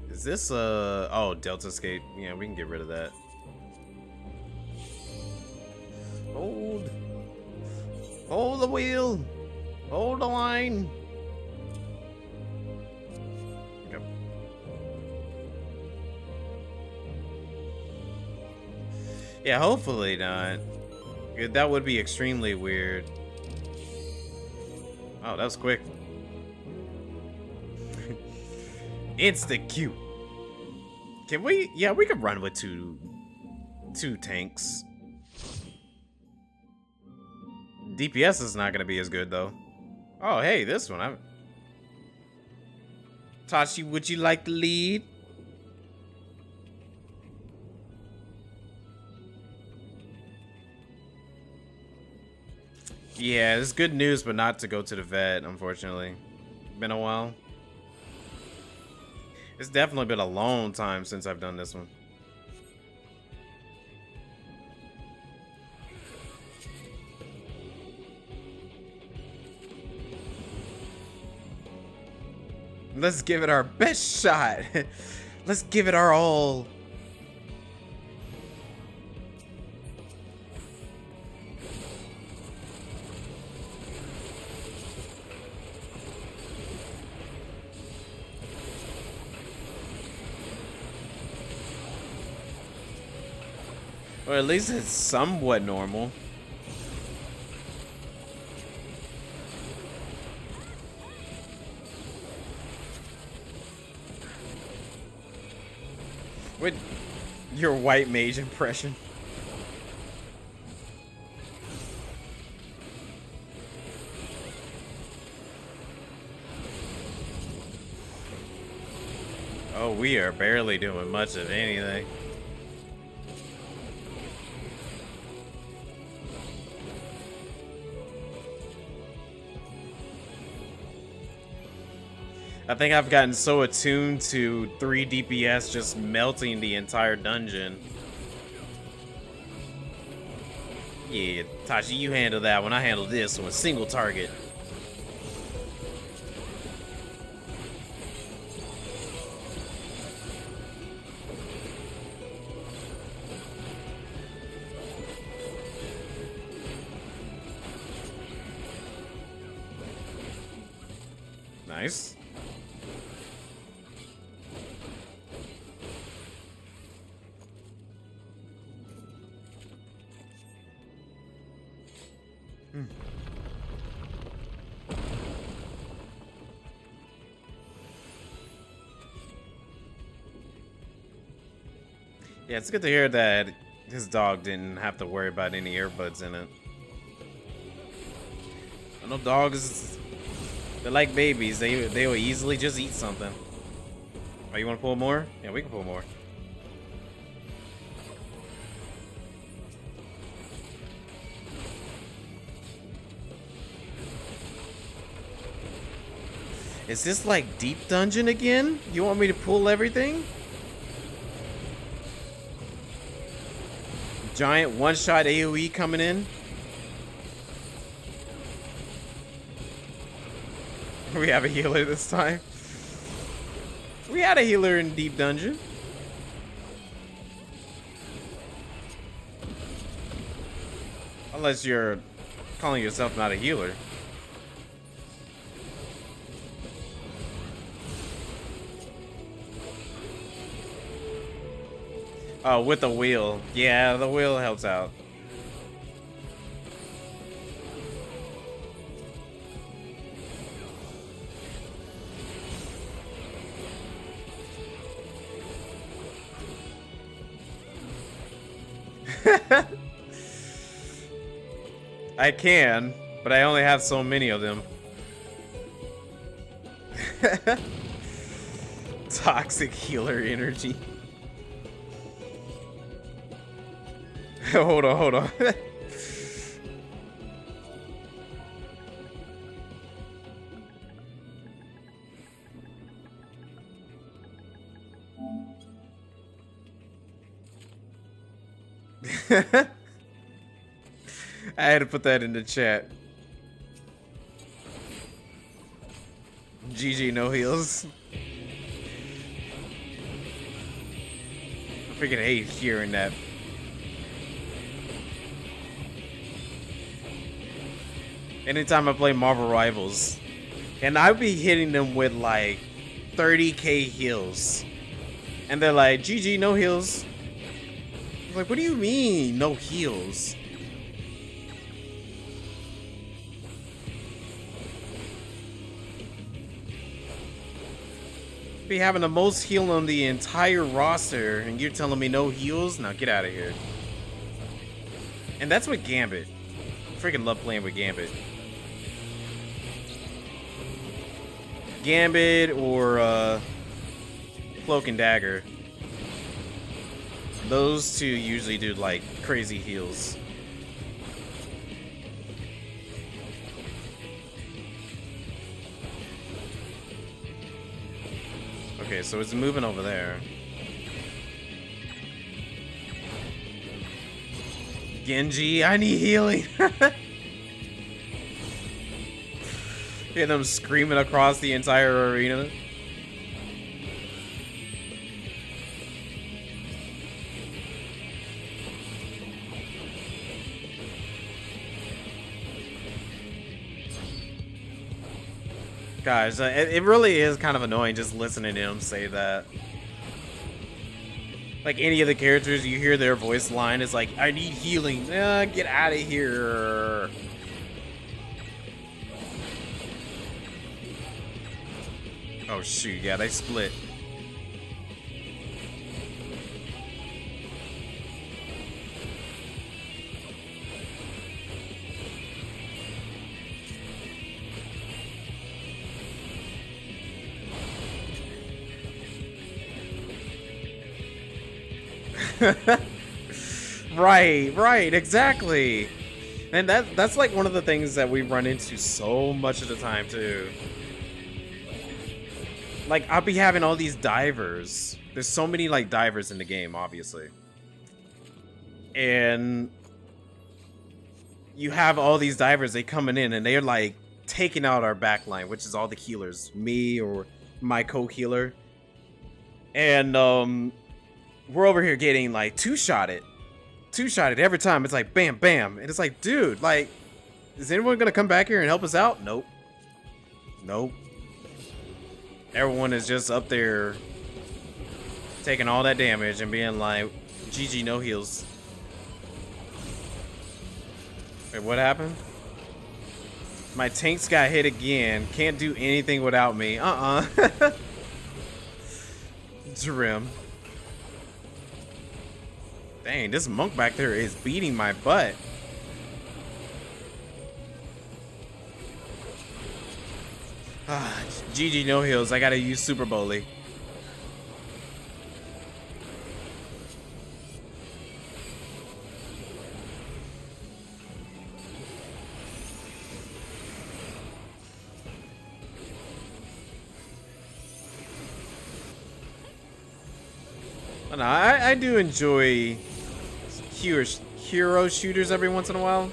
Is this oh, Delta Escape? Yeah, we can get rid of that. Hold the wheel. Hold the line. Yep. Yeah, hopefully not. That would be extremely weird. Oh, that was quick. Instant Q. Can we? Yeah, we can run with two tanks. DPS is not gonna be as good though. Oh, hey, this one. Tachi, would you like the lead? Yeah, it's good news, but not to go to the vet, unfortunately. Been a while. It's definitely been a long time since I've done this one. Let's give it our best shot. Let's give it our all. Or at least it's somewhat normal. With your white mage impression. Oh, we are barely doing much of anything. I think I've gotten so attuned to 3 DPS just melting the entire dungeon Yeah, Tashi, you handle that one. I handle this one. Single target. Nice. Yeah, it's good to hear that his dog didn't have to worry about any earbuds in it. I know dogs, they're like babies. They will easily just eat something. Oh, you want to pull more? Yeah, we can pull more. Is this like deep dungeon again? You want me to pull everything? Giant one-shot AoE coming in. We have a healer this time. We had a healer in Deep Dungeon. Unless you're calling yourself not a healer. Oh, with the wheel. Yeah, the wheel helps out. I can, but I only have so many of them. Toxic healer energy. Hold on. I had to put that in the chat. GG, no heals. I freaking hate hearing that. Anytime I play Marvel Rivals, and I'd be hitting them with like 30k heals, and they're like, GG, no heals. I'm like, what do you mean, no heals? Be having the most heal on the entire roster, and you're telling me no heals? Now get out of here. And that's with Gambit. I freaking love playing with Gambit. Gambit or Cloak and Dagger. Those two usually do like crazy heals. Okay, so it's moving over there. Genji, I need healing. Hear them screaming across the entire arena. Guys, it really is kind of annoying just listening to him say that. Like any of the characters, you hear their voice line is like, I need healing. Get out of here. Oh shoot, yeah, they split. Right, exactly. And that's like one of the things that we run into so much of the time too. Like, I'll be having all these divers. There's so many like divers in the game, obviously. And you have all these divers, they coming in and they're like taking out our backline, which is all the healers, me or my co-healer. And we're over here getting like two-shotted every time. It's like bam, bam. And it's like, dude, like, is anyone gonna come back here and help us out? Nope. Nope. Everyone is just up there taking all that damage and being like, GG, no heals. Wait, what happened? My tanks got hit again. Can't do anything without me. Trim. Dang, this monk back there is beating my butt. GG, no heals. I gotta use Super Bowly. No, I do enjoy hero shooters every once in a while,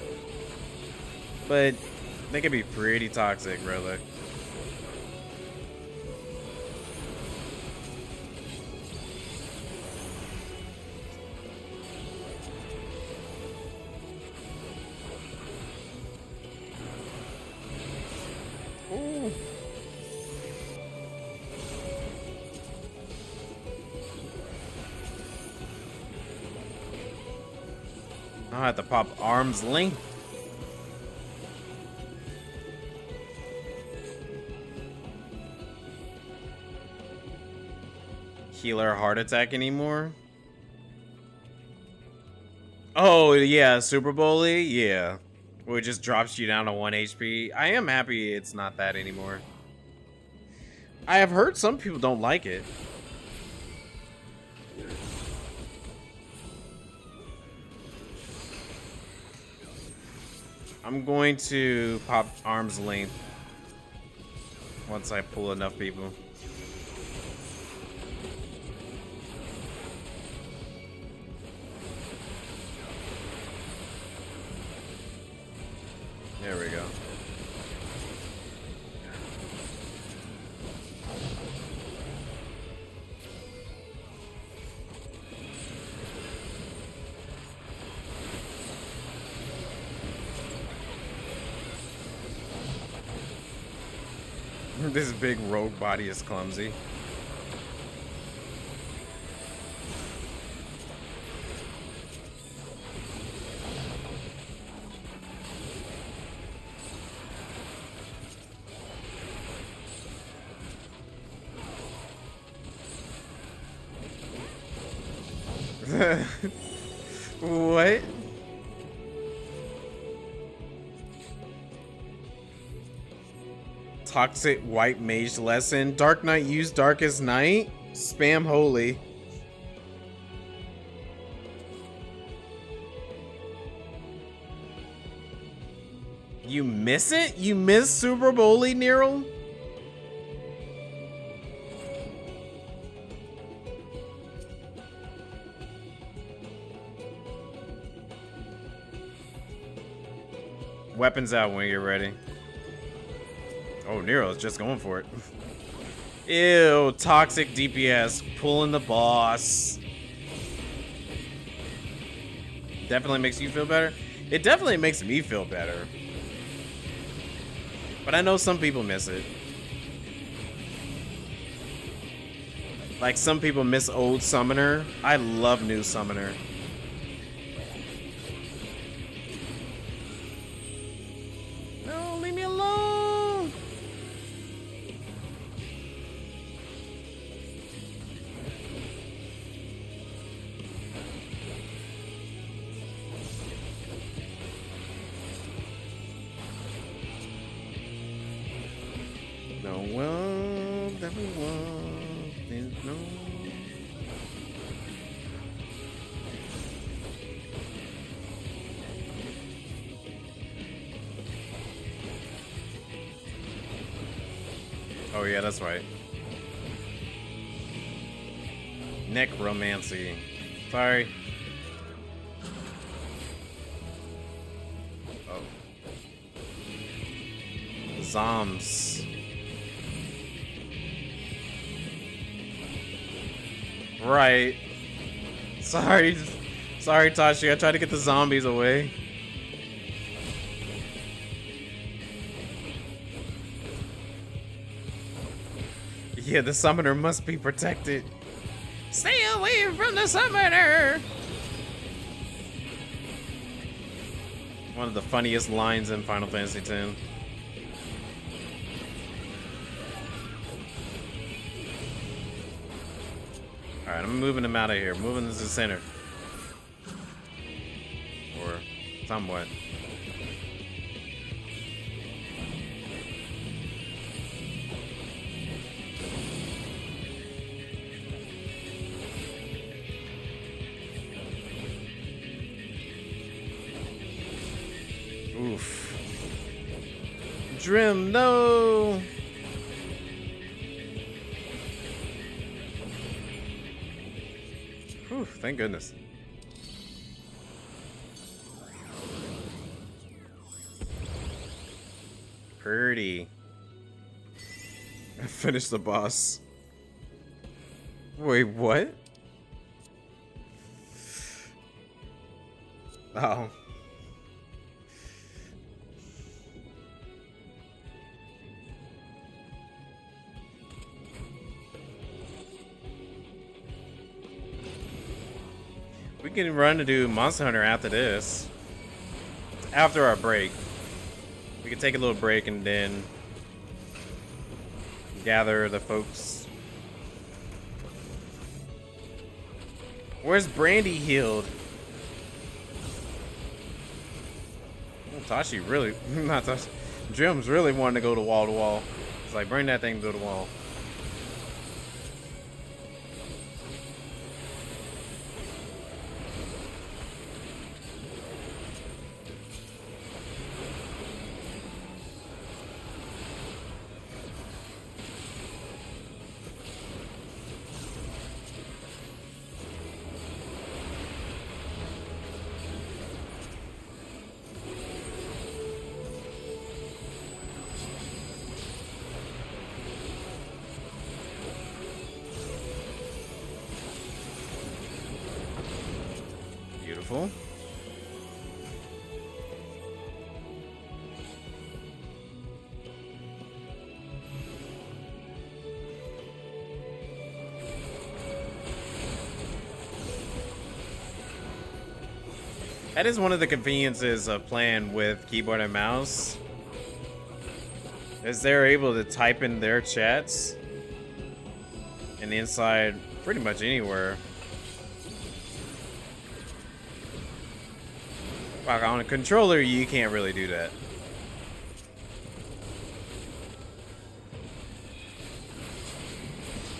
but they can be pretty toxic, really. Ooh. I have to pop arm's length. Healer heart attack anymore? Oh yeah, Super Bowly, yeah. Where it just drops you down to 1 HP. I am happy it's not that anymore. I have heard some people don't like it. I'm going to pop arm's length once I pull enough people. There we go. This big rogue body is clumsy. What? Toxic white mage lesson. Dark Knight use Darkest Night. Spam holy. You miss it? You miss Super Bowly, Nero? Weapons out when you're ready. Oh, Nero's just going for it. Ew, toxic DPS, pulling the boss. Definitely makes you feel better. It definitely makes me feel better. But I know some people miss it. Like some people miss old Summoner. I love new Summoner. No, leave me alone. No one, everyone, there's no. Oh yeah, that's right. Necromancy. Sorry. Oh. Zombs. Right. Sorry, Tashi. I tried to get the zombies away. Yeah, the summoner must be protected. Stay away from the summoner! One of the funniest lines in Final Fantasy X. Alright, I'm moving him out of here. Moving to the center. Or somewhat. Oof. Drim, no! Whew, thank goodness. Pretty. I finished the boss. Wait, what? Oh. We can run to do Monster Hunter after this. After our break. We can take a little break and then gather the folks. Where's Brandy healed? Oh, Tashi really, not Tashi. Jim's really wanting to go to wall to wall. It's like, bring that thing to the wall. Beautiful. That is one of the conveniences of playing with keyboard and mouse. Is they're able to type in their chats and inside pretty much anywhere. Like on a controller, you can't really do that.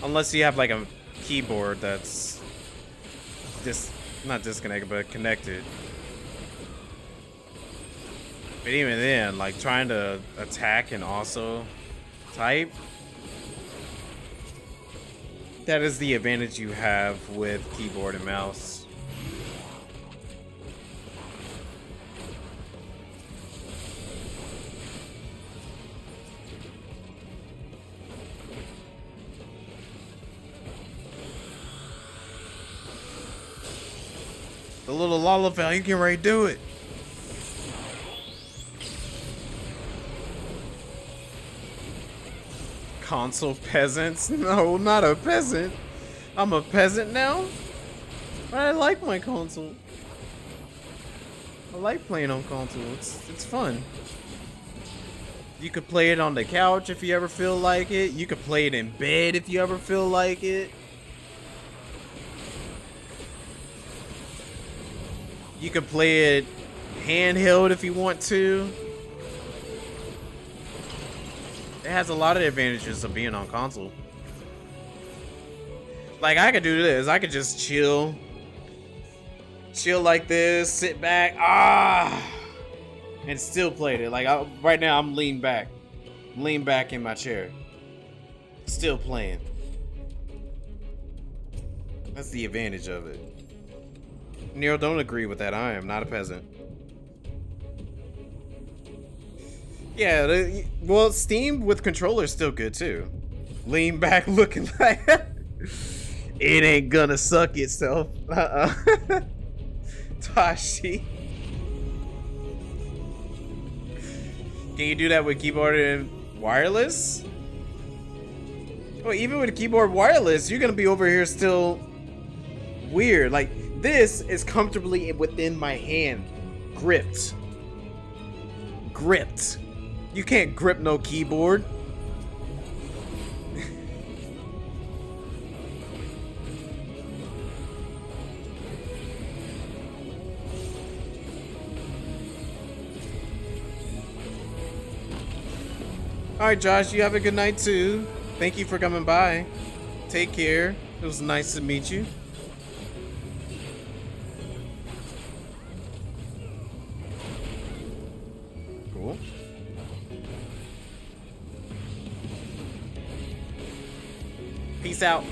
Unless you have like a keyboard that's just not disconnected, but connected. But even then, like trying to attack and also type, that is the advantage you have with keyboard and mouse. The little Lalafell, you can already do it. Console peasants? No, not a peasant. I'm a peasant now? But I like my console. I like playing on console. It's fun. You could play it on the couch if you ever feel like it. You could play it in bed if you ever feel like it. You can play it handheld if you want to. It has a lot of advantages of being on console. Like I could do this. I could just chill like this, sit back, and still play it. Like right now, I'm leaned back in my chair, still playing. That's the advantage of it. Nero, don't agree with that. I am not a peasant. Yeah, well, Steam with controller's still good too. Lean back looking like it ain't gonna suck itself. Tashi. Can you do that with keyboard and wireless? Well, even with keyboard wireless, you're gonna be over here still weird. Like, this is comfortably within my hand. Gripped. Gripped. You can't grip no keyboard. Alright, Josh, you have a good night too. Thank you for coming by. Take care. It was nice to meet you. Cool. Peace out.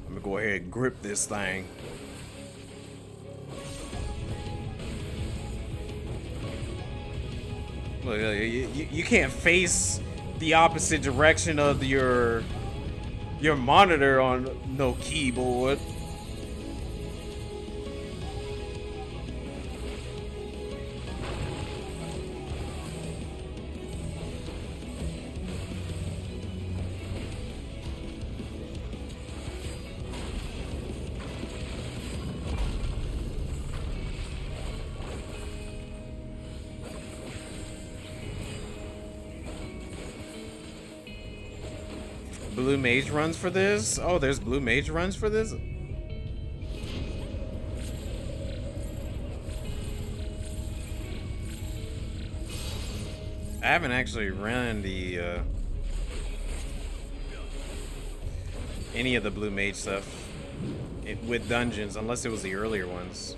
I'm gonna go ahead and grip this thing. Look, you can't face the opposite direction of your monitor on no keyboard. Blue Mage runs for this? Oh, there's Blue Mage runs for this? I haven't actually run the any of the Blue Mage stuff with dungeons, unless it was the earlier ones.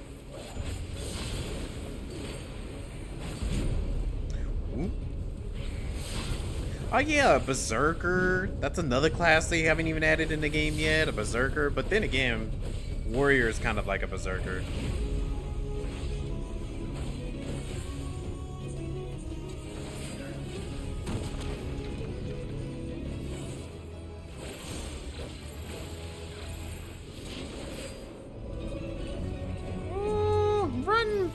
Ooh. Oh yeah, a Berserker. That's another class they haven't even added in the game yet, a Berserker. But then again, Warrior is kind of like a Berserker. Oh, run!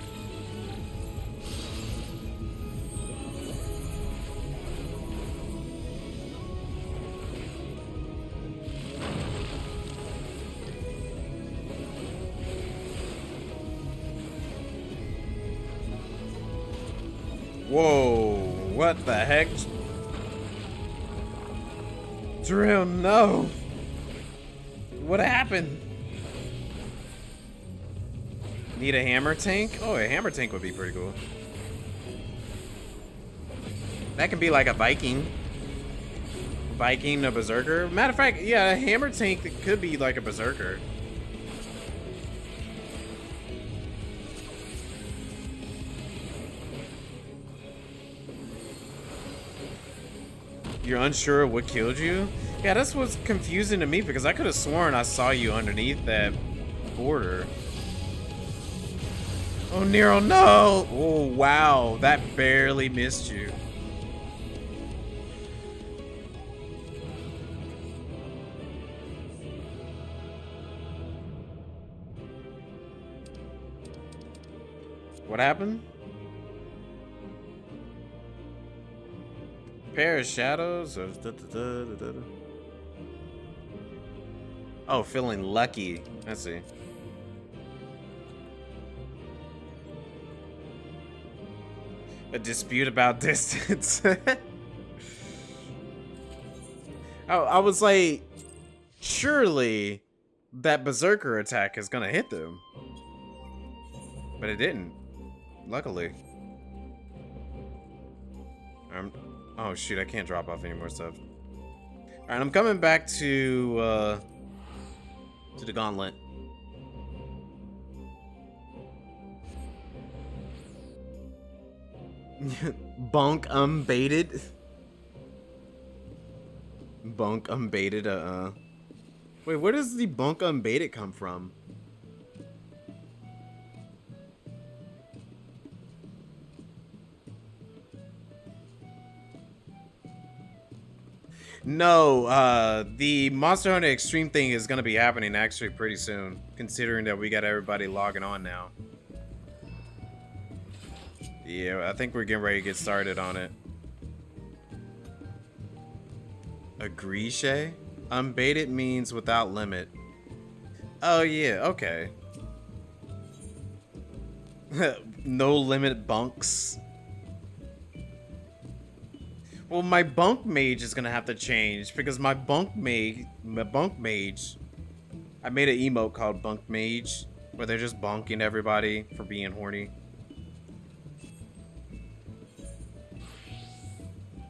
Whoa, what the heck? Drill, no. What happened? Need a hammer tank? Oh, a hammer tank would be pretty cool. That could be like a Viking. Viking, a Berserker. Matter of fact, yeah, a hammer tank that could be like a Berserker. You're unsure of what killed you? Yeah, that's what's confusing to me because I could have sworn I saw you underneath that border. Oh, Nero, no! Oh, wow, that barely missed you. What happened? Pair of shadows? Or oh, feeling lucky. I see. A dispute about distance. Oh, I was like, surely that Berserker attack is gonna hit them. But it didn't. Luckily. Oh shoot, I can't drop off any more stuff. Alright, I'm coming back to the gauntlet. Bunk unbaited. Bunk unbaited, Wait, where does the bunk unbaited come from? No, the Monster Hunter Extreme thing is gonna be happening actually pretty soon, considering that we got everybody logging on now. Yeah, I think we're getting ready to get started on it. Agree, Shay? Unbaited means without limit. Oh yeah, okay. No limit bunks. Well, my bunk mage is gonna have to change because my bunk mage, I made an emote called Bunk Mage where they're just bonking everybody for being horny.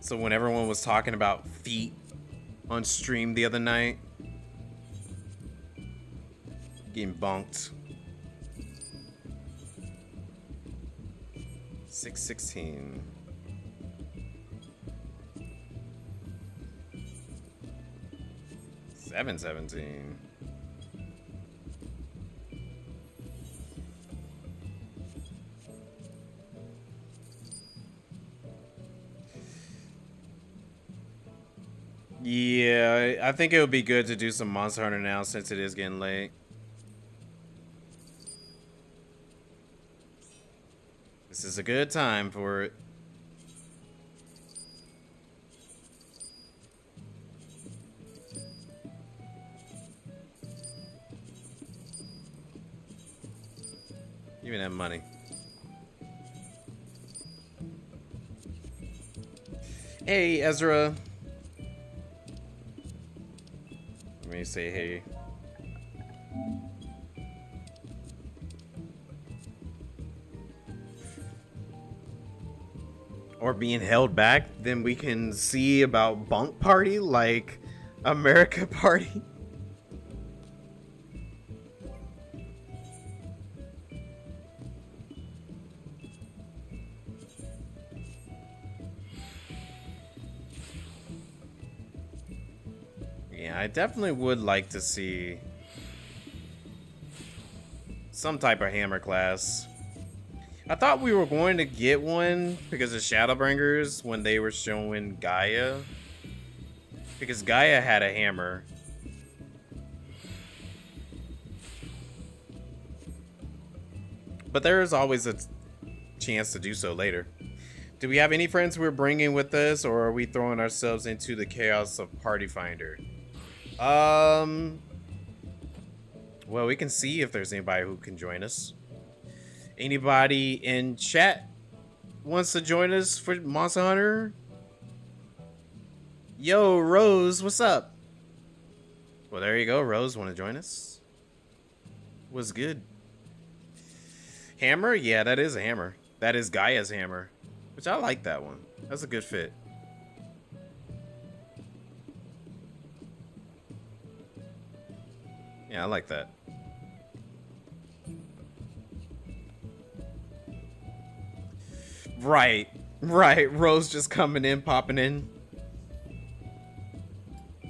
So when everyone was talking about feet on stream the other night, getting bonked. 616. 717. Yeah, I think it would be good to do some Monster Hunter now since it is getting late. This is a good time for it. Even have money. Hey, Ezra. Let me say hey. Or being held back, then we can see about bunk party like America party. Yeah, I definitely would like to see some type of hammer class. I thought we were going to get one because of Shadowbringers when they were showing Gaia. Because Gaia had a hammer. But there is always a chance to do so later. Do we have any friends we're bringing with us, or are we throwing ourselves into the chaos of Party Finder? Well, we can see if there's anybody who can join us. Anybody in chat wants to join us for Monster Hunter? Yo, Rose, what's up? Well, there you go. Rose, want to join us? What's good? Hammer? Yeah, that is a hammer. That is Gaia's hammer, which I like that one. That's a good fit. Yeah, I like that. Right. Rose just coming in, popping in.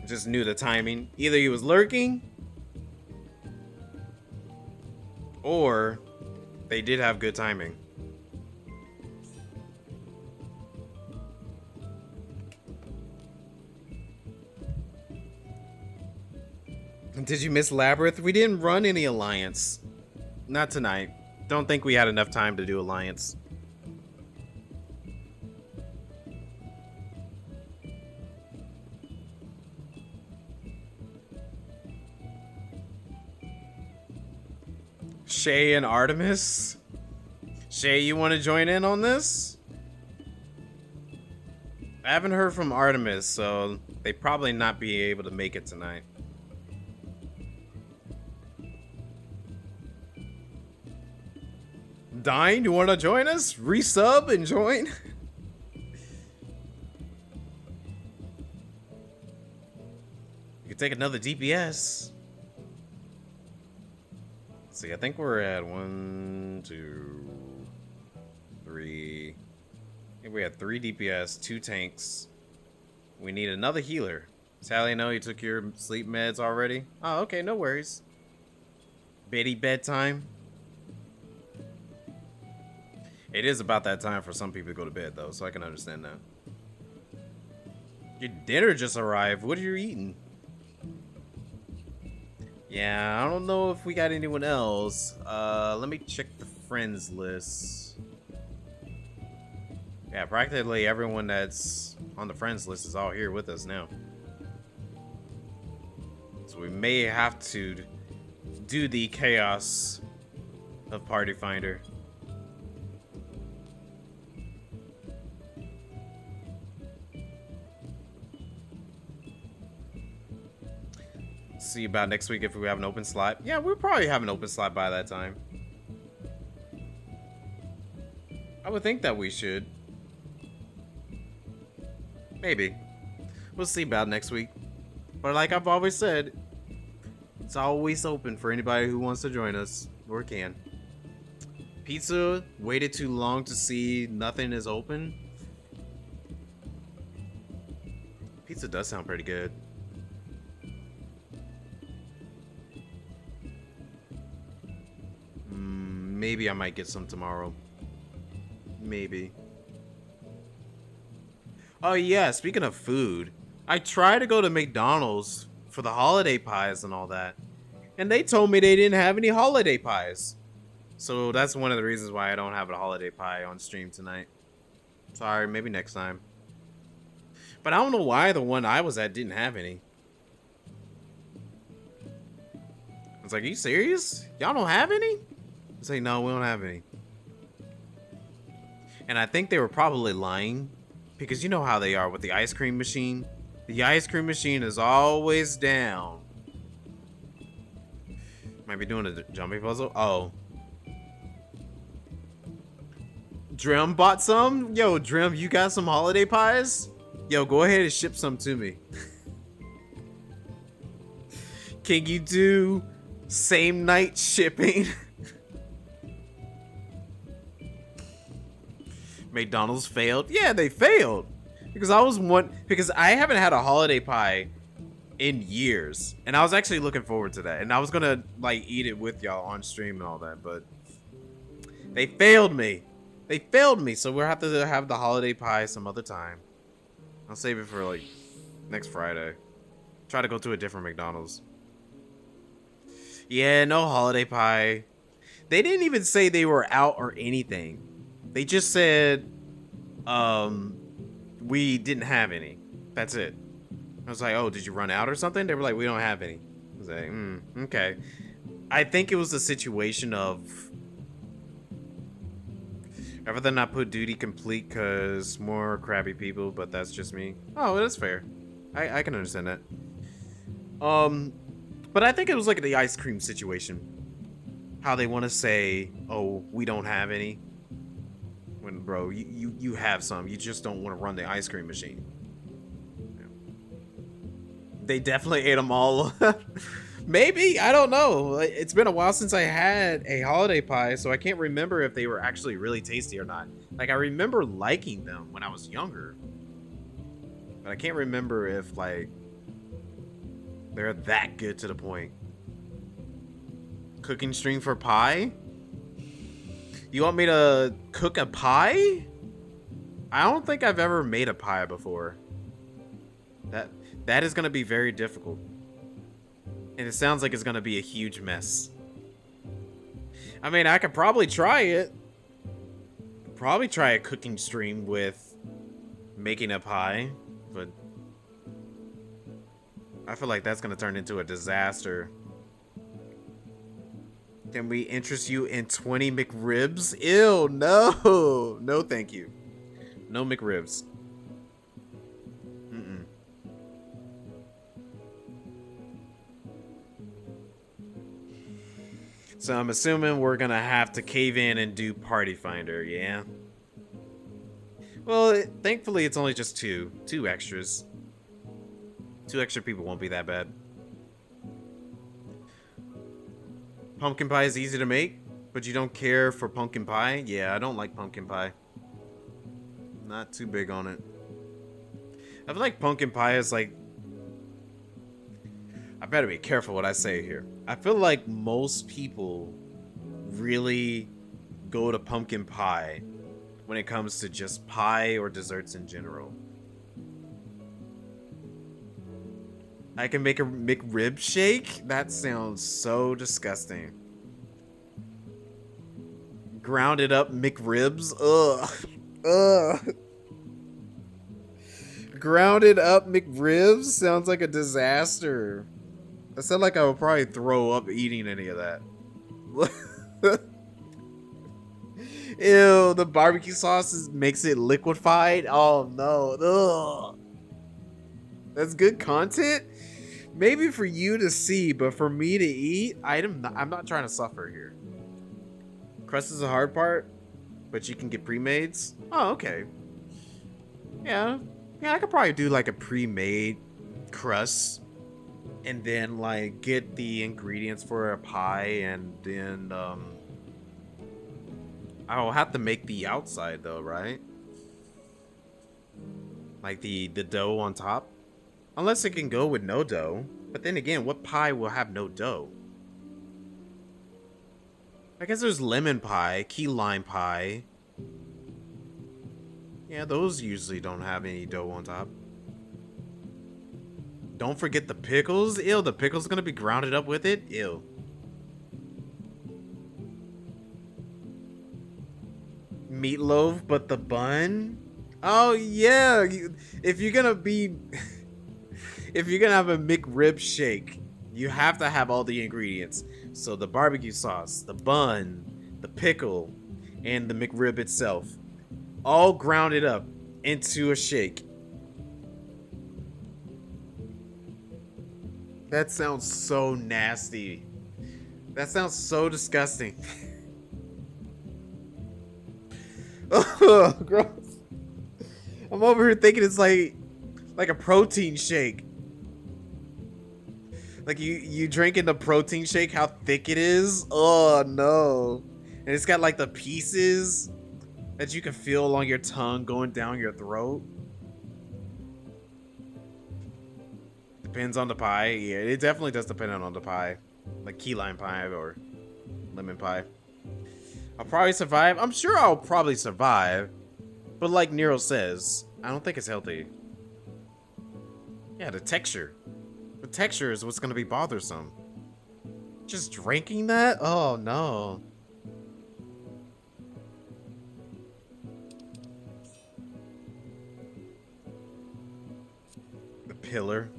Just knew the timing. Either he was lurking, or they did have good timing. Did you miss Labyrinth? We didn't run any Alliance. Not tonight. Don't think we had enough time to do Alliance. Shay and Artemis? Shay, you want to join in on this? I haven't heard from Artemis, so they probably not be able to make it tonight. Dine, you want to join us? Resub and join? You can take another DPS. Let's see, I think we're at 1, 2, 3. I think we had 3 DPS, 2 tanks. We need another healer. Sally, no, you took your sleep meds already? Oh, okay, no worries. Betty bedtime. It is about that time for some people to go to bed, though, so I can understand that. Your dinner just arrived. What are you eating? Yeah, I don't know if we got anyone else. Let me check the friends list. Yeah, practically everyone that's on the friends list is all here with us now. So we may have to do the chaos of Party Finder. See about next week if we have an open slot. Yeah, we'll probably have an open slot by that time. I would think that we should. Maybe. We'll see about next week. But like I've always said, it's always open for anybody who wants to join us or can. Pizza waited too long to see nothing is open. Pizza does sound pretty good. Maybe I might get some tomorrow. Maybe. Oh yeah, speaking of food, I tried to go to McDonald's for the holiday pies and all that, and they told me they didn't have any holiday pies. So that's one of the reasons why I don't have a holiday pie on stream tonight. Sorry, maybe next time. But I don't know why the one I was at didn't have any. I was like, are you serious? Y'all don't have any? I say, no, we don't have any. And I think they were probably lying, because you know how they are with the ice cream machine. The ice cream machine is always down. Might be doing a jumping puzzle. Oh. Drim bought some? Yo, Drim, you got some holiday pies? Yo, go ahead and ship some to me. Can you do same night shipping? McDonald's failed. Yeah, they failed. Because I haven't had a holiday pie in years. And I was actually looking forward to that. And I was gonna like eat it with y'all on stream and all that, but they failed me. They failed me, so we'll have to have the holiday pie some other time. I'll save it for like next Friday. Try to go to a different McDonald's. Yeah, no holiday pie. They didn't even say they were out or anything. They just said, we didn't have any. That's it. I was like, oh, did you run out or something? They were like, we don't have any. I was like, okay. I think it was a situation of, rather than not put duty complete because more crabby people, but that's just me. Oh, that's fair. I can understand that. But I think it was like the ice cream situation. How they want to say, oh, we don't have any. When, bro, you have some. You just don't want to run the ice cream machine. Yeah. They definitely ate them all. Maybe. I don't know. It's been a while since I had a holiday pie, so I can't remember if they were actually really tasty or not. Like, I remember liking them when I was younger. But I can't remember if, like, they're that good to the point. Cooking stream for pie? You want me to cook a pie? I don't think I've ever made a pie before. That is going to be very difficult. And it sounds like it's going to be a huge mess. I mean, I could probably try it. Probably try a cooking stream with making a pie, but I feel like that's going to turn into a disaster. Can we interest you in 20 McRibs? Ew, no. No, thank you. No McRibs. Mm-mm. So I'm assuming we're going to have to cave in and do Party Finder, yeah? Well, thankfully it's only just two. Two extras. 2 extra people won't be that bad. Pumpkin pie is easy to make, but you don't care for pumpkin pie? Yeah, I don't like pumpkin pie. Not too big on it. I feel like pumpkin pie is like I better be careful what I say here. I feel like most people really go to pumpkin pie when it comes to just pie or desserts in general. I can make a McRib shake? That sounds so disgusting. Grounded up McRibs? Ugh. Ugh. Grounded up McRibs sounds like a disaster. I sound like I would probably throw up eating any of that. Ew, the barbecue sauce makes it liquefied. Oh no. Ugh. That's good content? Maybe for you to see, but for me to eat, I'm not trying to suffer here. Crust is the hard part, but you can get pre-mades. Oh, okay. Yeah, I could probably do like a pre-made crust, and then like get the ingredients for a pie, and then I'll have to make the outside though, right? Like the dough on top. Unless it can go with no dough. But then again, what pie will have no dough? I guess there's lemon pie, key lime pie. Yeah, those usually don't have any dough on top. Don't forget the pickles. Ew, the pickle's gonna be grounded up with it? Ew. Meatloaf, but the bun? Oh, yeah. If you're gonna be... If you're gonna have a McRib shake, you have to have all the ingredients. So the barbecue sauce, the bun, the pickle, and the McRib itself. All grounded up into a shake. That sounds so nasty. That sounds so disgusting. Oh, gross. I'm over here thinking it's like a protein shake. Like you drinking the protein shake, how thick it is. Oh no. And it's got like the pieces that you can feel along your tongue going down your throat. Depends on the pie. Yeah, it definitely does depend on the pie. Like key lime pie or lemon pie. I'll probably survive. I'm sure I'll probably survive. But like Nero says, I don't think it's healthy. Yeah, the texture. The texture is what's going to be bothersome. Just drinking that? Oh, no. The pillar.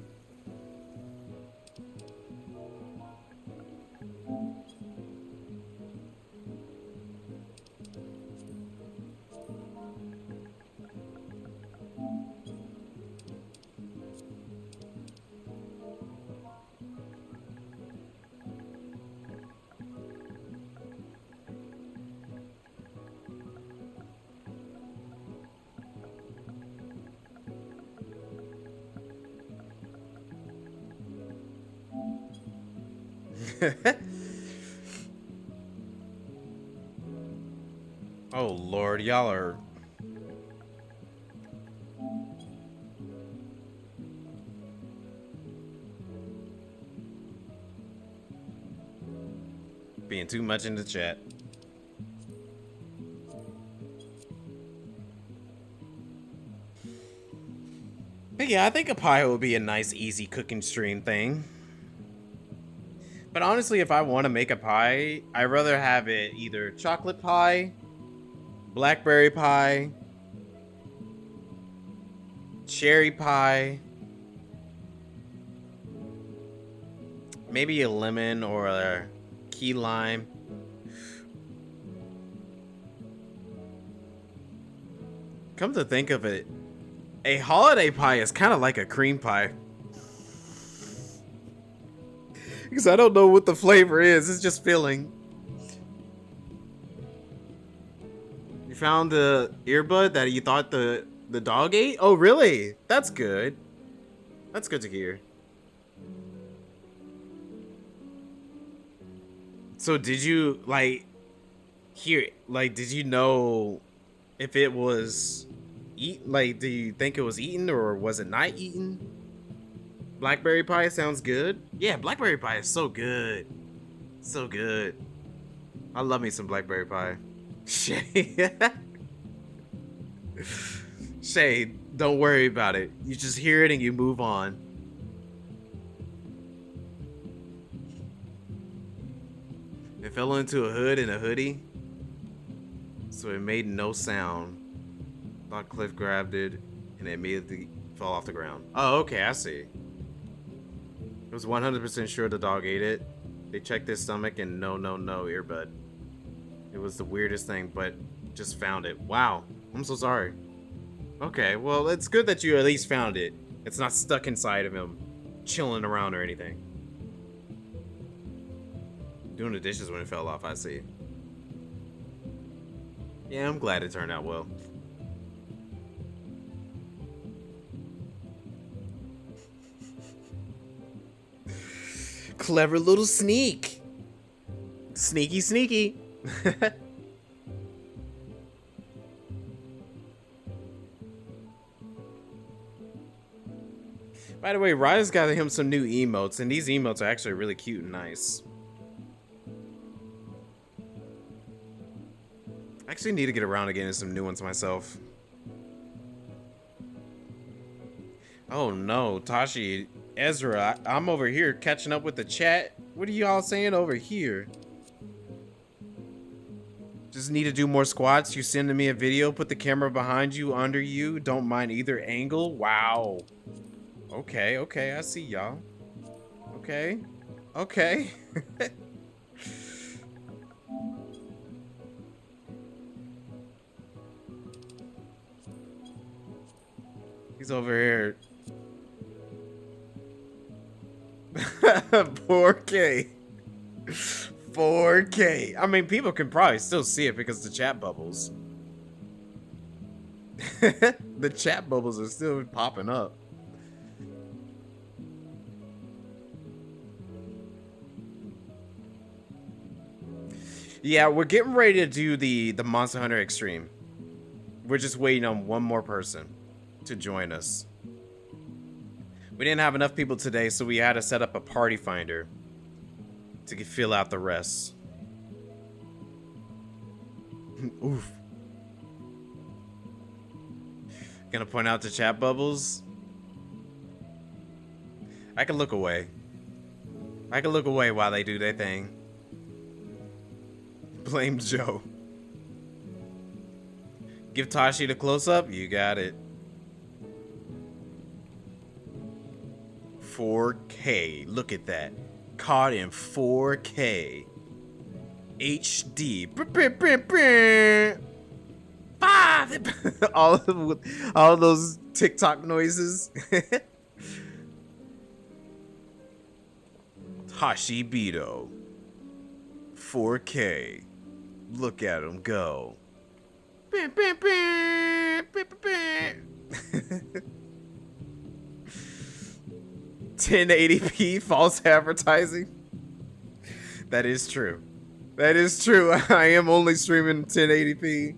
Oh Lord, y'all are being too much in the chat. But yeah, I think a pie would be a nice, easy cooking stream thing. But honestly, if I want to make a pie, I'd rather have it either chocolate pie, blackberry pie, cherry pie, maybe a lemon or a key lime. Come to think of it, a holiday pie is kind of like a cream pie. Because I don't know what the flavor is. It's just filling. You found the earbud that you thought the dog ate? Oh, really? That's good. That's good to hear. So did you, like, did you know if it was do you think it was eaten or was it not eaten? Blackberry pie sounds good. Yeah, blackberry pie is so good. So good. I love me some blackberry pie. Shay. Shay, don't worry about it. You just hear it and you move on. It fell into a hood and a hoodie, so it made no sound. Thought Cliff grabbed it and it immediately fell off the ground. Oh, okay, I see. It was 100% sure the dog ate it. They checked his stomach and no, earbud. It was the weirdest thing, but just found it. Wow, I'm so sorry. Okay, well, it's good that you at least found it. It's not stuck inside of him, chilling around or anything. Doing the dishes when it fell off, I see. Yeah, I'm glad it turned out well. Clever little sneak. Sneaky, sneaky. By the way, Rise got him some new emotes, and these emotes are actually really cute and nice. I actually need to get around to getting some new ones myself. Oh no, Tashi, Ezra, I'm over here catching up with the chat. What are y'all saying over here? Just need to do more squats. You sending me a video, put the camera behind you, under you. Don't mind either angle. Wow. Okay, okay, I see y'all. Okay. Okay. He's over here. 4K. 4K. I mean, people can probably still see it because the chat bubbles. The chat bubbles are still popping up. Yeah, we're getting ready to do the Monster Hunter Extreme. We're just waiting on one more person to join us. We didn't have enough people today, so we had to set up a party finder to fill out the rest. Oof. Gonna point out the chat bubbles. I can look away. I can look away while they do their thing. Blame Joe. Give Tashi the close-up. You got it. 4K. Look at that. Caught in 4K. HD. all those TikTok noises. Hashibito. 4K. Look at him go. 1080p false advertising. That is true. That is true. I am only streaming 1080p.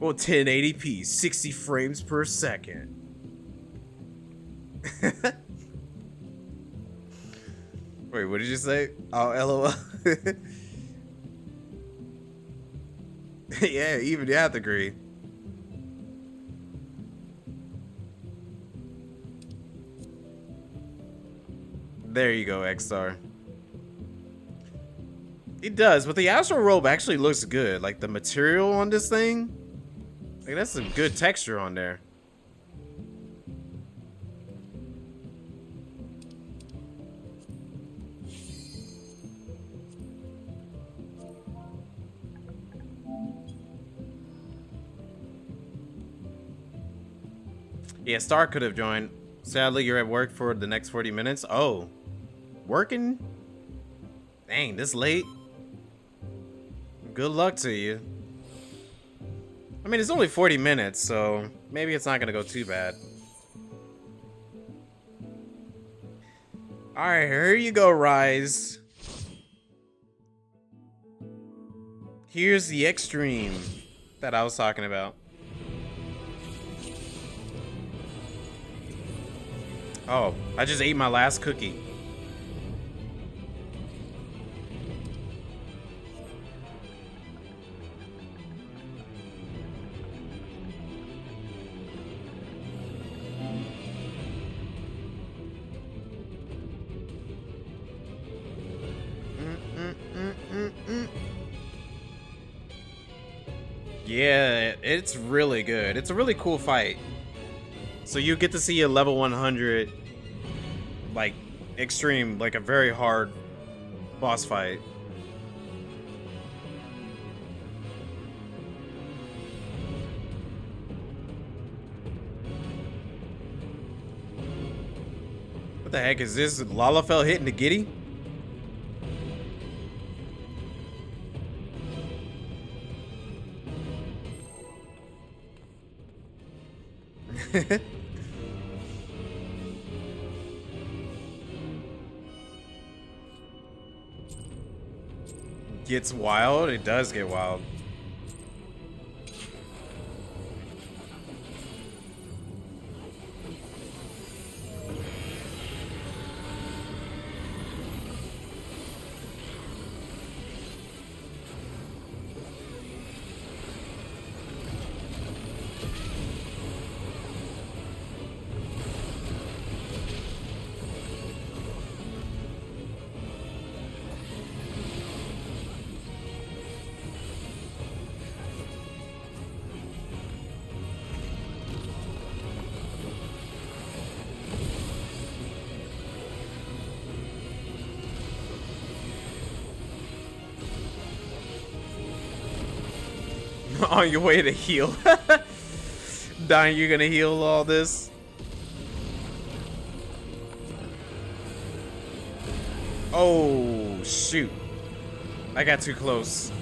Well, 1080p, 60 frames per second. Wait, what did you say? Oh, LOL. Yeah, even you have to agree. There you go, X-Star. It does, but the Astro Robe actually looks good. Like the material on this thing, like that's some good texture on there. Yeah, Star could have joined. Sadly, you're at work for the next 40 minutes. Oh, working? Dang, this late? Good luck to you. I mean, it's only 40 minutes, so maybe it's not gonna go too bad. Alright, here you go, Rise. Here's the extreme that I was talking about. Oh, I just ate my last cookie. Yeah, it's really good. It's a really cool fight. So you get to see a level 100, like, extreme, like a very hard boss fight. What the heck is this? Lalafell hitting the giddy? Gets wild? It does get wild. On your way to heal. Dying, you're gonna heal all this? Oh, shoot. I got too close.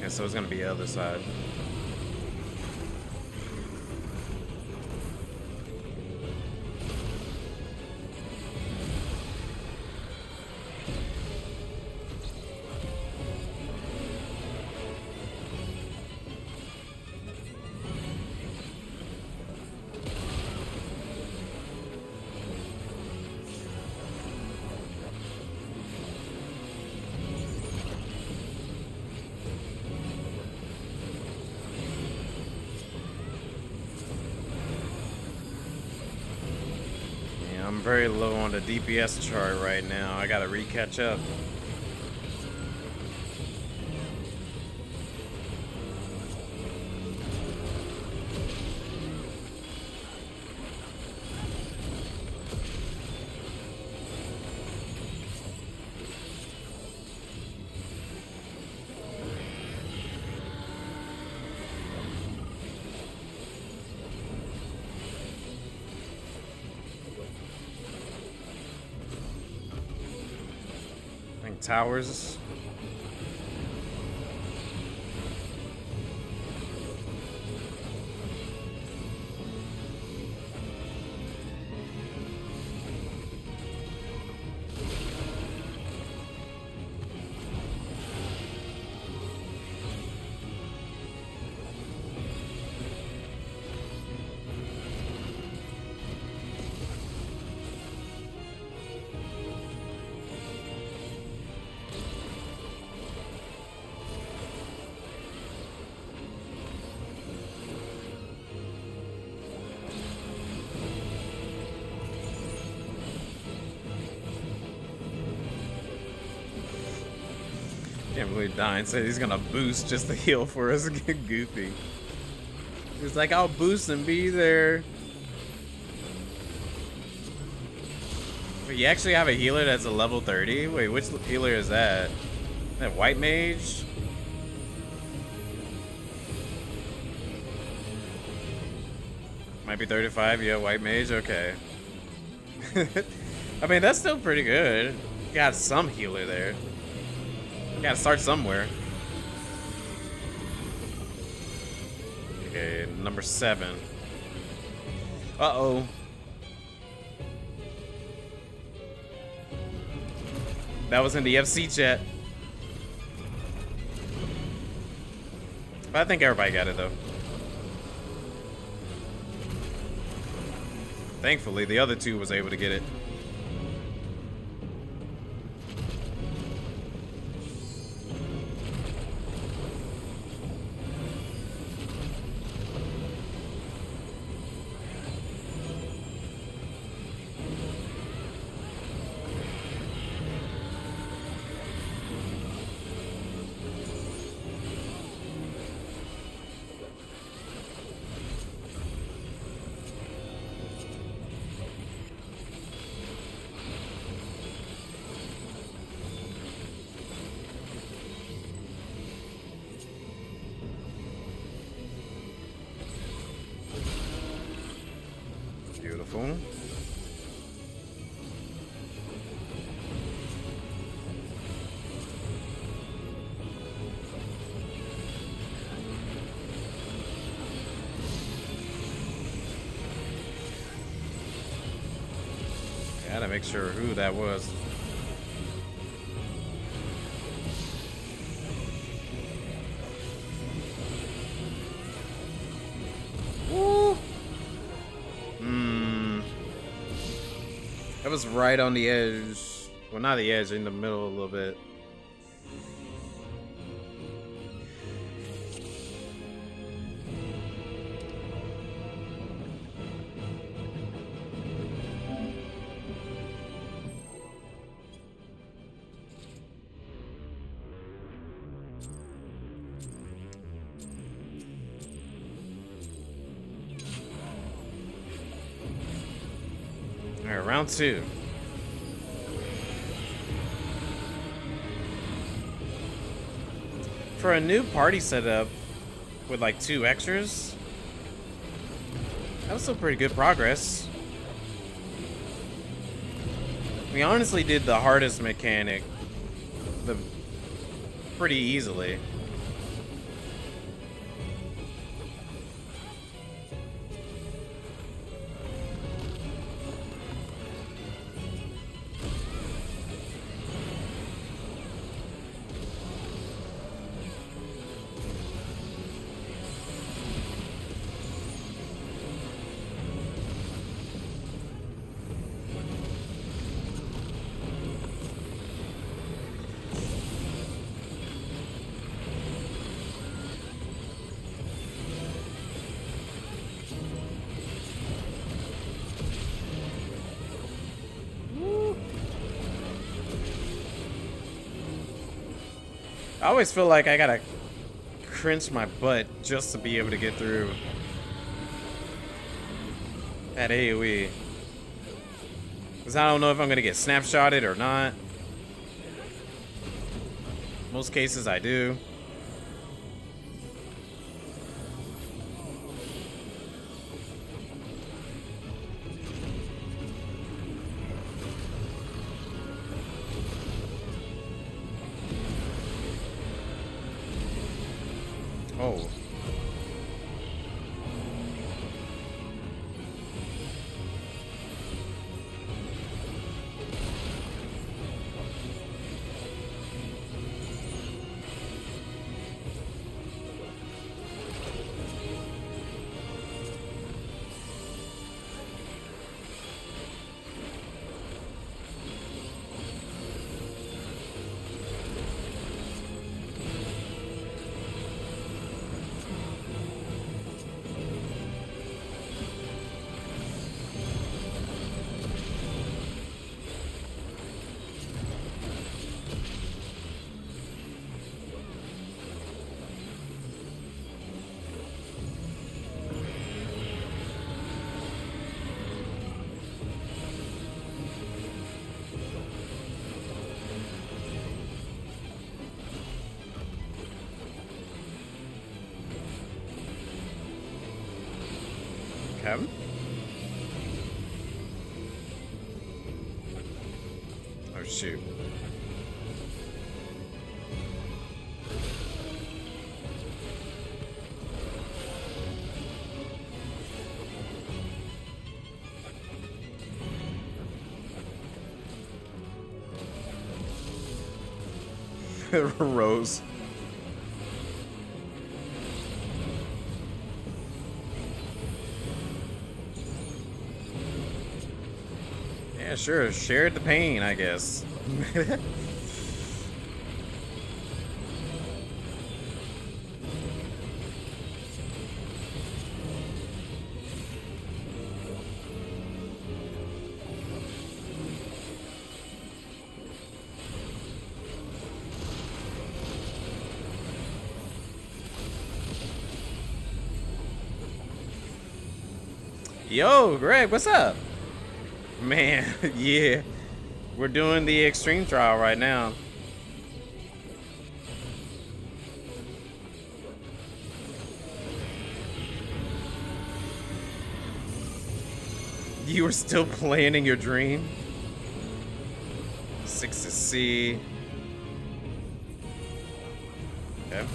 So it's gonna be the other side. I'm very low on the DPS chart right now. I gotta re-catch up. Towers. Can't believe Dyne said he's gonna boost just to heal for us. Get goofy. He's like, I'll boost and be there. Wait, you actually have a healer that's a level 30? Wait, which healer is that? That white mage? Might be 35. Yeah, white mage. Okay. I mean, that's still pretty good. Got some healer there. Gotta start somewhere. Okay, number 7. Uh-oh. That was in the FC chat. But I think everybody got it, though. Thankfully, the other 2 was able to get it. Beautiful. Gotta make sure who that was. Woo! That was right on the edge. Well, not the edge, in the middle a little bit. Alright, round 2. For a new party setup with like 2 extras, that was still pretty good progress. We honestly did the hardest mechanic pretty easily. I always feel like I gotta cringe my butt just to be able to get through that AoE. Because I don't know if I'm gonna get snapshotted or not. Most cases I do. Oh. Okay. Oh shoot. Rose. Yeah, sure. Shared the pain, I guess. Yo, Greg, what's up? Man, yeah. We're doing the extreme trial right now. You were still planning your dream? 6 is C. Okay.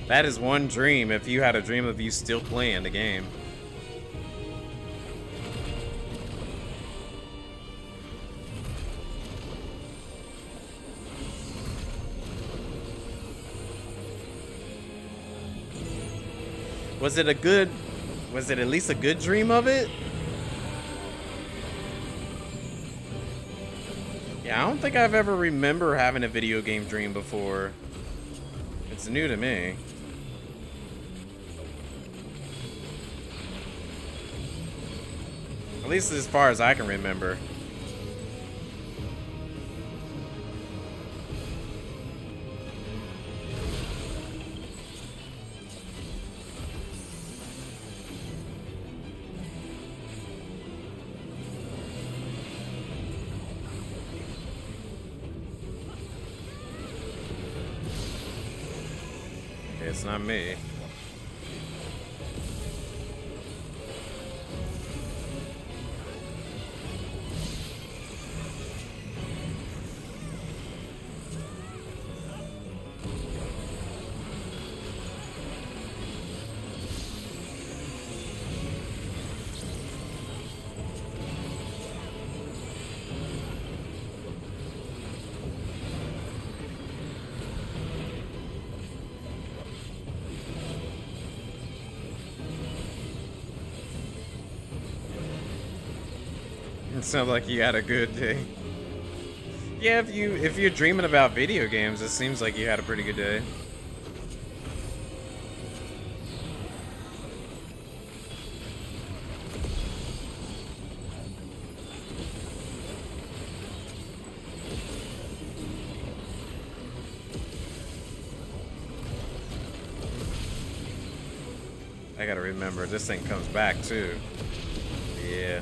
That is one dream if you had a dream of you still playing the game. Was it at least a good dream of it? Yeah, I don't think I've ever remember having a video game dream before. It's new to me. At least as far as I can remember. It's not me. It sounds like you had a good day. Yeah, if you're dreaming about video games, it seems like you had a pretty good day. I gotta remember, this thing comes back too. Yeah.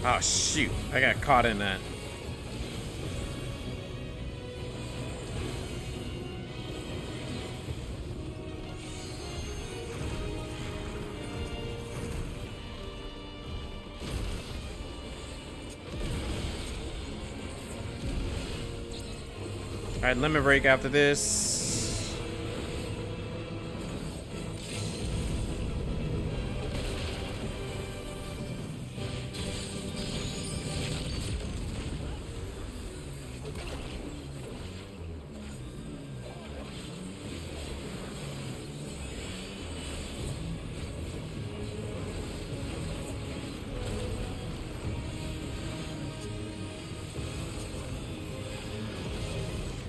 Oh shoot, I got caught in that. Alright, limit break after this.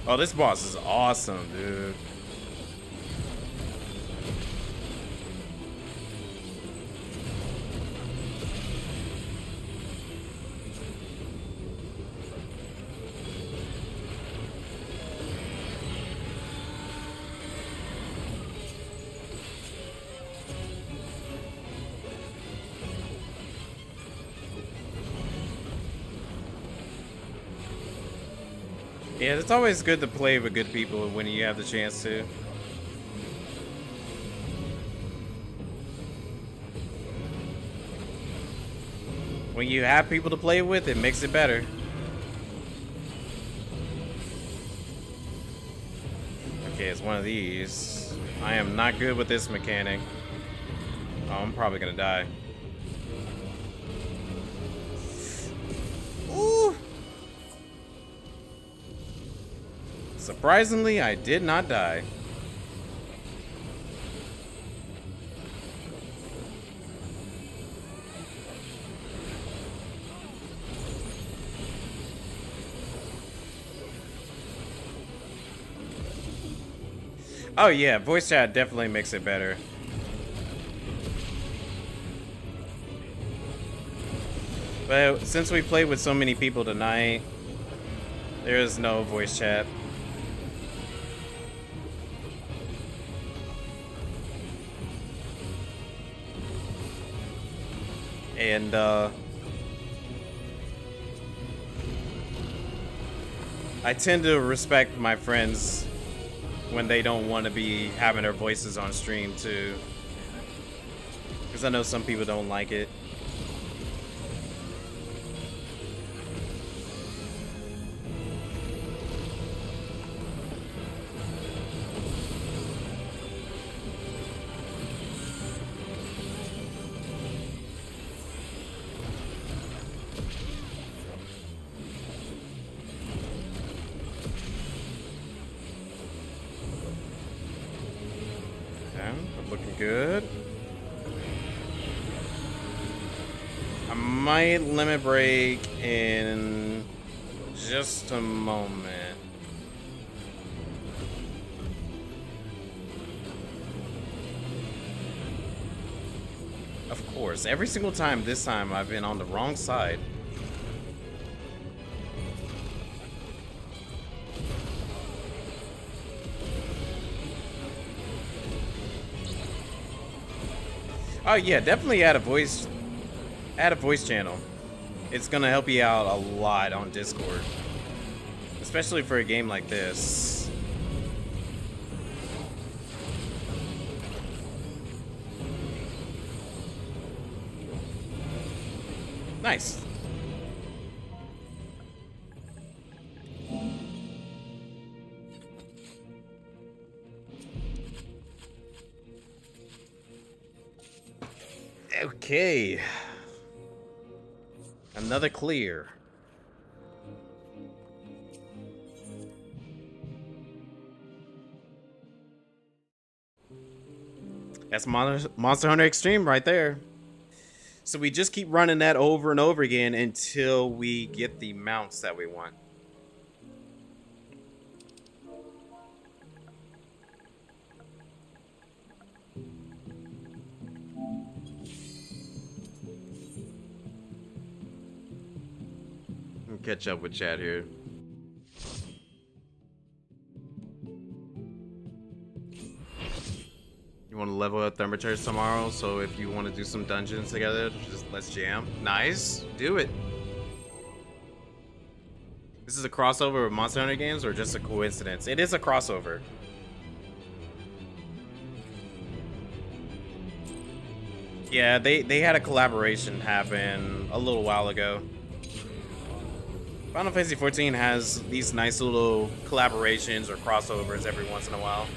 Oh, this boss is awesome, dude. Yeah, it's always good to play with good people when you have the chance to. When you have people to play with, it makes it better. Okay, it's one of these. I am not good with this mechanic. Oh, I'm probably gonna die. Ooh. Surprisingly, I did not die. Oh yeah, voice chat definitely makes it better. But since we played with so many people tonight, there is no voice chat. And I tend to respect my friends when they don't want to be having their voices on stream too, because I know some people don't like it. Looking good. I might limit break in just a moment. Of course, every single time this time I've been on the wrong side. Oh yeah, definitely add a voice channel. It's gonna help you out a lot on Discord, especially for a game like this. Nice. Okay. Another clear. That's Monster Hunter Extreme right there. So we just keep running that over and over again until we get the mounts that we want. Catch up with chat here. You want to level up Thermaturge tomorrow, so if you want to do some dungeons together, just let's jam. Nice, do it. This is a crossover with Monster Hunter games, or just a coincidence? It is a crossover. Yeah, they had a collaboration happen a little while ago. Final Fantasy XIV has these nice little collaborations or crossovers every once in a while.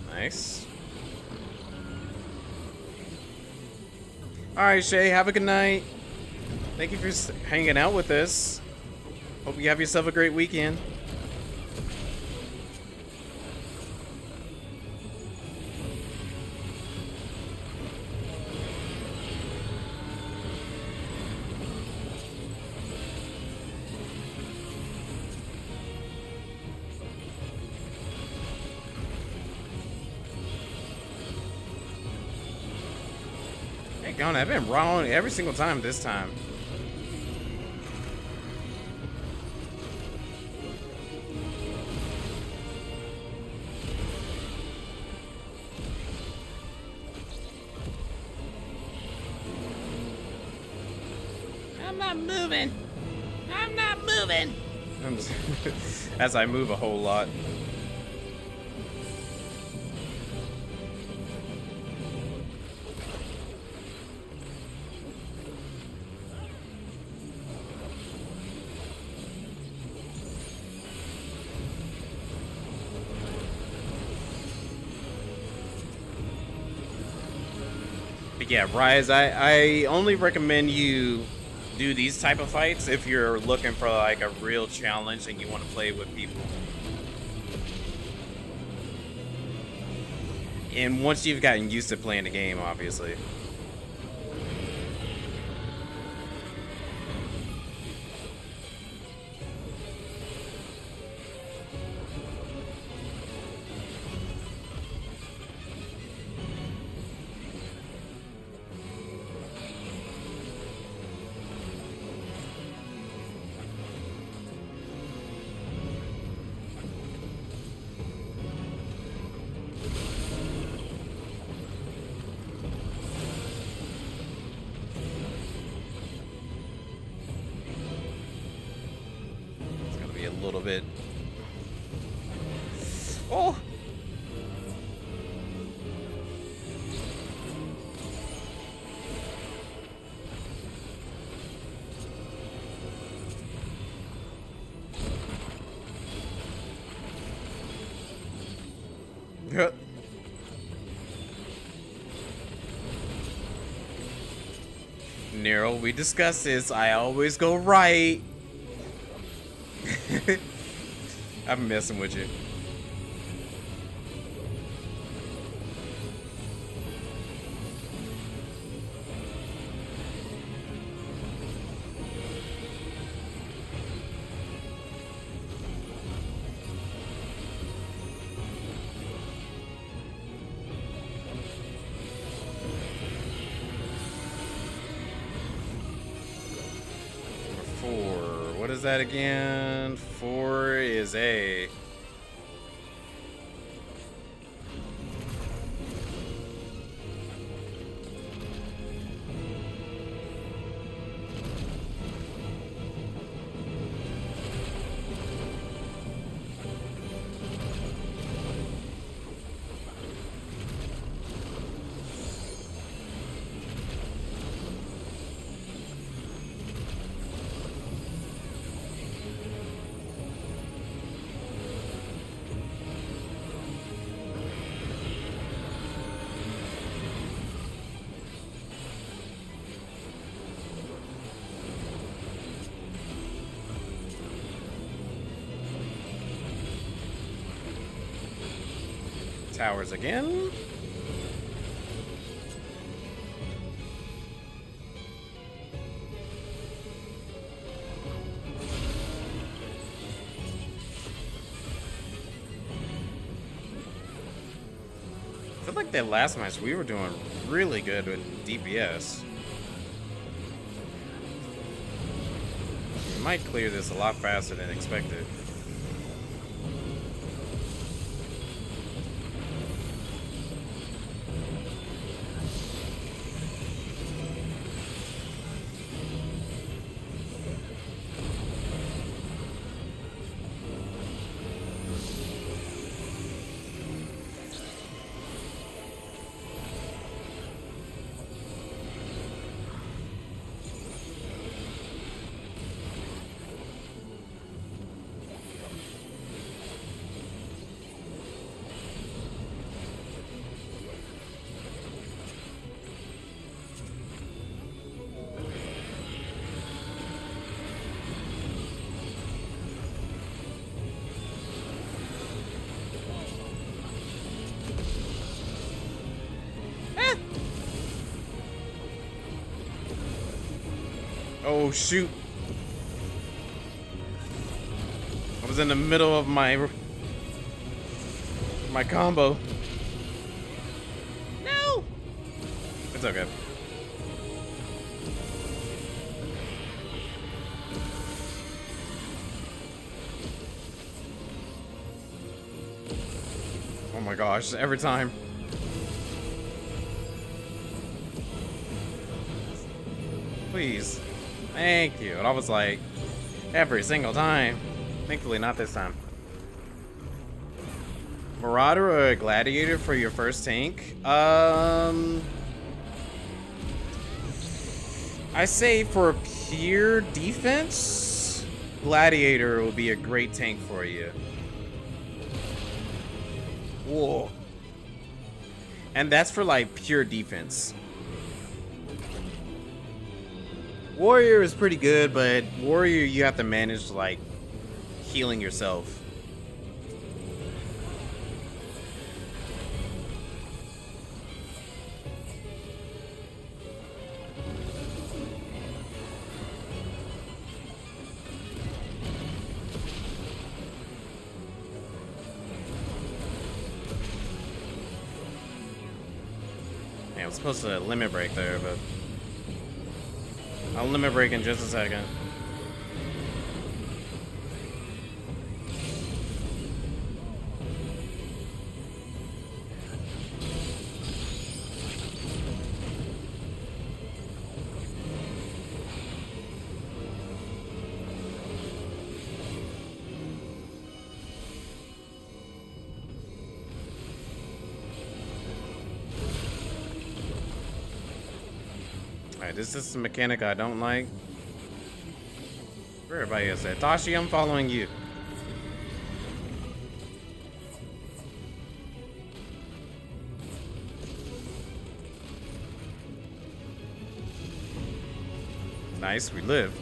Nice. All right, Shay, have a good night. Thank you for hanging out with us. Hope you have yourself a great weekend. I've been wrong every single time this time. I'm not moving. I'm not moving. As I move a whole lot. Yeah, Rise, I only recommend you do these type of fights if you're looking for like a real challenge and you want to play with people. And once you've gotten used to playing the game, obviously. Little bit. Oh! Nero, we discussed this. I always go right. I'm messing with you. What is that again? 4 is A. Towers again. I feel like that last match we were doing really good with DPS. We might clear this a lot faster than expected. Oh shoot. I was in the middle of my combo. No. It's okay. Oh my gosh, every time. Please. Thank you. And I was like, every single time. Thankfully, not this time. Marauder or a Gladiator for your first tank? I say for pure defense, Gladiator will be a great tank for you. Whoa. And that's for like pure defense. Warrior is pretty good, but Warrior you have to manage like healing yourself. Yeah, I was supposed to limit break there, but I'll limit break in just a second. Alright, this is a mechanic I don't like. Where everybody is at? Tashi, I'm following you. Nice, we live.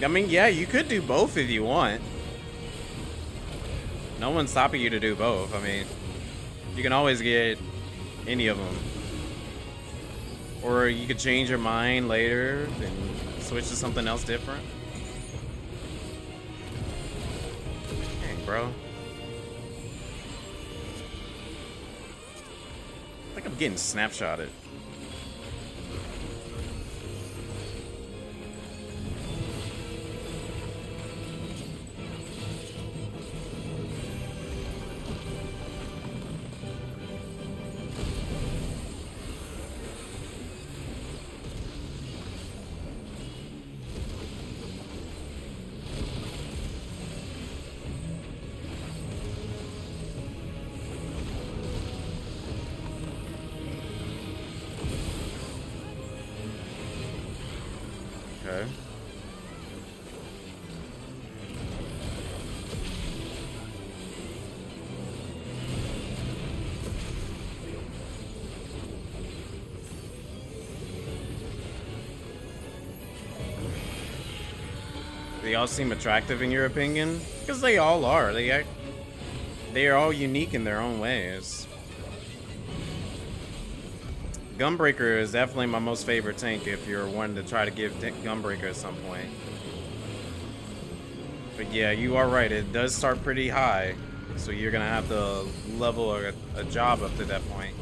I mean, yeah, you could do both if you want. No one's stopping you to do both. I mean, you can always get any of them. Or you could change your mind later and switch to something else different. Dang, bro. I think I'm getting snapshotted. Okay. They all seem attractive in your opinion? Because they all are. They are all unique in their own ways. Gunbreaker is definitely my most favorite tank if you're one to try to give Gunbreaker at some point. But yeah, you are right. It does start pretty high. So you're going to have to level a job up to that point.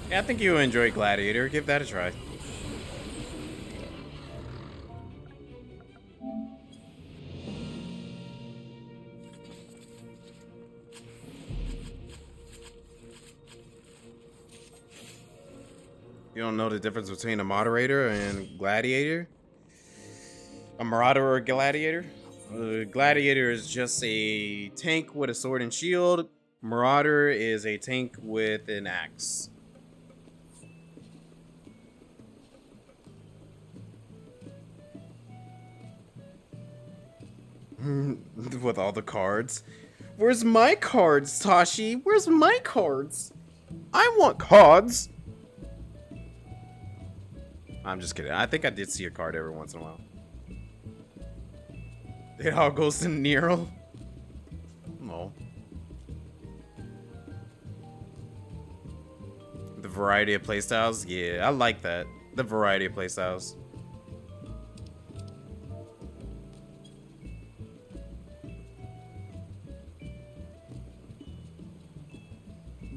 Yeah, I think you'll enjoy Gladiator. Give that a try. You don't know the difference between a moderator and gladiator? A marauder or a gladiator? Gladiator is just a tank with a sword and shield. Marauder is a tank with an axe. With all the cards. Where's my cards, Tashi? Where's my cards? I want cards. I'm just kidding. I think I did see a card every once in a while. It all goes to Nero. No. The variety of playstyles? Yeah, I like that. The variety of playstyles.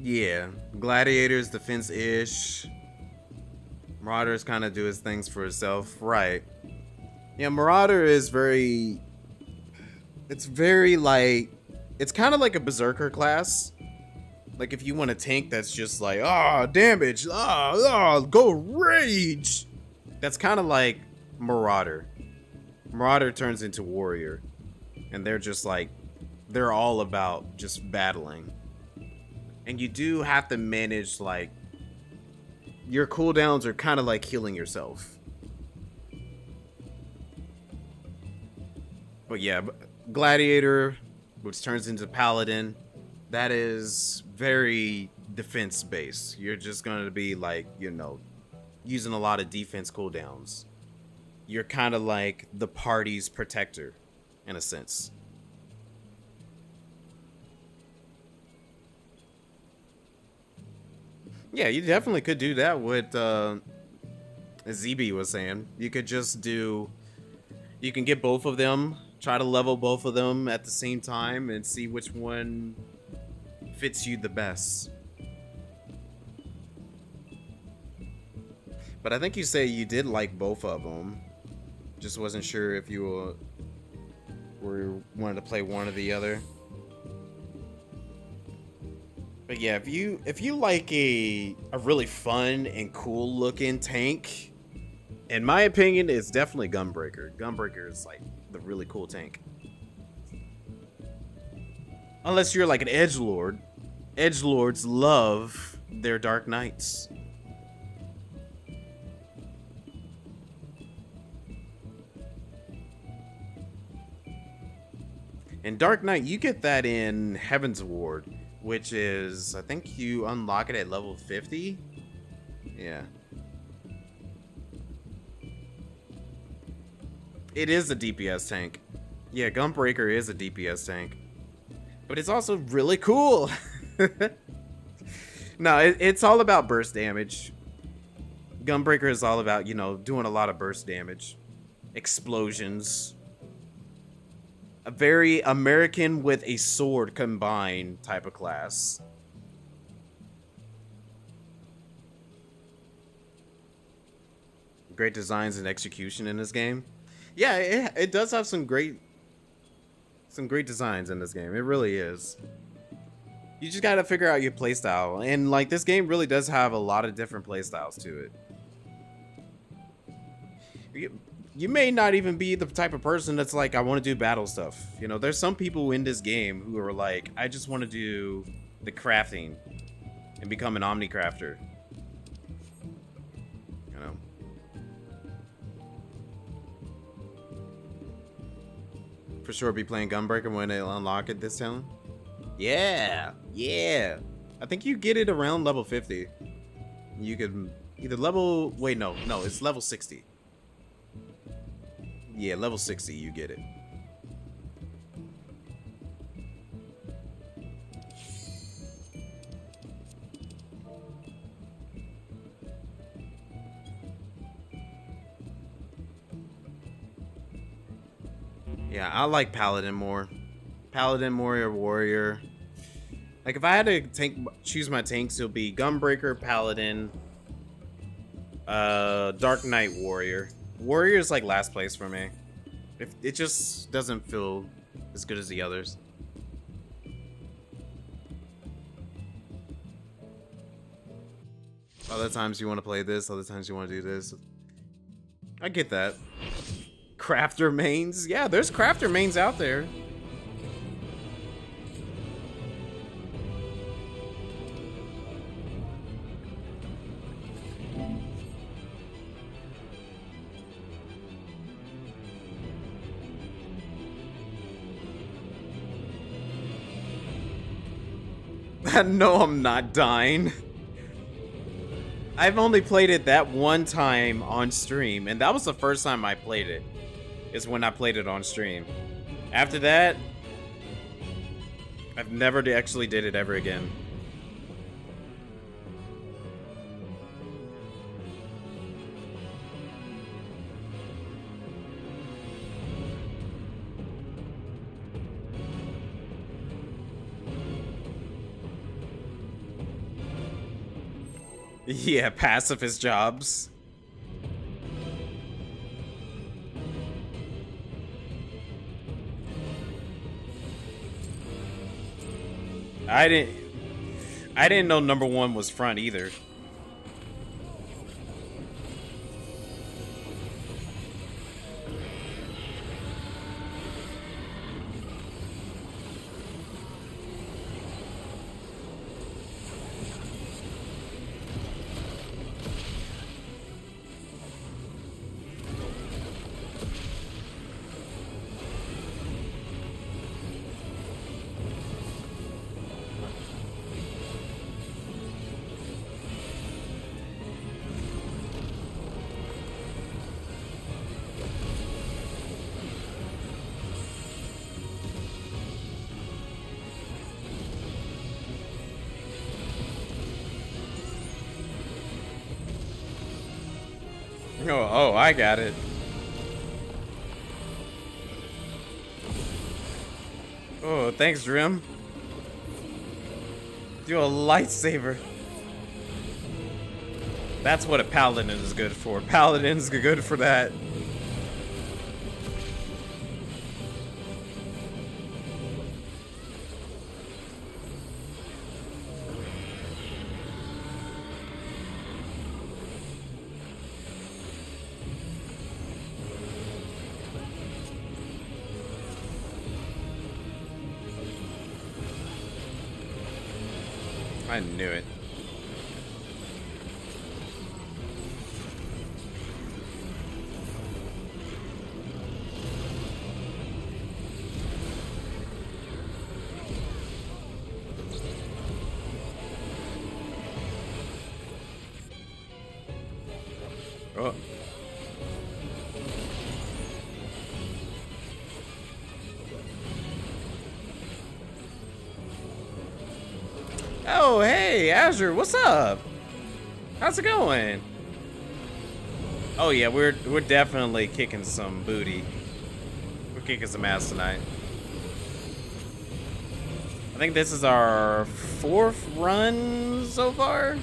Yeah, Gladiator's defense-ish. Marauders kind of do his things for himself. Right. Yeah, Marauder is very... It's very like... It's kind of like a Berserker class. Like if you want a tank that's just like, damage, go rage. That's kind of like Marauder. Marauder turns into Warrior. And they're just like, they're all about just battling. And you do have to manage, like, your cooldowns are kind of like healing yourself. But yeah, Gladiator, which turns into Paladin, that is very defense-based. You're just going to be, like, you know, using a lot of defense cooldowns. You're kind of like the party's protector, in a sense. Yeah, you definitely could do that with, as ZB was saying. You could just do, you can get both of them, try to level both of them at the same time and see which one fits you the best. But I think you say you did like both of them. Just wasn't sure if you wanted to play one or the other. But yeah, if you like a really fun and cool looking tank, in my opinion, it's definitely Gunbreaker. Gunbreaker is like the really cool tank. Unless you're like an edgelord. Edgelords love their Dark Knights. And Dark Knight, you get that in Heaven's Ward, which is, I think you unlock it at level 50. Yeah. It is a DPS tank. Yeah, Gunbreaker is a DPS tank. But it's also really cool. No, it's all about burst damage. Gunbreaker is all about, you know, doing a lot of burst damage. Explosions. A very American with a sword combined type of class. Great designs and execution in this game. Yeah, it does have some great designs in this game. It really is. You just gotta figure out your playstyle. And like this game really does have a lot of different playstyles to it. You may not even be the type of person that's like, I want to do battle stuff. You know, there's some people in this game who are like, I just want to do the crafting and become an omni-crafter. You know. For sure be playing Gunbreaker when they unlock it this time. Yeah, yeah. I think you get it around level 50. You could either level, wait, no, it's level 60. Yeah, level 60, you get it. Yeah, I like Paladin more. Paladin more or Warrior. Like, if I had to choose my tanks, it would be Gunbreaker, Paladin, Dark Knight, Warrior. Warrior is like last place for me. It just doesn't feel as good as the others. Other times you want to play this, other times you want to do this. I get that. Crafter mains? Yeah, there's crafter mains out there. No, I'm not dying. I've only played it that one time on stream, and that was the first time I played it. Is when I played it on stream. After that, I've never actually did it ever again. Yeah, pacifist jobs. I didn't know number 1 was front either. Oh, I got it. Oh, thanks, Drim. Do a lightsaber. That's what a paladin is good for. Paladin's good for that. I knew it. Oh. Oh, hey, Azure, what's up? How's it going? Oh yeah, we're definitely kicking some booty. We're kicking some ass tonight. I think this is our 4th run so far.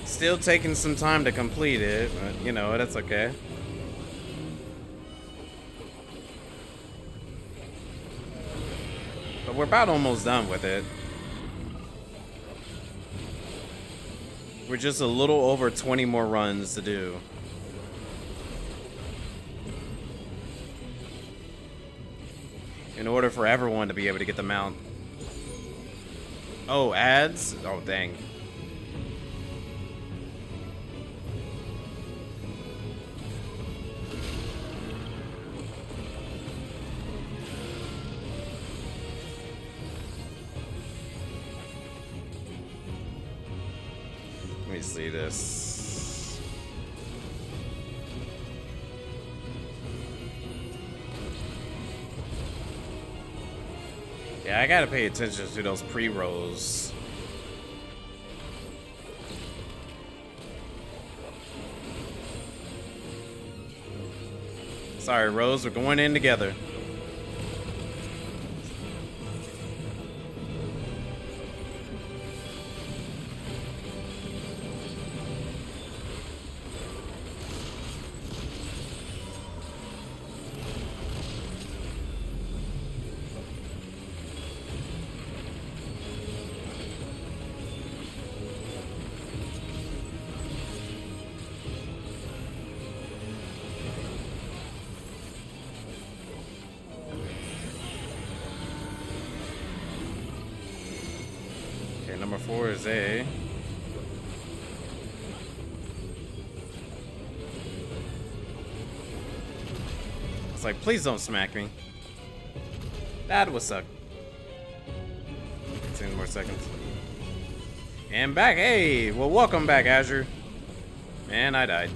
Still taking some time to complete it, but you know, that's okay. But we're about almost done with it. We're just a little over 20 more runs to do. In order for everyone to be able to get the mount. Oh, ads? Oh, dang. Let me see this. Yeah, I gotta pay attention to those pre-rolls. Sorry, Rose, we're going in together. Number 4 is A. It's like, please don't smack me. That would suck. 10 more seconds. And back. Hey, well, welcome back, Azure. Man, I died.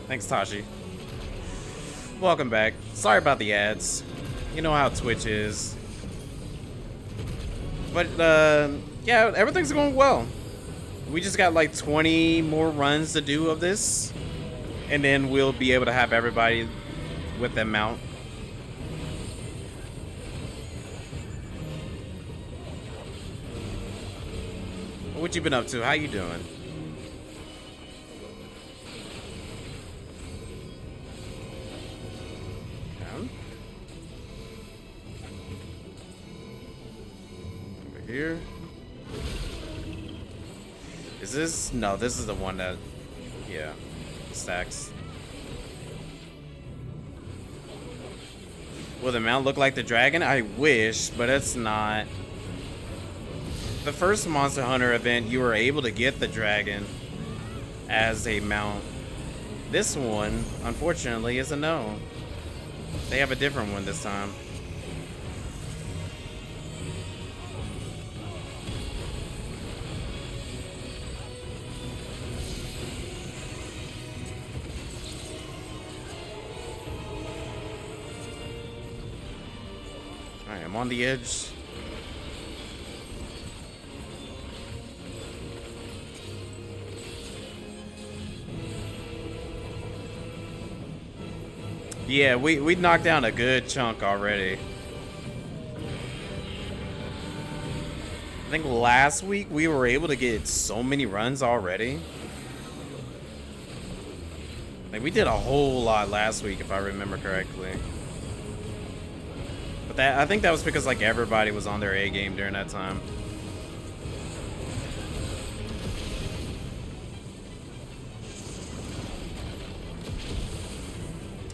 Thanks, Tashi. Welcome back. Sorry about the ads. You know how Twitch is. But, yeah, everything's going well. We just got like 20 more runs to do of this. And then we'll be able to have everybody with that mount. What you been up to? How you doing? Over here. Is this? No, this is the one that, yeah, stacks. Will the mount look like the dragon? I wish, but it's not. The first Monster Hunter event, you were able to get the dragon as a mount. This one, unfortunately, is a no. They have a different one this time. Alright, I'm on the edge. Yeah, we knocked down a good chunk already. I think last week we were able to get so many runs already. Like, we did a whole lot last week, if I remember correctly. But that, I think that was because like everybody was on their A game during that time.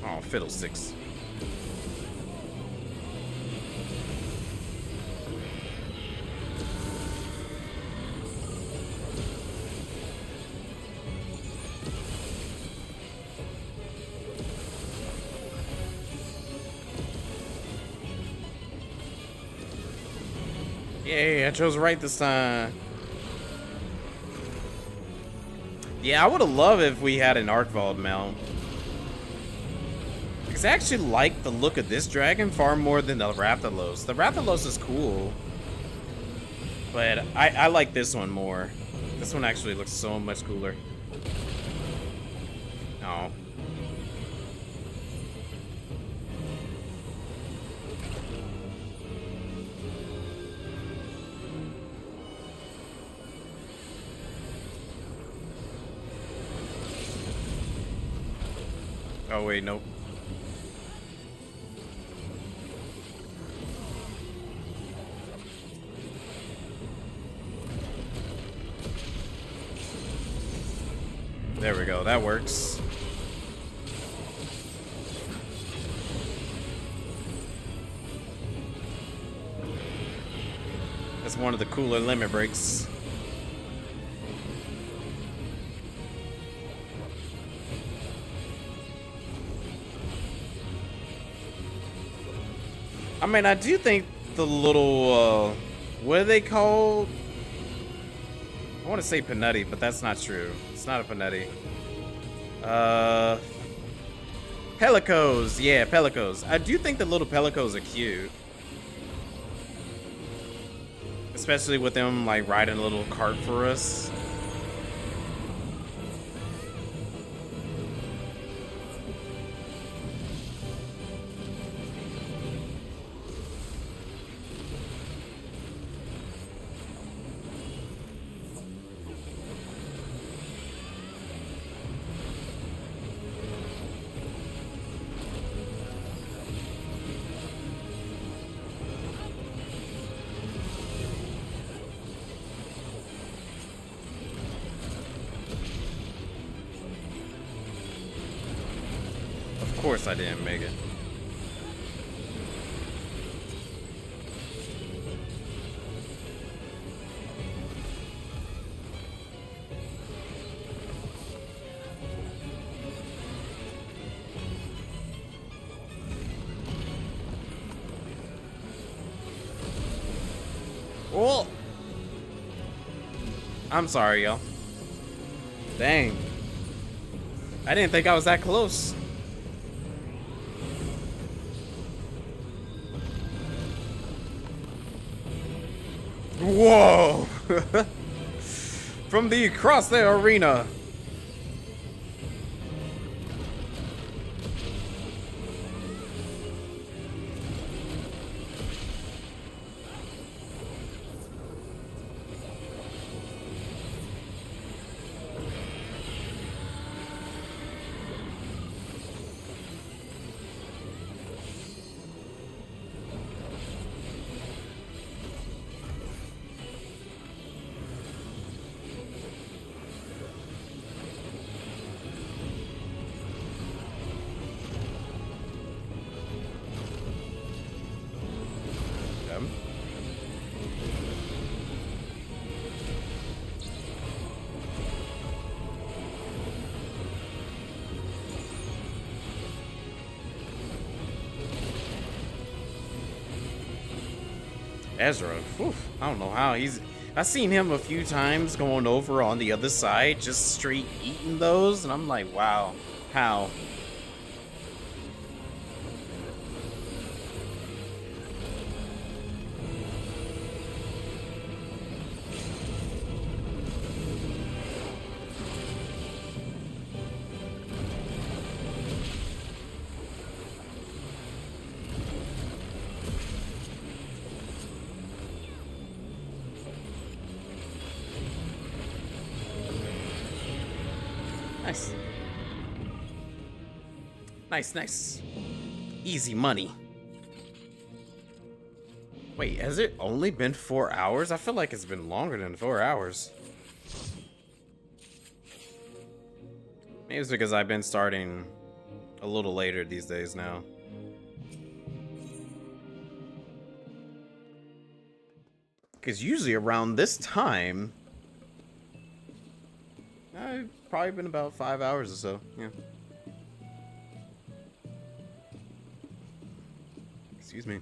Oh, fiddlesticks. Yay, I chose right this time. Yeah, I would have loved if we had an Archvald mount. Because I actually like the look of this dragon far more than the Rathalos. The Rathalos is cool. But I like this one more. This one actually looks so much cooler. Oh. Oh wait, nope. There we go, that works. That's one of the cooler limit breaks. I mean, I do think the little, what are they called? I want to say Panetti, but that's not true. It's not a Panetti. Pelicos. Yeah, Pelicos. I do think the little Pelicos are cute. Especially with them, like, riding a little cart for us. Of course I didn't make it. Oh! I'm sorry, y'all. Dang. I didn't think I was that close. Whoa! From the across the arena. Ezra, whew, I don't know how he's. I've seen him a few times going over on the other side, just straight eating those, and I'm like, wow, how? Nice. Nice, nice. Easy money. Wait, has it only been 4 hours? I feel like it's been longer than 4 hours. Maybe it's because I've been starting a little later these days now. Because usually around this time, I've probably been about 5 hours or so, yeah. Excuse me.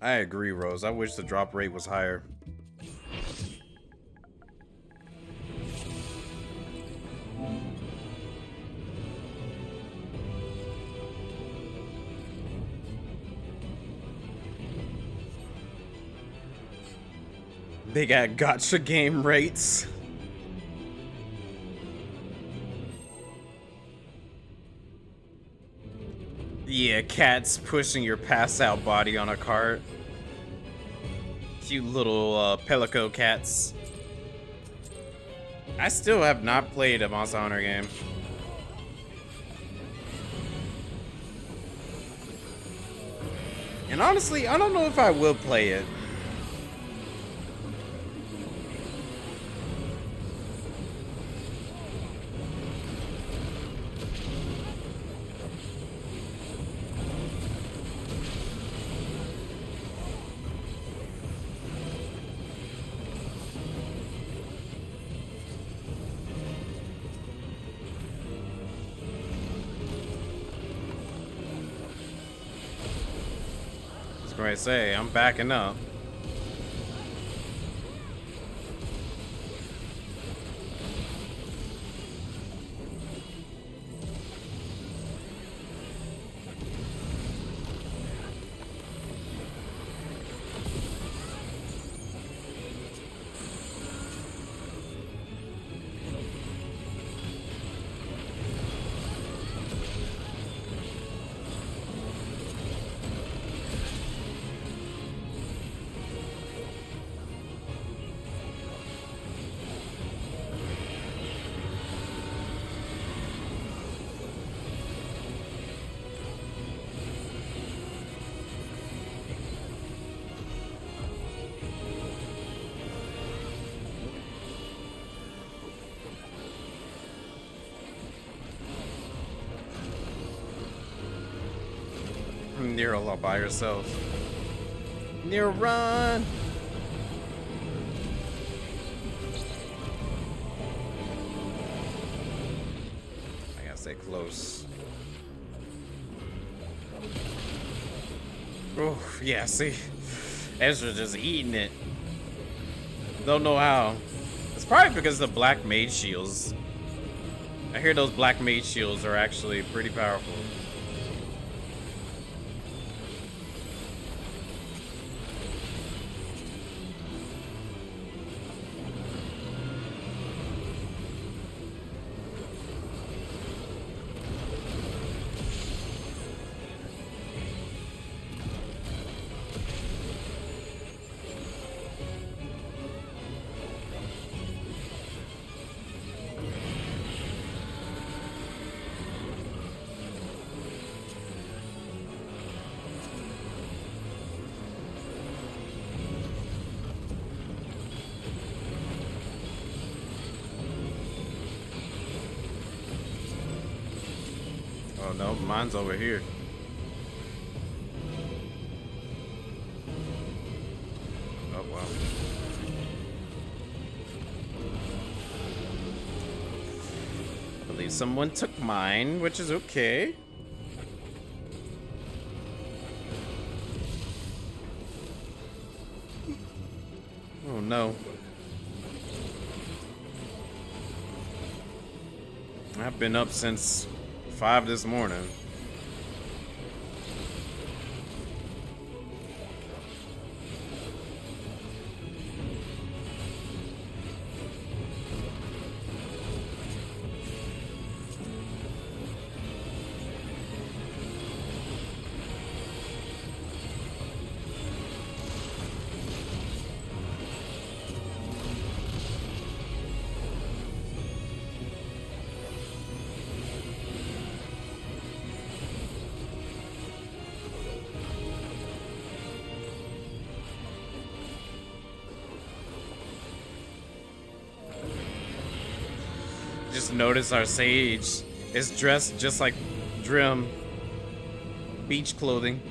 I agree, Rose. I wish the drop rate was higher. They got gotcha game rates. Yeah, cats pushing your pass out body on a cart. Cute little Pelico cats. I still have not played a Monster Hunter game. And honestly, I don't know if I will play it. I say, I'm backing up. You're all by yourself. Near run. Stay close. Oh, yeah, see? Ezra just eating it. Don't know how. It's probably because of the black mage shields. I hear those black mage shields are actually pretty powerful. Oh no, mine's over here. Oh wow. I believe someone took mine, which is okay. Oh no. I've been up since 5 this morning. Just notice our sage is dressed just like Drim. Beach clothing.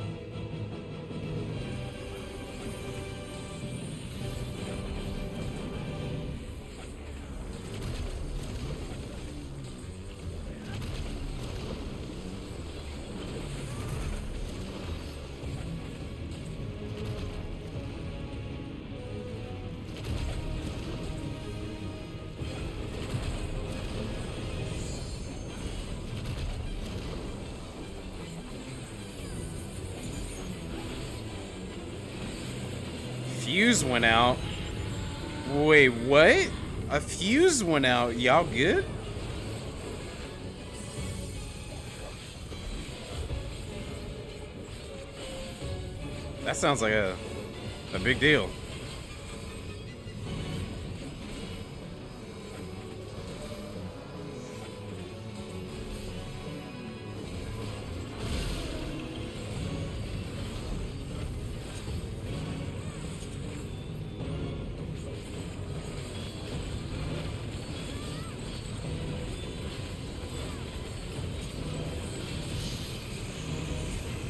Fuse went out. Wait, what? A fuse went out. Y'all good? That sounds like a big deal.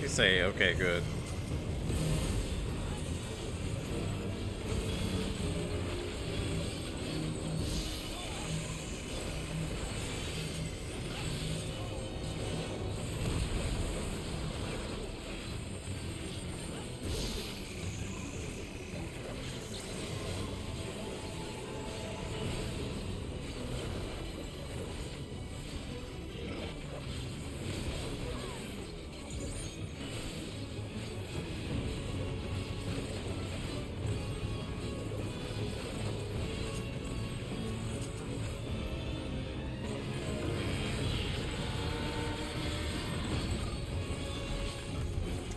Say, okay, good.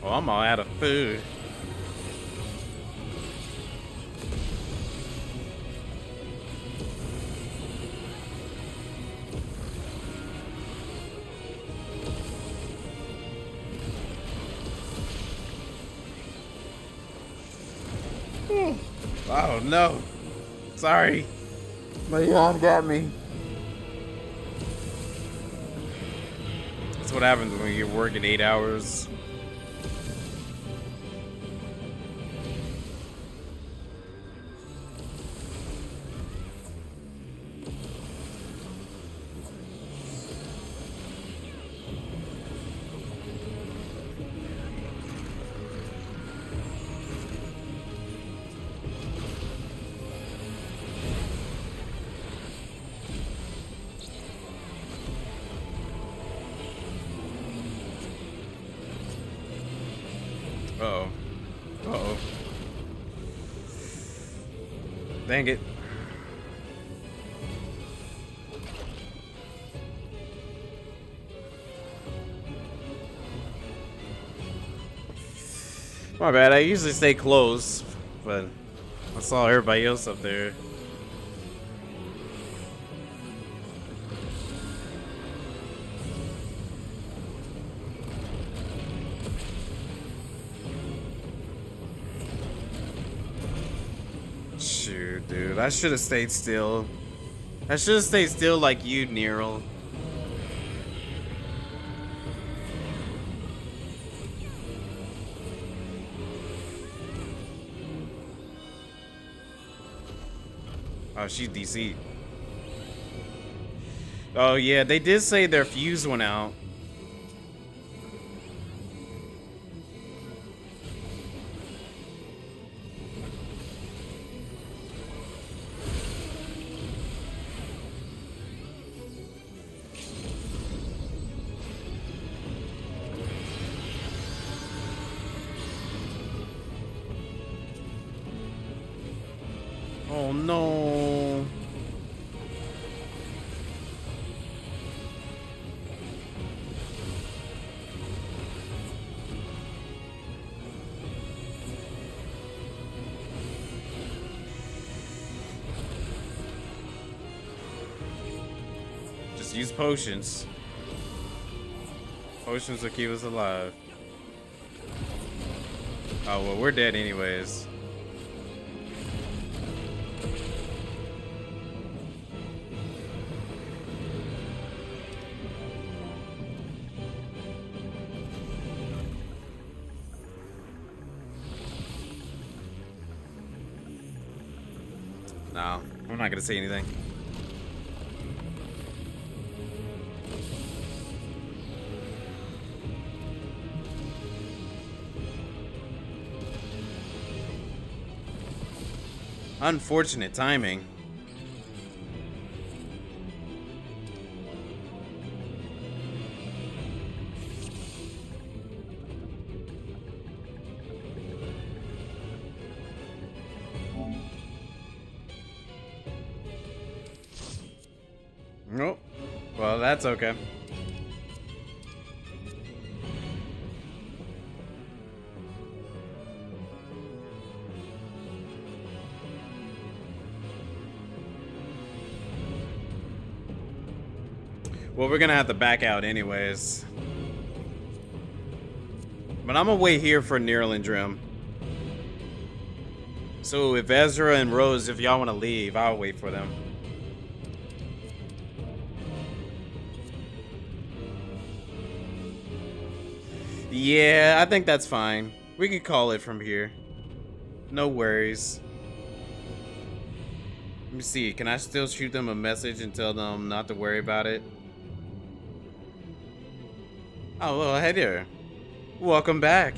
Oh, I'm all out of food. Oh no. Sorry. My yawn got me. That's what happens when you're working 8 hours. Dang it. My bad, I usually stay close, but I saw everybody else up there. Shoot, dude, I should have stayed still. I should have stayed still like you, Neural. Oh, she's DC. Oh yeah, they did say their fuse went out. Oh no. Just use potions. Potions will keep us alive. Oh, well, we're dead anyways. No, I'm not gonna say anything. Unfortunate timing. Nope. Well, that's okay. Well, we're gonna have to back out anyways. But I'm gonna wait here for Neural and Drim. So if Ezra and Rose, if y'all wanna leave, I'll wait for them. Yeah, I think that's fine. We can call it from here. No worries. Let me see. Can I still shoot them a message and tell them not to worry about it? Oh, well, hey there. Welcome back.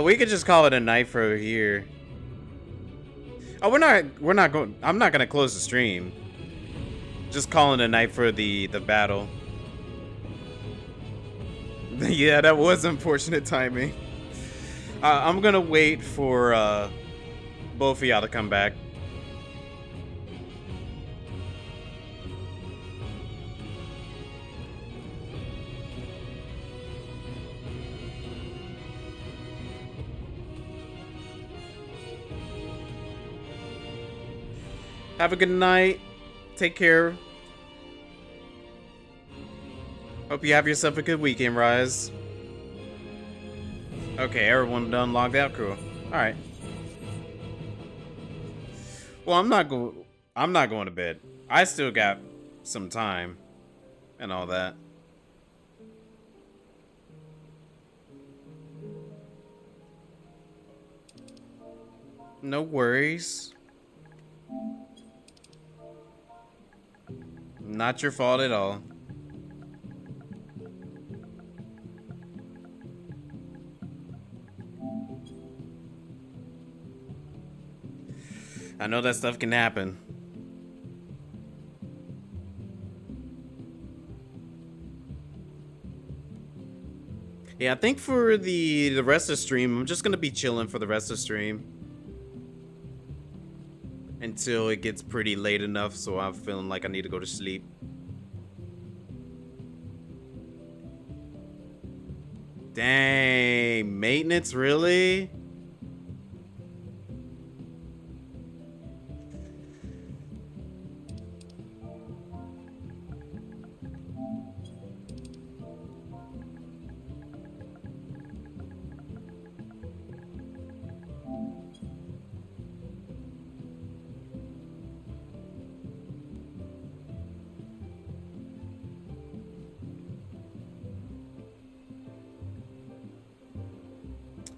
We could just call it a night for here. Oh, we're not going. I'm not gonna close the stream. Just calling it a night for the battle. Yeah, that was unfortunate timing. I'm gonna wait for both of y'all to come back. Have a good night. Take care. Hope you have yourself a good weekend, Rise. Okay, everyone done logged out, cool. Alright. Well, I'm not going to bed. I still got some time and all that. No worries. Not your fault at all. I know that stuff can happen. Yeah, I think for the rest of the stream, I'm just gonna be chilling for the rest of the stream. until it gets pretty late enough so I'm feeling like I need to go to sleep. Dang, maintenance, really?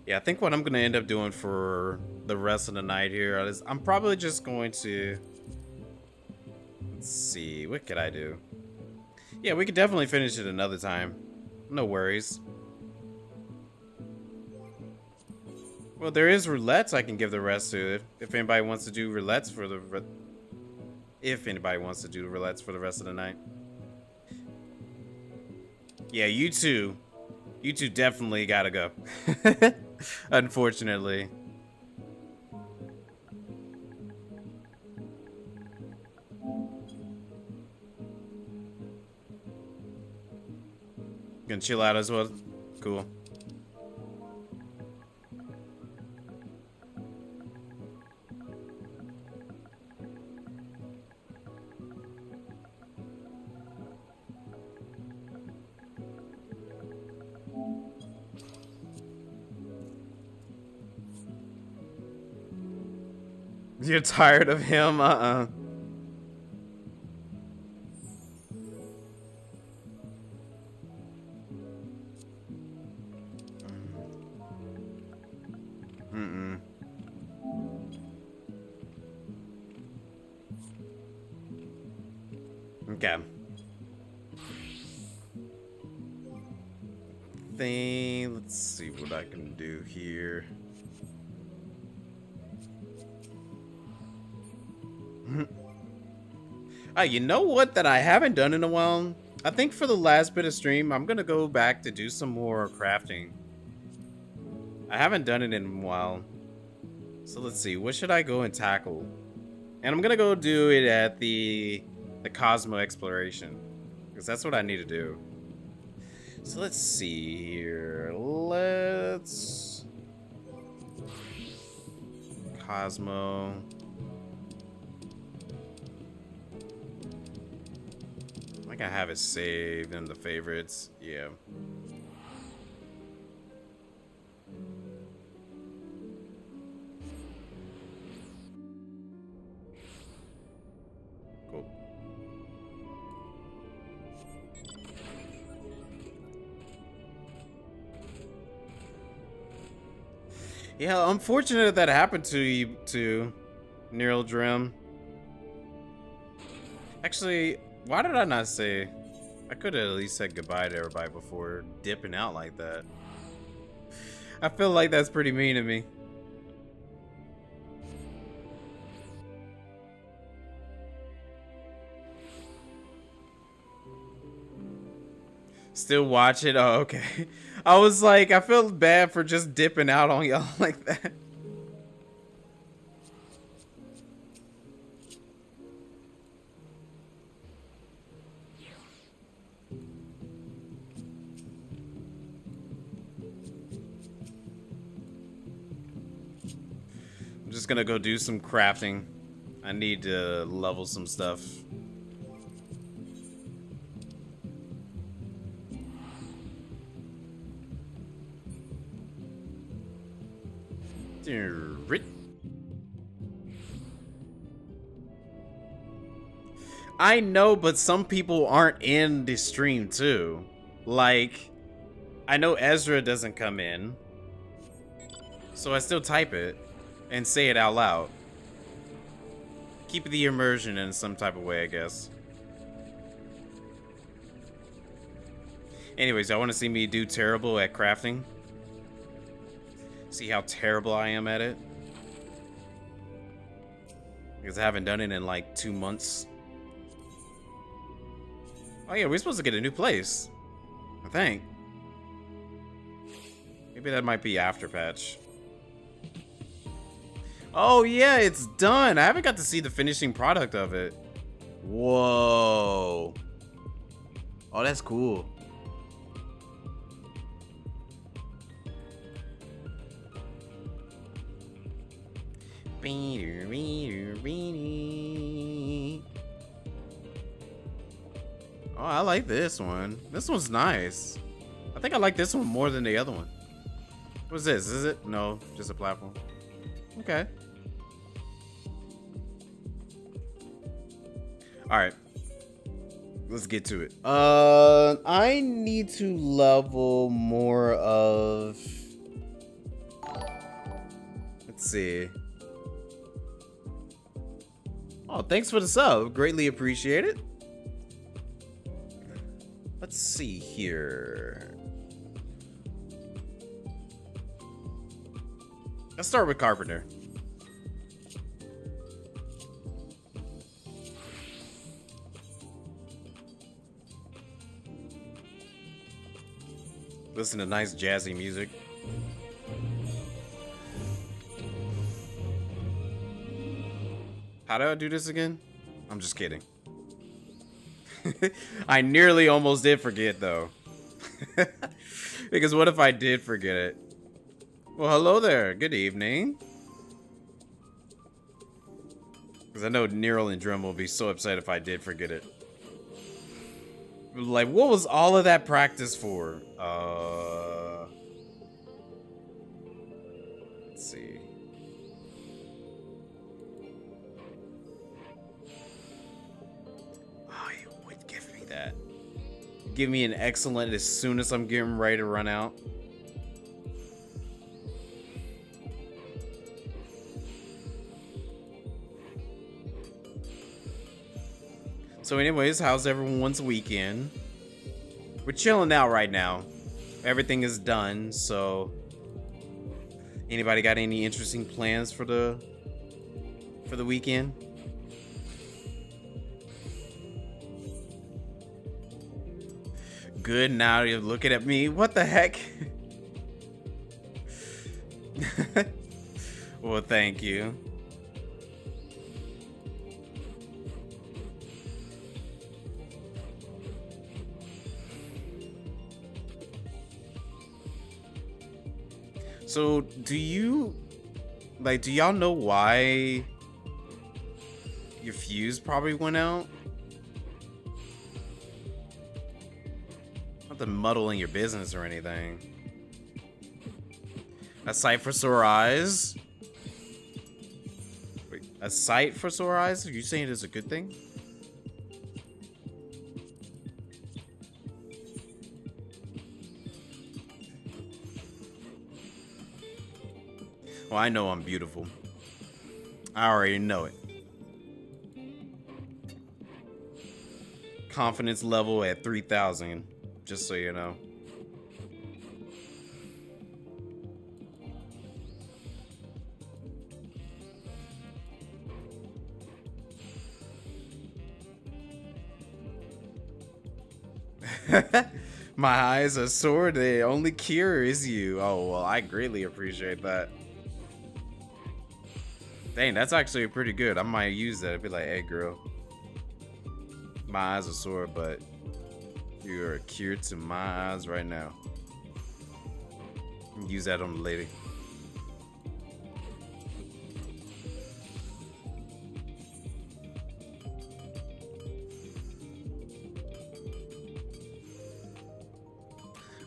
Yeah, I think what I'm gonna end up doing for the rest of the night here is I'm probably just going to, let's see, what could I do? Yeah, we could definitely finish it another time. No worries. Well, there is roulettes I can give the rest to if anybody wants to do roulettes for the rest of the night. Yeah, you two definitely gotta go. Unfortunately. Gonna chill out as well? Cool. You're tired of him? Okay. Let's see what I can do here. You know what that I haven't done in a while? I think for the last bit of stream, I'm gonna go back to do some more crafting. I haven't done it in a while. So let's see, what should I go and tackle? And I'm gonna go do it at the Cosmo exploration, because that's what I need to do. So let's see here. Let's Cosmo. I think I have it saved in the favorites. Yeah. Cool. Yeah, unfortunate that happened to you, to Neural Drim. Actually, why did I not say? I could have at least said goodbye to everybody before dipping out like that. I feel like that's pretty mean of me. Still watch it? Oh, okay. I was like, I feel bad for just dipping out on y'all like that. I'm just gonna go do some crafting. I need to level some stuff. I know, but some people aren't in the stream too. Like, I know Ezra doesn't come in, so I still type it and say it out loud. Keep the immersion in some type of way, I guess. Anyways, y'all want to see me do terrible at crafting? See how terrible I am at it? Because I haven't done it in like 2 months. Oh yeah, we're supposed to get a new place, I think. Maybe that might be after patch. Oh yeah, it's done. I haven't got to see the finishing product of it. Whoa. Oh, that's cool. Oh, I like this one. This one's nice. I think I like this one more than the other one. What's this? Is it? No, just a platform. Okay. All right. Let's get to it. I need to level more of... Let's see. Oh, thanks for the sub. Greatly appreciate it. Let's see here. Let's start with Carpenter. Listen to nice jazzy music. How do I do this again? I'm just kidding. I nearly almost did forget though. Because what if I did forget it? Well, hello there. Good evening. Because I know Neural and Drum will be so upset if I did forget it. Like, what was all of that practice for? Let's see. Oh, you would give me that. Give me an excellent as soon as I'm getting ready to run out. So anyways, how's everyone's weekend? We're chilling out right now. Everything is done, so anybody got any interesting plans for the weekend? Good, now you're looking at me. What the heck? Well, thank you. So, do y'all know why your fuse probably went out? Not to muddle in your business or anything. A sight for sore eyes? Wait, a sight for sore eyes? Are you saying it's a good thing? Well, I know I'm beautiful. I already know it. Confidence level at 3,000, just so you know. My eyes are sore. The only cure is you. Oh, well, I greatly appreciate that. Dang, that's actually pretty good. I might use that. I'd be like, hey, girl. My eyes are sore, but you are a cure to my eyes right now. Use that on the lady.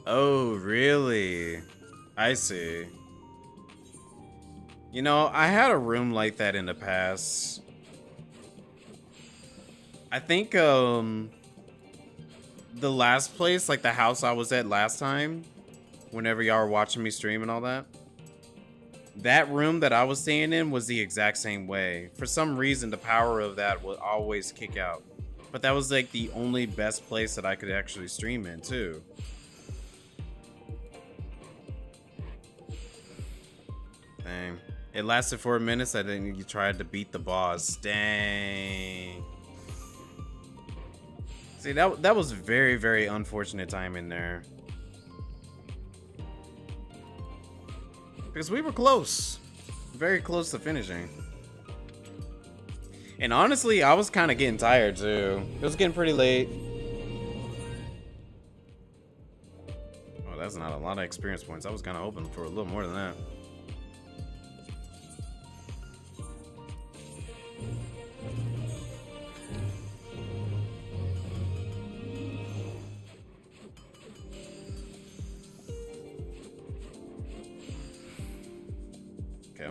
Oh, really? I see. You know, I had a room like that in the past. I think, the last place, like the house I was at last time, whenever y'all were watching me stream and all that, that room that I was staying in was the exact same way. For some reason, the power of that would always kick out. But that was like the only best place that I could actually stream in, too. Dang. It lasted 4 minutes. I think you tried to beat the boss. Dang. See, that was very, very unfortunate time in there. Because we were close. Very close to finishing. And honestly, I was kind of getting tired too. It was getting pretty late. Oh, that's not a lot of experience points. I was kind of hoping for a little more than that. Okay.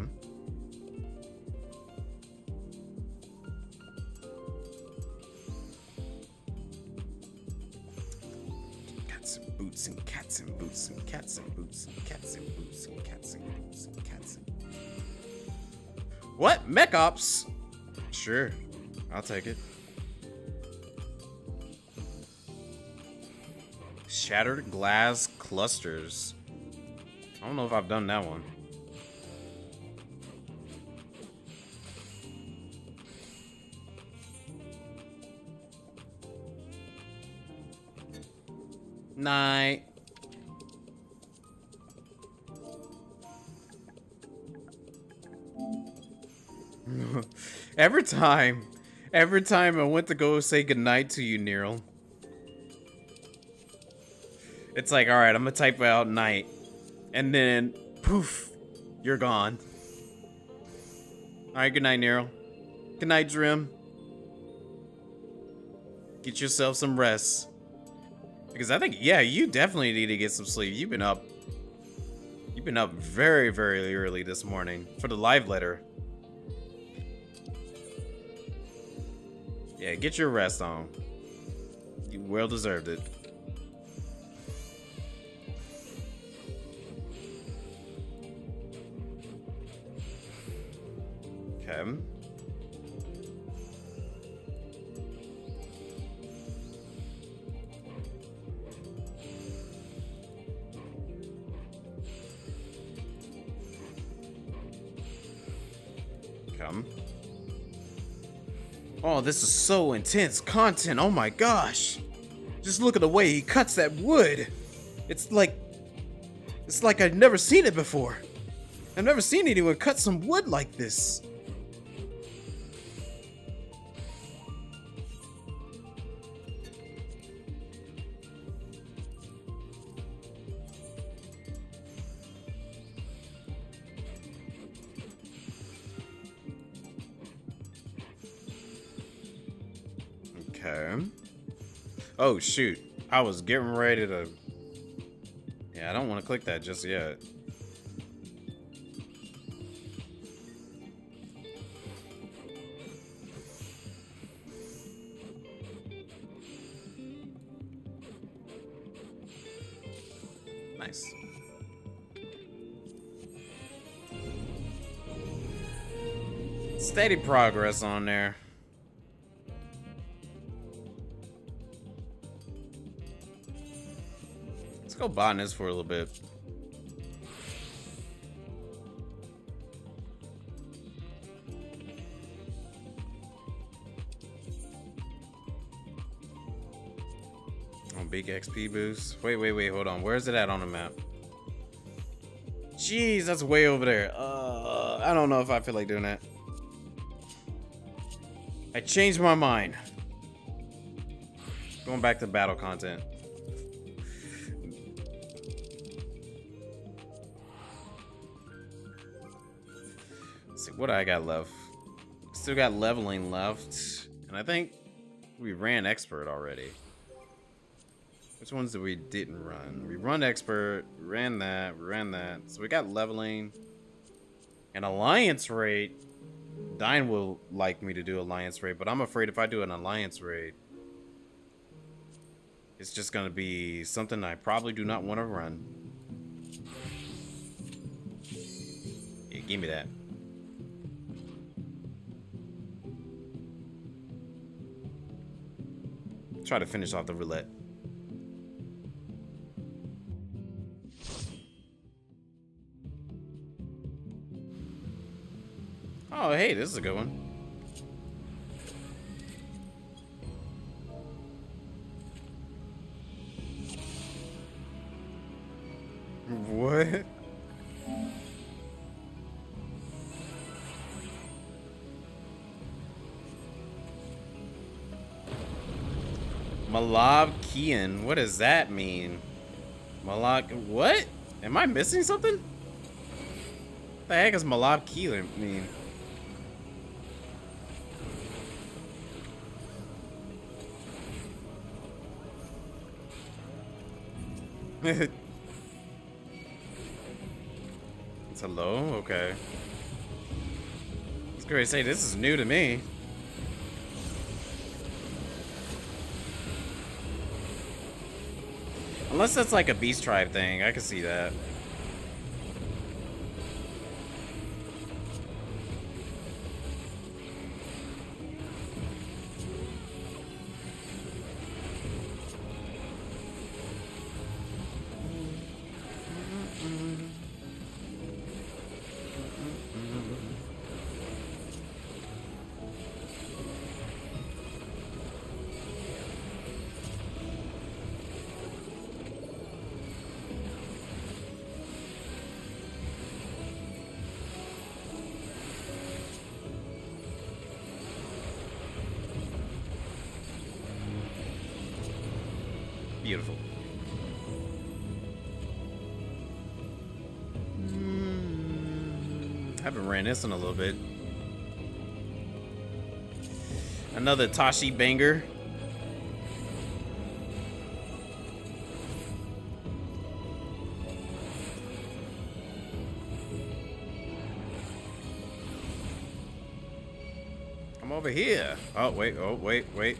Cats and boots and cats and boots and cats and boots and cats and boots and cats and boots and cats and... What? Mech ops? Sure. I'll take it. Shattered glass clusters. I don't know if I've done that one. Night. every time I went to go say goodnight to you, Neryl, it's like, all right, I'm gonna type out night, and then poof, you're gone. All right, good night, Neryl. Good night, Drim. Get yourself some rest. Because I think, yeah, you definitely need to get some sleep. You've been up very, very early this morning for the live letter. Yeah, get your rest on. You well deserved it. Okay. Oh, this is so intense content. Oh my gosh. Just look at the way he cuts that wood. It's like I've never seen it before. I've never seen anyone cut some wood like this. Okay. Oh shoot. I was getting ready to... Yeah, I don't want to click that just yet. Nice. Steady progress on there. Let's go botanist for a little bit. Oh, big XP boost. Wait, hold on. Where's it at on the map? Jeez, that's way over there. I don't know if I feel like doing that. I changed my mind. Going back to battle content. Let's see what I got left. Still got leveling left, and I think we ran expert already. Which ones did we didn't run? We run expert, we ran that. So we got leveling and alliance raid. Dine will like me to do alliance raid, but I'm afraid if I do an alliance raid, it's just gonna be something I probably do not want to run. Yeah, give me that. Try to finish off the roulette. Oh, hey, this is a good one. What? Malab Kian. What does that mean? Malak. What? Am I missing something? What the heck does Malab Kian mean? It's hello? Okay. I was going to say, this is new to me. Unless that's like a beast tribe thing, I can see that. Beautiful. Haven't ran this in a little bit. Another Tashi banger. I'm over here. Oh, wait. Oh, wait, wait.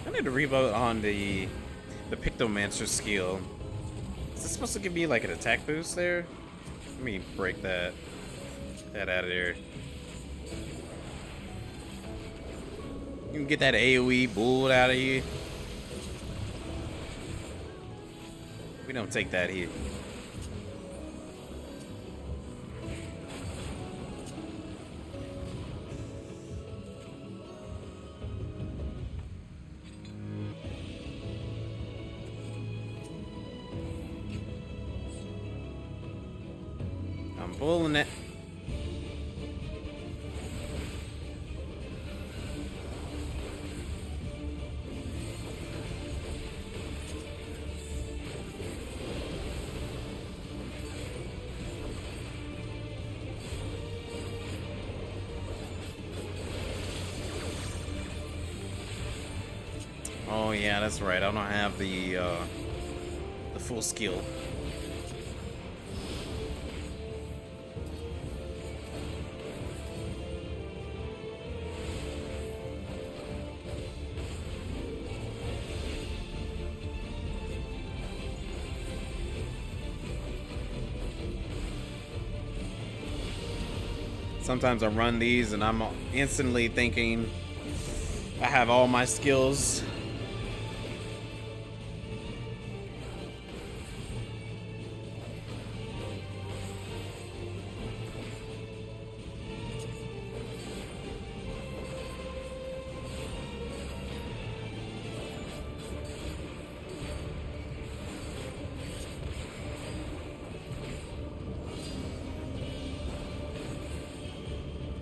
I need to revote on the Pictomancer skill. Is this supposed to give me like an attack boost there? Let me break that out of there. You can get that AoE bull out of here. We don't take that here. I'm pulling it. Oh yeah, that's right. I don't have the full skill. Sometimes I run these and I'm instantly thinking I have all my skills.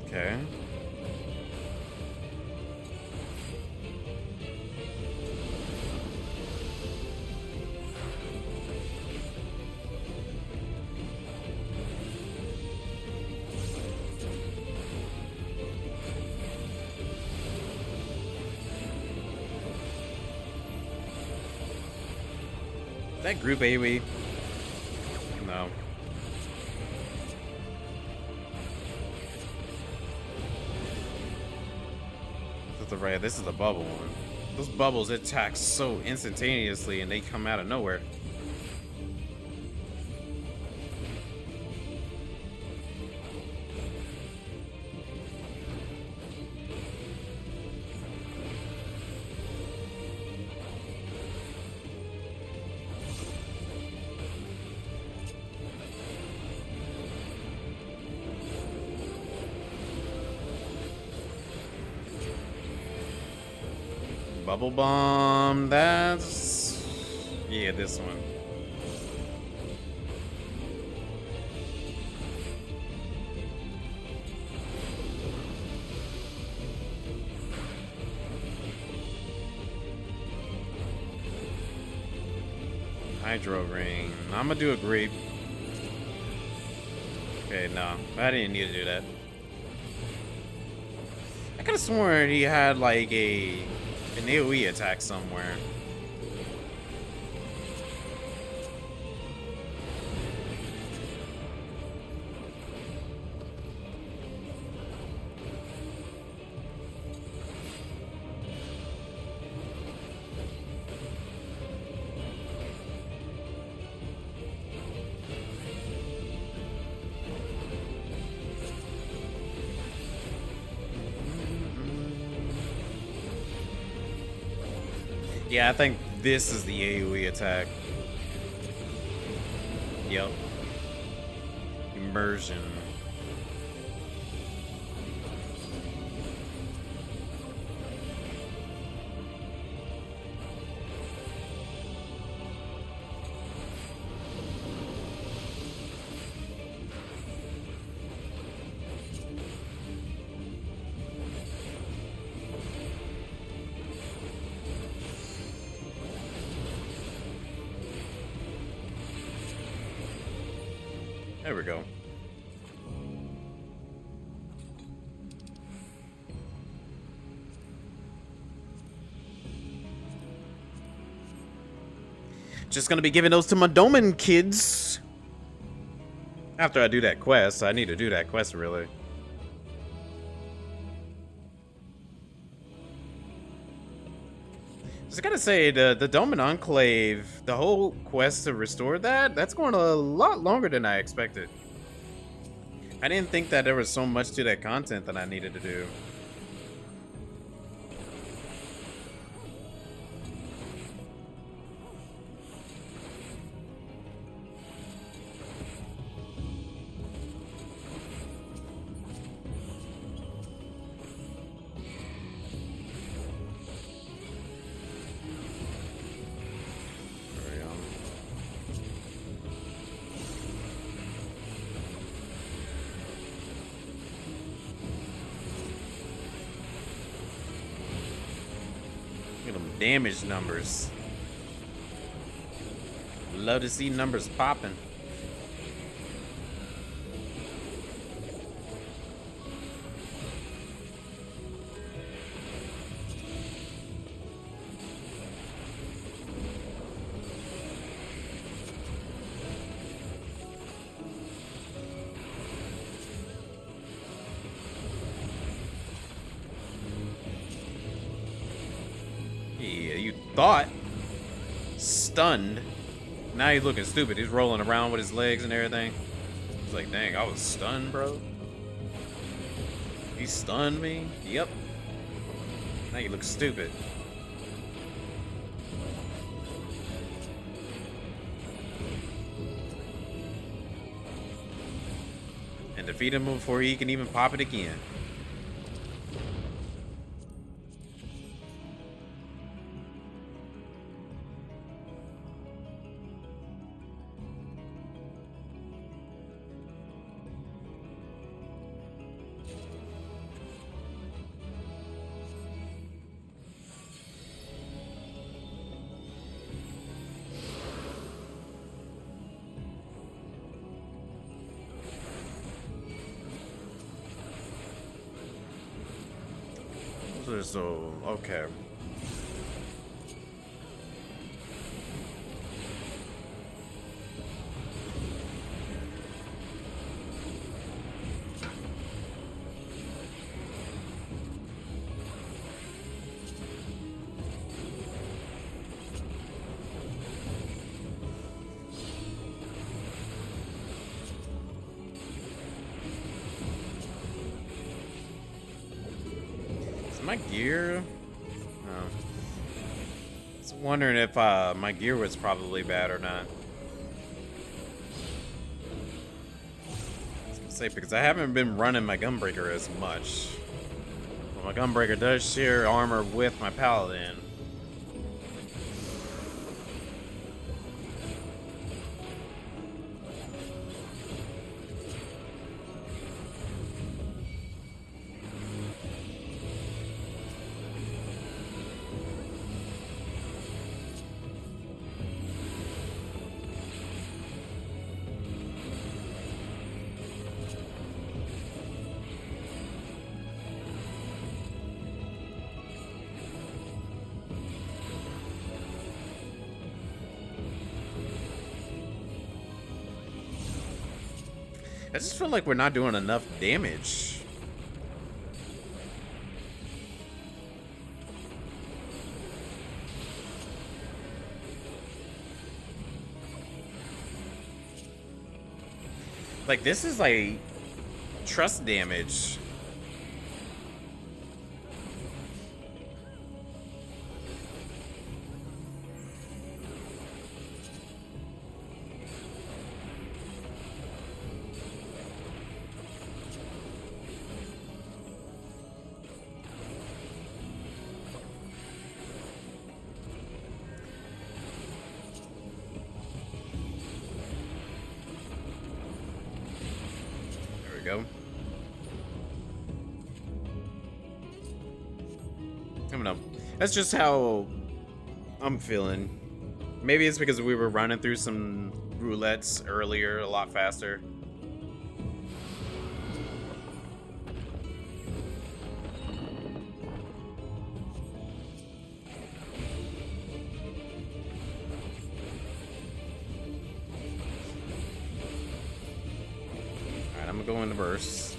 Okay. Is that group AoE? No. This is the bubble one. Those bubbles attack so instantaneously and they come out of nowhere. Bubble bomb, that's... yeah, this one. Hydro ring. I'm gonna do a grape. Okay, no, I didn't need to do that. I could have sworn he had like an AoE attack somewhere. Yeah, I think this is the AoE attack. Yep. Immersion. There we go. Just gonna be giving those to my Doman kids. After I do that quest, I need to do that quest really. Just gotta say, the Doman Enclave, the whole quest to restore that's going a lot longer than I expected. I didn't think that there was so much to that content that I needed to do. Damage numbers. Love to see numbers popping. Thought stunned. Now he's looking stupid. He's rolling around with his legs and everything. He's like, dang, I was stunned, bro. He stunned me. Yep. Now you look stupid. And defeat him before he can even pop it again. So, okay. my gear? Oh. I was wondering if my gear was probably bad or not. I was gonna say, because I haven't been running my Gunbreaker as much. But my Gunbreaker does share armor with my Paladin. I just feel like we're not doing enough damage. Like, this is like trust damage. Go. I don't know. That's just how I'm feeling. Maybe it's because we were running through some roulettes earlier a lot faster. I'm gonna go in the burst.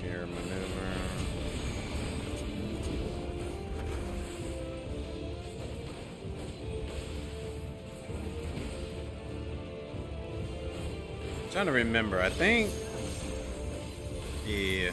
Mirror maneuver. Trying to remember, I think. Yeah.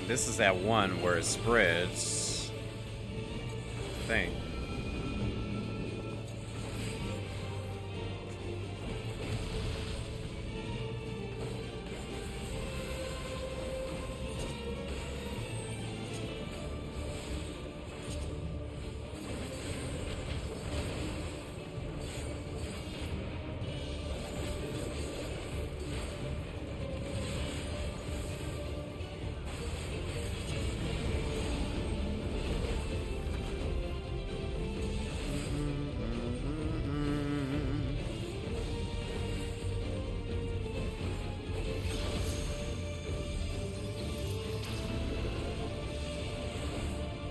This is that one where it spreads. I think.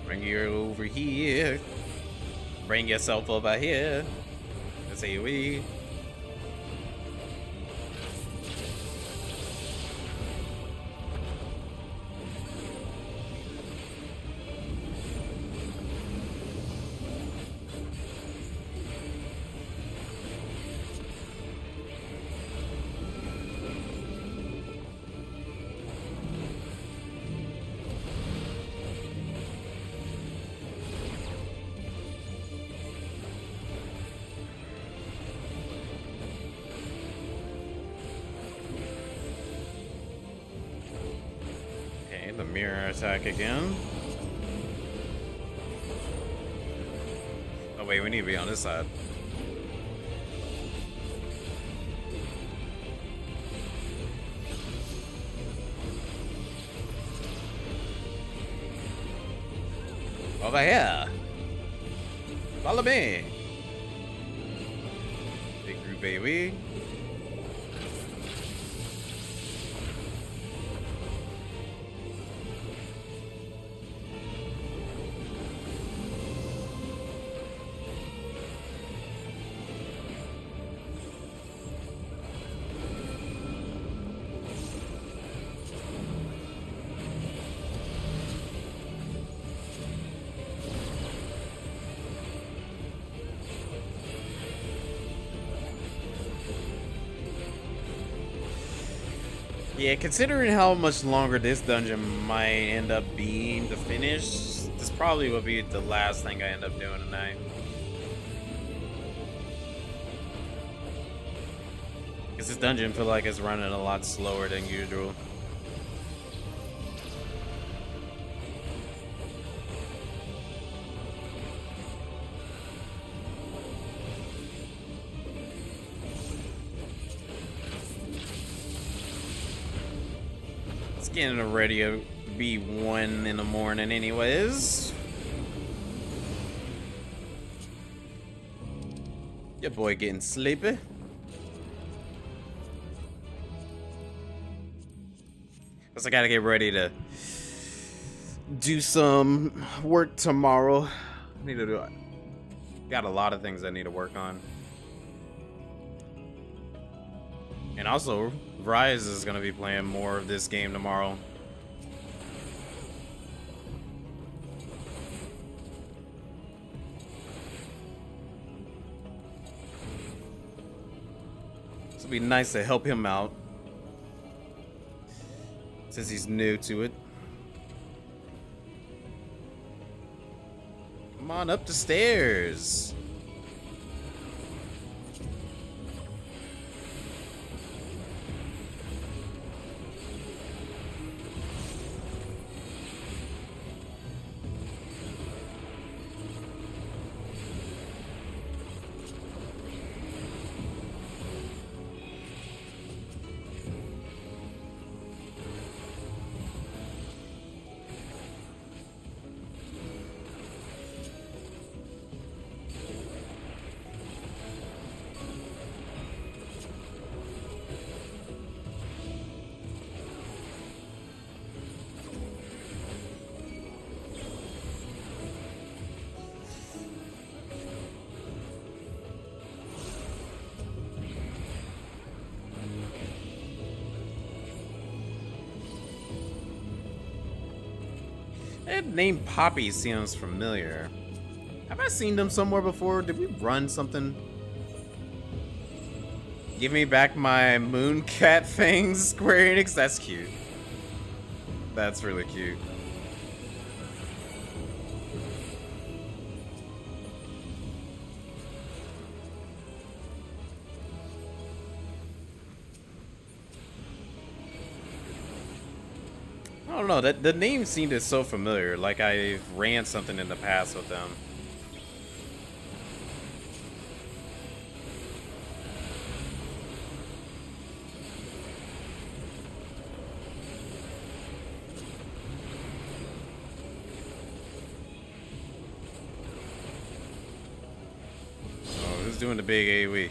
Bring you over here. Bring yourself over here. That's AoE. The mirror attack again. Oh wait, we need to be on this side. Over here. Follow me. Big group AoE. Yeah, considering how much longer this dungeon might end up being to finish, this probably will be the last thing I end up doing tonight. Because this dungeon feel like it's running a lot slower than usual. It's getting ready to be 1 in the morning anyways. Your boy getting sleepy. Guess I gotta get ready to do some work tomorrow. Need to do it. Got a lot of things I need to work on. And also, Rise is gonna be playing more of this game tomorrow. It'll be nice to help him out, since he's new to it. Come on up the stairs. That name Poppy seems familiar. Have I seen them somewhere before? Did we run something? Give me back my moon cat things, Square Enix. That's cute. That's really cute. I don't know, that the name seemed so familiar, like I ran something in the past with them. Oh, who's doing the big AoE?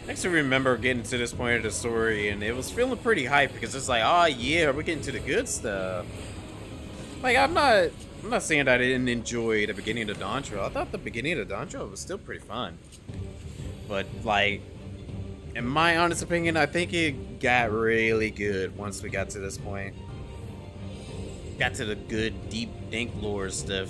I actually remember getting to this point of the story, and it was feeling pretty hype because it's like, oh yeah, we're getting to the good stuff. Like, I'm not saying that I didn't enjoy the beginning of Dawntrail. I thought the beginning of Dawntrail was still pretty fun. But like, in my honest opinion, I think it got really good once we got to this point. Got to the good, deep, dank lore stuff.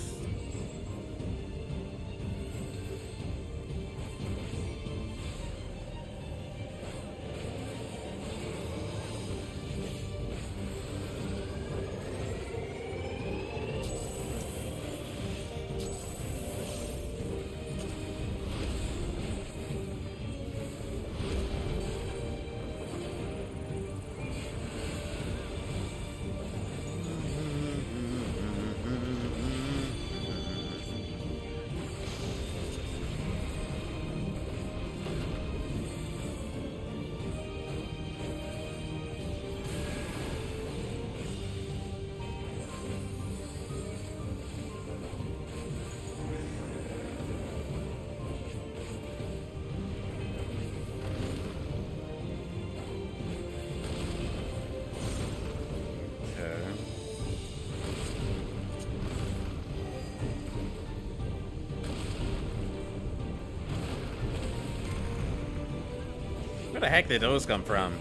Where the heck did those come from?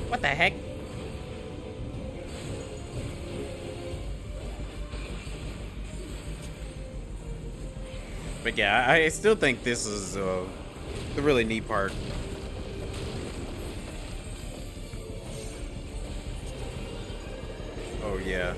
What the heck? But yeah, I still think this is the really neat part. Oh yeah.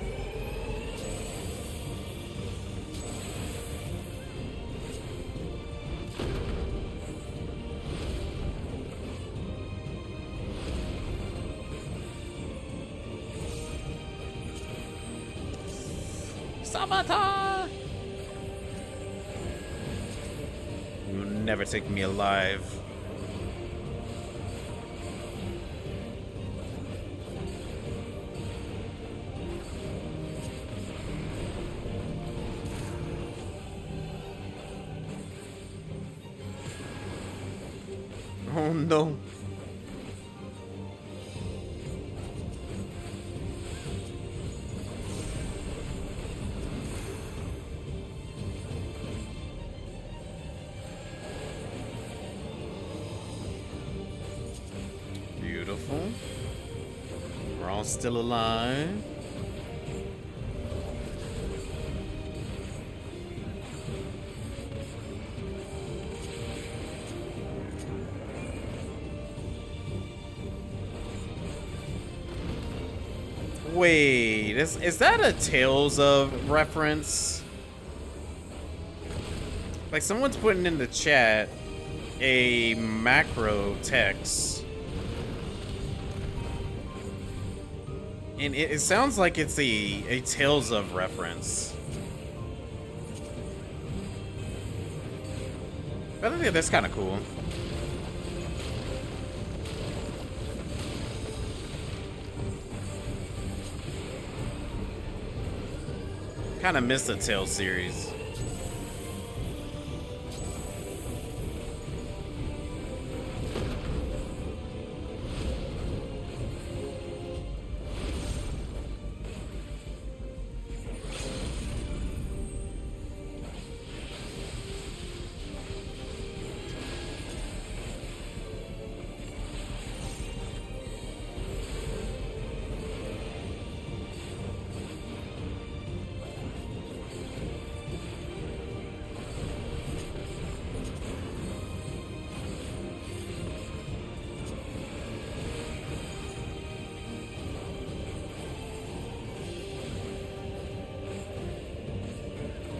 Sabata! You'll never take me alive. Oh no. Beautiful. We're all still alive. Wait, is that a Tales of reference? Like someone's putting in the chat a macro text. And it sounds like it's a Tales of reference. But I think that's kind of cool. Kind of missed the Tales series.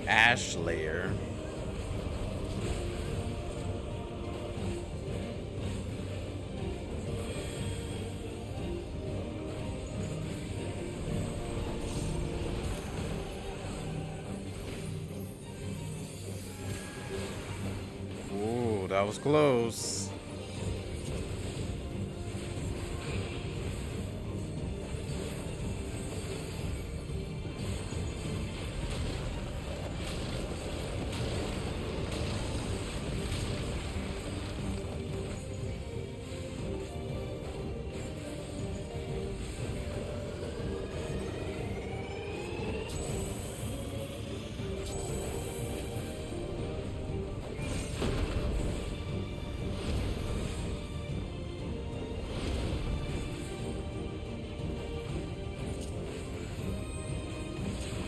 Ash layer. Ooh, that was close.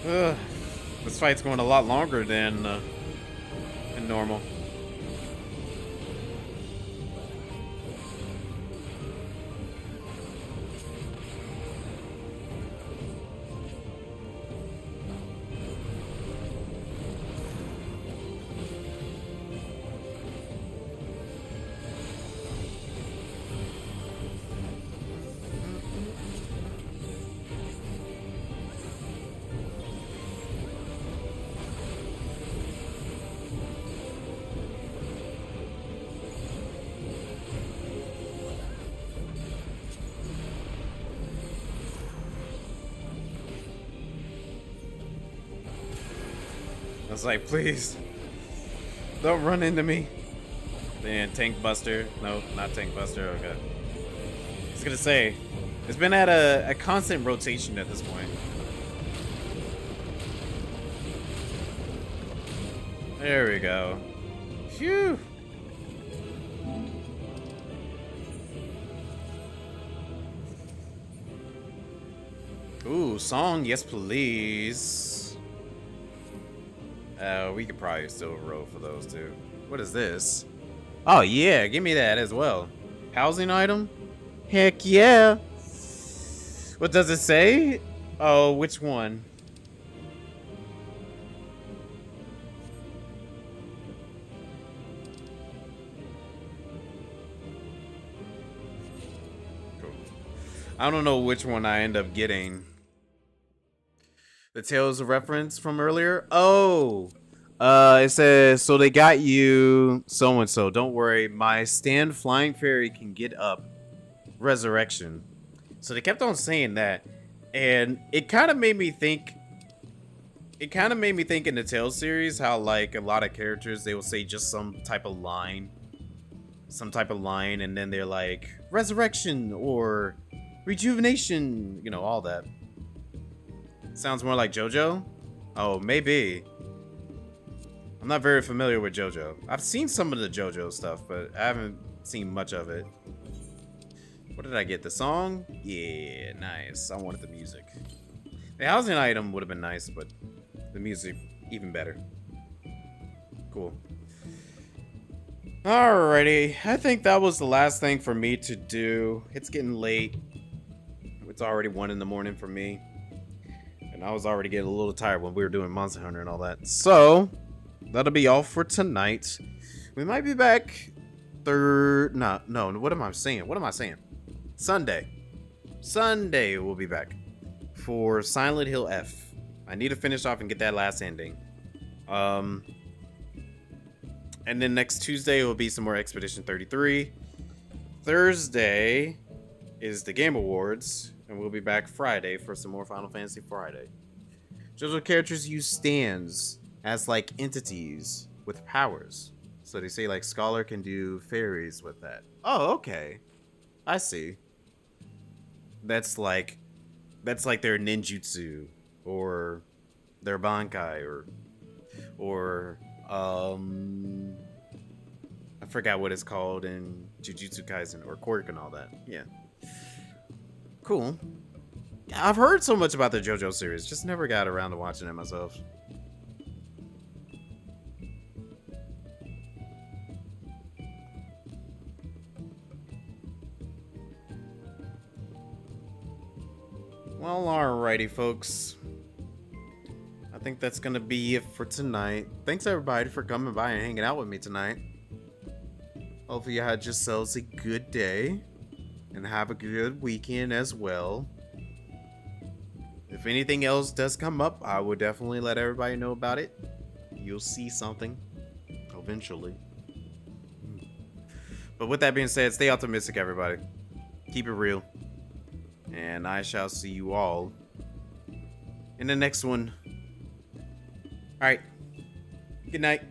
Ugh, this fight's going a lot longer than normal. I was like, please, don't run into me. Then Tank Buster. No, not Tank Buster. Okay. I was gonna say, it's been at a constant rotation at this point. There we go. Phew. Ooh, song, yes please. We could probably still roll for those two. What is this? Oh yeah, give me that as well. Housing item? Heck yeah. What does it say? Oh, which one? Cool. I don't know which one I end up getting. The Tales of reference from earlier? Oh. It says, so they got you so-and-so. Don't worry, my stand flying fairy can get up. Resurrection. So they kept on saying that. And it kind of made me think. It kind of made me think in the Tales series how, like, a lot of characters, they will say just some type of line. Some type of line, and then they're like, resurrection or rejuvenation. You know, all that. Sounds more like JoJo? Oh, maybe. I'm not very familiar with JoJo. I've seen some of the JoJo stuff, but I haven't seen much of it. What did I get? The song? Yeah, nice. I wanted the music. The housing item would have been nice, but the music, even better. Cool. Alrighty. I think that was the last thing for me to do. It's getting late. It's already 1 in the morning for me. And I was already getting a little tired when we were doing Monster Hunter and all that. So, that'll be all for tonight. We might be back no, what am I saying? Sunday we'll be back for Silent Hill F. I need to finish off and get that last ending. And then next Tuesday will be some more Expedition 33. Thursday is the Game Awards, and we'll be back Friday for some more Final Fantasy Friday. JoJo characters use stands as like entities with powers. So they say like Scholar can do fairies with that. Oh, okay. I see. That's like their ninjutsu or their bankai or I forgot what it's called in Jujutsu Kaisen or Quirk and all that. Yeah. Cool. I've heard so much about the JoJo series, just never got around to watching it myself. Well, alrighty, folks. I think that's gonna be it for tonight. Thanks everybody for coming by and hanging out with me tonight. Hopefully you had yourselves a good day and have a good weekend as well. If anything else does come up, I will definitely let everybody know about it. You'll see something eventually. But with that being said, stay optimistic, everybody. Keep it real. And I shall see you all in the next one. Alright. Good night.